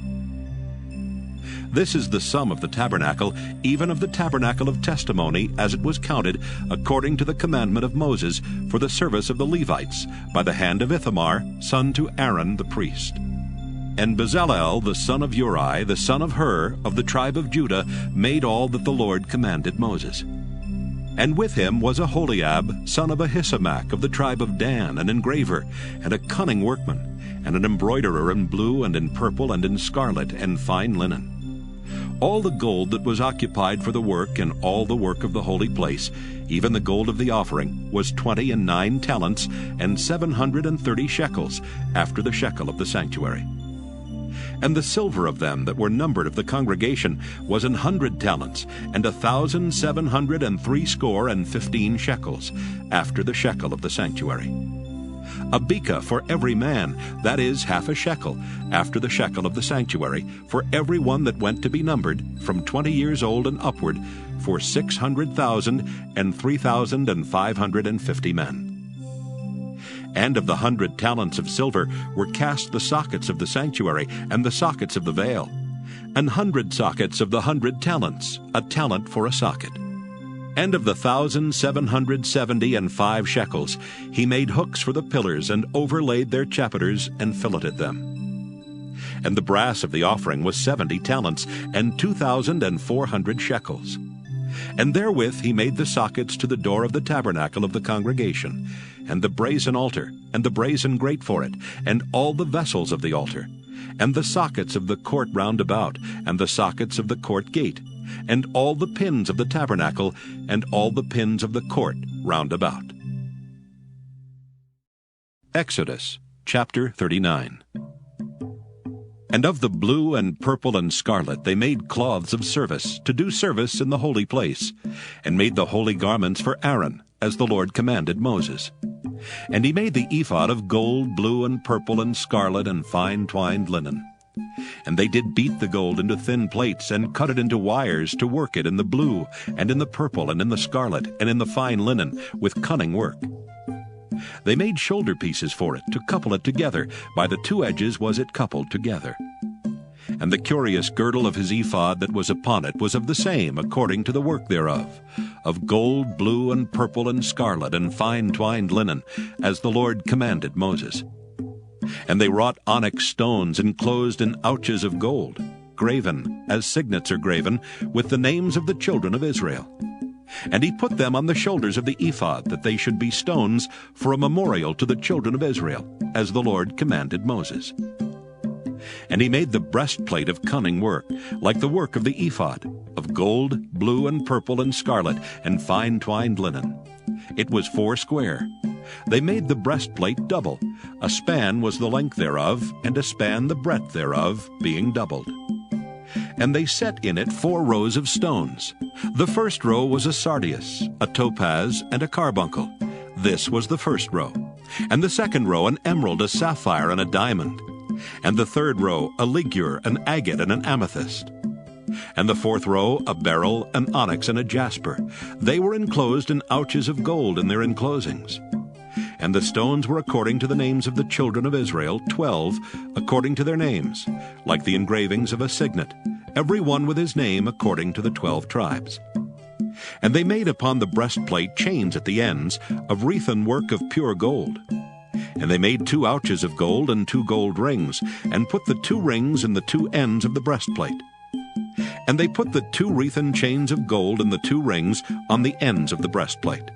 This is the sum of the tabernacle, even of the tabernacle of testimony, as it was counted, according to the commandment of Moses, for the service of the Levites, by the hand of Ithamar, son to Aaron the priest. And Bezalel, the son of Uri, the son of Hur, of the tribe of Judah, made all that the Lord commanded Moses. And with him was Aholiab, son of Ahisamach, of the tribe of Dan, an engraver, and a cunning workman, and an embroiderer in blue and in purple and in scarlet and fine linen. All the gold that was occupied for the work and all the work of the holy place, even the gold of the offering, was 29 talents and 730 shekels, after the shekel of the sanctuary. And the silver of them that were numbered of the congregation was 100 talents, and 1,763 shekels, after the shekel of the sanctuary. A beka for every man, that is, half a shekel, after the shekel of the sanctuary, for every one that went to be numbered, from 20 years old and upward, for 600,000 and 3,550 men. And of the 100 talents of silver were cast the sockets of the sanctuary, and the sockets of the veil, 100 sockets of the 100 talents, a talent for a socket. And of the 1,775 shekels, he made hooks for the pillars, and overlaid their chapiters, and filleted them. And the brass of the offering was 70 talents, and 2,400 shekels. And therewith he made the sockets to the door of the tabernacle of the congregation, and the brazen altar, and the brazen grate for it, and all the vessels of the altar, and the sockets of the court round about, and the sockets of the court gate, and all the pins of the tabernacle, and all the pins of the court round about. Exodus chapter 39. And of the blue and purple and scarlet they made cloths of service, to do service in the holy place, and made the holy garments for Aaron, as the Lord commanded Moses. And he made the ephod of gold, blue, and purple, and scarlet, and fine twined linen. And they did beat the gold into thin plates, and cut it into wires to work it in the blue, and in the purple, and in the scarlet, and in the fine linen, with cunning work. They made shoulder pieces for it, to couple it together. By the two edges was it coupled together. And the curious girdle of his ephod that was upon it was of the same, according to the work thereof, of gold, blue, and purple, and scarlet, and fine twined linen, as the Lord commanded Moses. And they wrought onyx stones enclosed in ouches of gold, graven, as signets are graven, with the names of the children of Israel. And he put them on the shoulders of the ephod, that they should be stones for a memorial to the children of Israel, as the Lord commanded Moses. And he made the breastplate of cunning work, like the work of the ephod, of gold, blue, and purple, and scarlet, and fine twined linen. It was 4 square. They made the breastplate double. A span was the length thereof, and a span the breadth thereof, being doubled. And they set in it 4 rows of stones. The first row was a sardius, a topaz, and a carbuncle. This was the first row. And the second row an emerald, a sapphire, and a diamond. And the third row a ligure, an agate, and an amethyst. And the fourth row a beryl, an onyx, and a jasper. They were enclosed in ouches of gold in their enclosings. And the stones were according to the names of the children of Israel, 12, according to their names, like the engravings of a signet, every one with his name according to the 12 tribes. And they made upon the breastplate chains at the ends of wreathen work of pure gold. And they made 2 ouches of gold and 2 gold rings, and put the 2 rings in the 2 ends of the breastplate. And they put the 2 wreathen chains of gold and the 2 rings on the ends of the breastplate.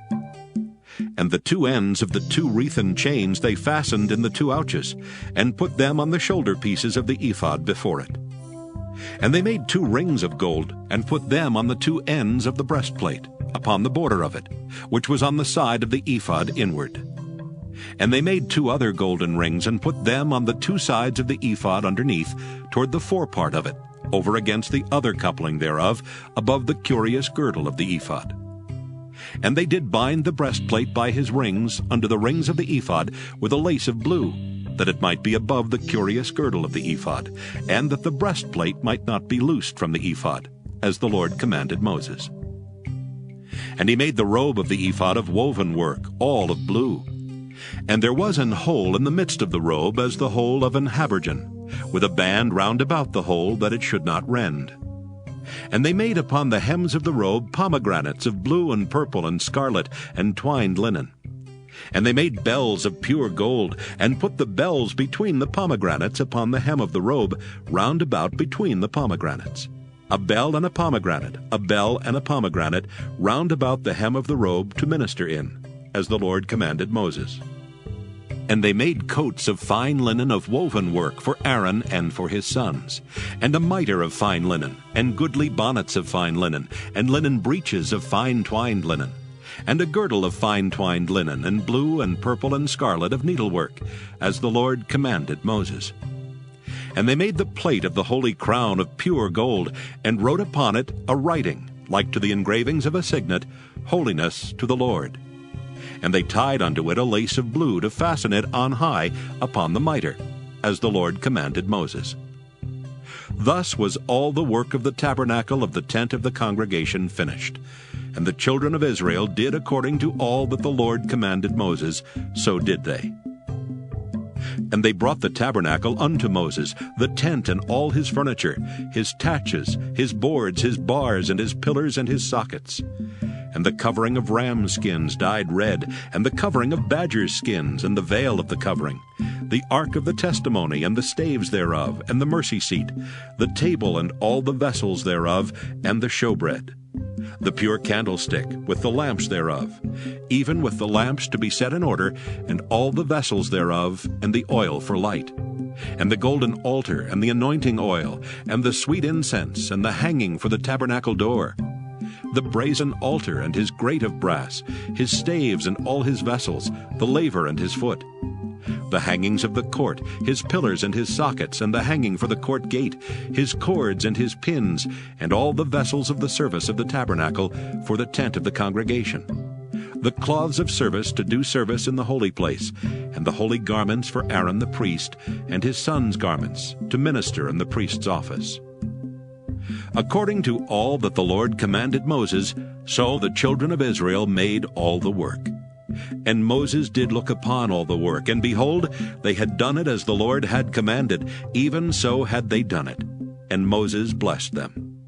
And the 2 ends of the 2 wreathen chains they fastened in the 2 ouches, and put them on the shoulder pieces of the ephod before it. And they made 2 rings of gold, and put them on the 2 ends of the breastplate, upon the border of it, which was on the side of the ephod inward. And they made 2 other golden rings, and put them on the 2 sides of the ephod underneath, toward the forepart of it, over against the other coupling thereof, above the curious girdle of the ephod. And they did bind the breastplate by his rings under the rings of the ephod with a lace of blue, that it might be above the curious girdle of the ephod, and that the breastplate might not be loosed from the ephod, as the Lord commanded Moses. And he made the robe of the ephod of woven work, all of blue. And there was an hole in the midst of the robe as the hole of an habergeon, with a band round about the hole, that it should not rend. And they made upon the hems of the robe pomegranates of blue and purple and scarlet and twined linen. And they made bells of pure gold, and put the bells between the pomegranates upon the hem of the robe, round about between the pomegranates. A bell and a pomegranate, a bell and a pomegranate, round about the hem of the robe to minister in, as the Lord commanded Moses. And they made coats of fine linen of woven work for Aaron and for his sons, and a mitre of fine linen, and goodly bonnets of fine linen, and linen breeches of fine twined linen, and a girdle of fine twined linen, and blue and purple and scarlet of needlework, as the Lord commanded Moses. And they made the plate of the holy crown of pure gold, and wrote upon it a writing, like to the engravings of a signet, Holiness to the Lord. And they tied unto it a lace of blue to fasten it on high upon the mitre, as the Lord commanded Moses. Thus was all the work of the tabernacle of the tent of the congregation finished. And the children of Israel did according to all that the Lord commanded Moses, so did they. And they brought the tabernacle unto Moses, the tent and all his furniture, his taches, his boards, his bars, and his pillars, and his sockets. And the covering of ram skins dyed red, and the covering of badger skins, and the veil of the covering, the ark of the testimony, and the staves thereof, and the mercy seat, the table and all the vessels thereof, and the showbread, the pure candlestick, with the lamps thereof, even with the lamps to be set in order, and all the vessels thereof, and the oil for light, and the golden altar, and the anointing oil, and the sweet incense, and the hanging for the tabernacle door, the brazen altar and his grate of brass, his staves and all his vessels, the laver and his foot, the hangings of the court, his pillars and his sockets, and the hanging for the court gate, his cords and his pins, and all the vessels of the service of the tabernacle for the tent of the congregation, the cloths of service to do service in the holy place, and the holy garments for Aaron the priest, and his sons' garments, to minister in the priest's office. According to all that the Lord commanded Moses, so the children of Israel made all the work. And Moses did look upon all the work, and behold, they had done it as the Lord had commanded, even so had they done it. And Moses blessed them.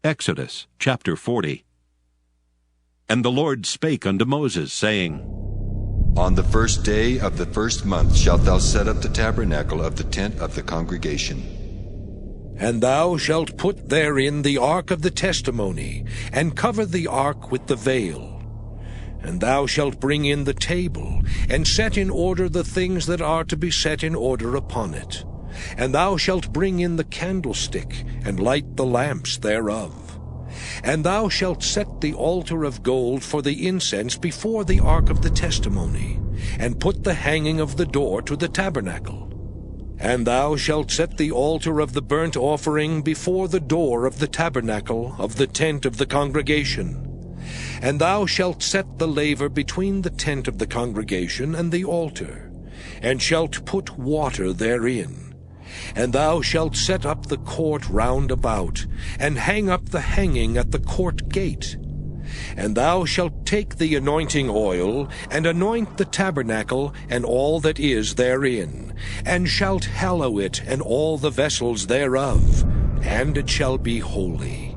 Exodus chapter 40. And the Lord spake unto Moses, saying, On the first day of the first month shalt thou set up the tabernacle of the tent of the congregation. And thou shalt put therein the ark of the testimony, and cover the ark with the veil. And thou shalt bring in the table, and set in order the things that are to be set in order upon it. And thou shalt bring in the candlestick, and light the lamps thereof. And thou shalt set the altar of gold for the incense before the ark of the testimony, and put the hanging of the door to the tabernacle. And thou shalt set the altar of the burnt offering before the door of the tabernacle of the tent of the congregation. And thou shalt set the laver between the tent of the congregation and the altar, and shalt put water therein. And thou shalt set up the court round about, and hang up the hanging at the court gate. And thou shalt take the anointing oil, and anoint the tabernacle, and all that is therein, and shalt hallow it, and all the vessels thereof, and it shall be holy.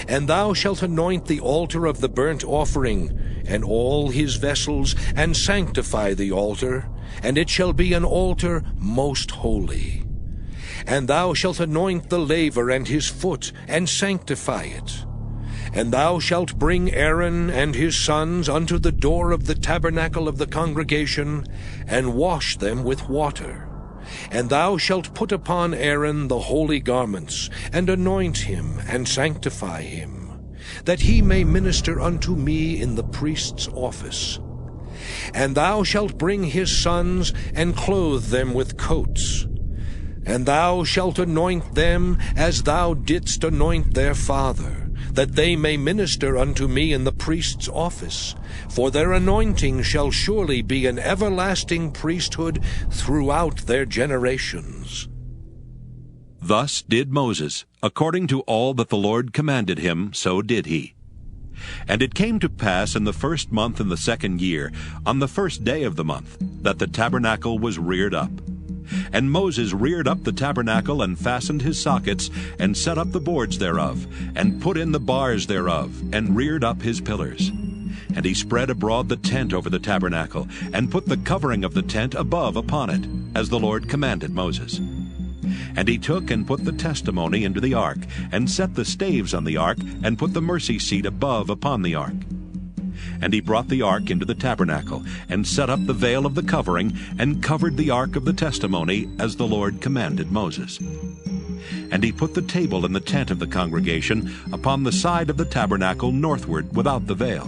And thou shalt anoint the altar of the burnt offering, and all his vessels, and sanctify the altar, and it shall be an altar most holy. And thou shalt anoint the laver and his foot, and sanctify it. And thou shalt bring Aaron and his sons unto the door of the tabernacle of the congregation, and wash them with water. And thou shalt put upon Aaron the holy garments, and anoint him, and sanctify him, that he may minister unto me in the priest's office. And thou shalt bring his sons, and clothe them with coats. And thou shalt anoint them as thou didst anoint their father, that they may minister unto me in the priest's office. For their anointing shall surely be an everlasting priesthood throughout their generations. Thus did Moses, according to all that the Lord commanded him, so did he. And it came to pass in the first month in the second year, on the first day of the month, that the tabernacle was reared up. And Moses reared up the tabernacle, and fastened his sockets, and set up the boards thereof, and put in the bars thereof, and reared up his pillars. And he spread abroad the tent over the tabernacle, and put the covering of the tent above upon it, as the Lord commanded Moses. And he took and put the testimony into the ark, and set the staves on the ark, and put the mercy seat above upon the ark. And he brought the ark into the tabernacle, and set up the veil of the covering, and covered the ark of the testimony, as the Lord commanded Moses. And he put the table in the tent of the congregation upon the side of the tabernacle northward without the veil.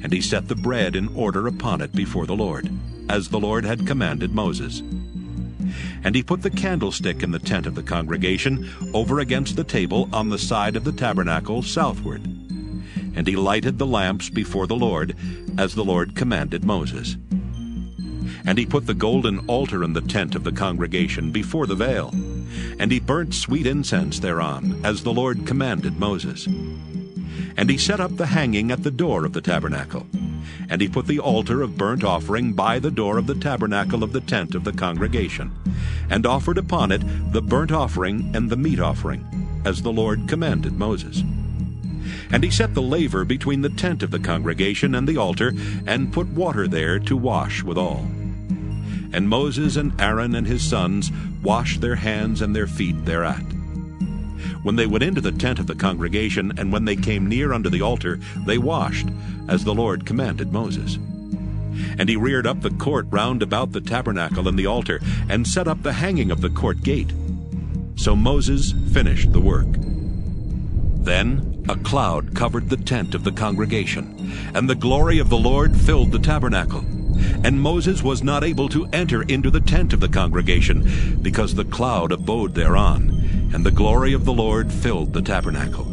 And he set the bread in order upon it before the Lord, as the Lord had commanded Moses. And he put the candlestick in the tent of the congregation over against the table on the side of the tabernacle southward. And he lighted the lamps before the Lord, as the Lord commanded Moses. And he put the golden altar in the tent of the congregation before the veil. And he burnt sweet incense thereon, as the Lord commanded Moses. And he set up the hanging at the door of the tabernacle. And he put the altar of burnt offering by the door of the tabernacle of the tent of the congregation, and offered upon it the burnt offering and the meat offering, as the Lord commanded Moses. And he set the laver between the tent of the congregation and the altar, and put water there to wash withal. And Moses and Aaron and his sons washed their hands and their feet thereat. When they went into the tent of the congregation, and when they came near unto the altar, they washed, as the Lord commanded Moses. And he reared up the court round about the tabernacle and the altar, and set up the hanging of the court gate. So Moses finished the work. Then a cloud covered the tent of the congregation, and the glory of the Lord filled the tabernacle. And Moses was not able to enter into the tent of the congregation, because the cloud abode thereon, and the glory of the Lord filled the tabernacle.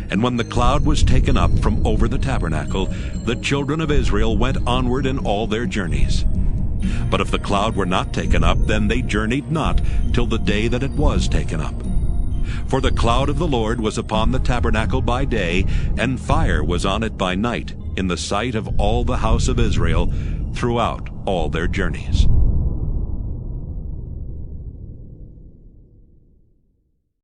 And when the cloud was taken up from over the tabernacle, the children of Israel went onward in all their journeys. But if the cloud were not taken up, then they journeyed not till the day that it was taken up. For the cloud of the Lord was upon the tabernacle by day, and fire was on it by night, in the sight of all the house of Israel, throughout all their journeys.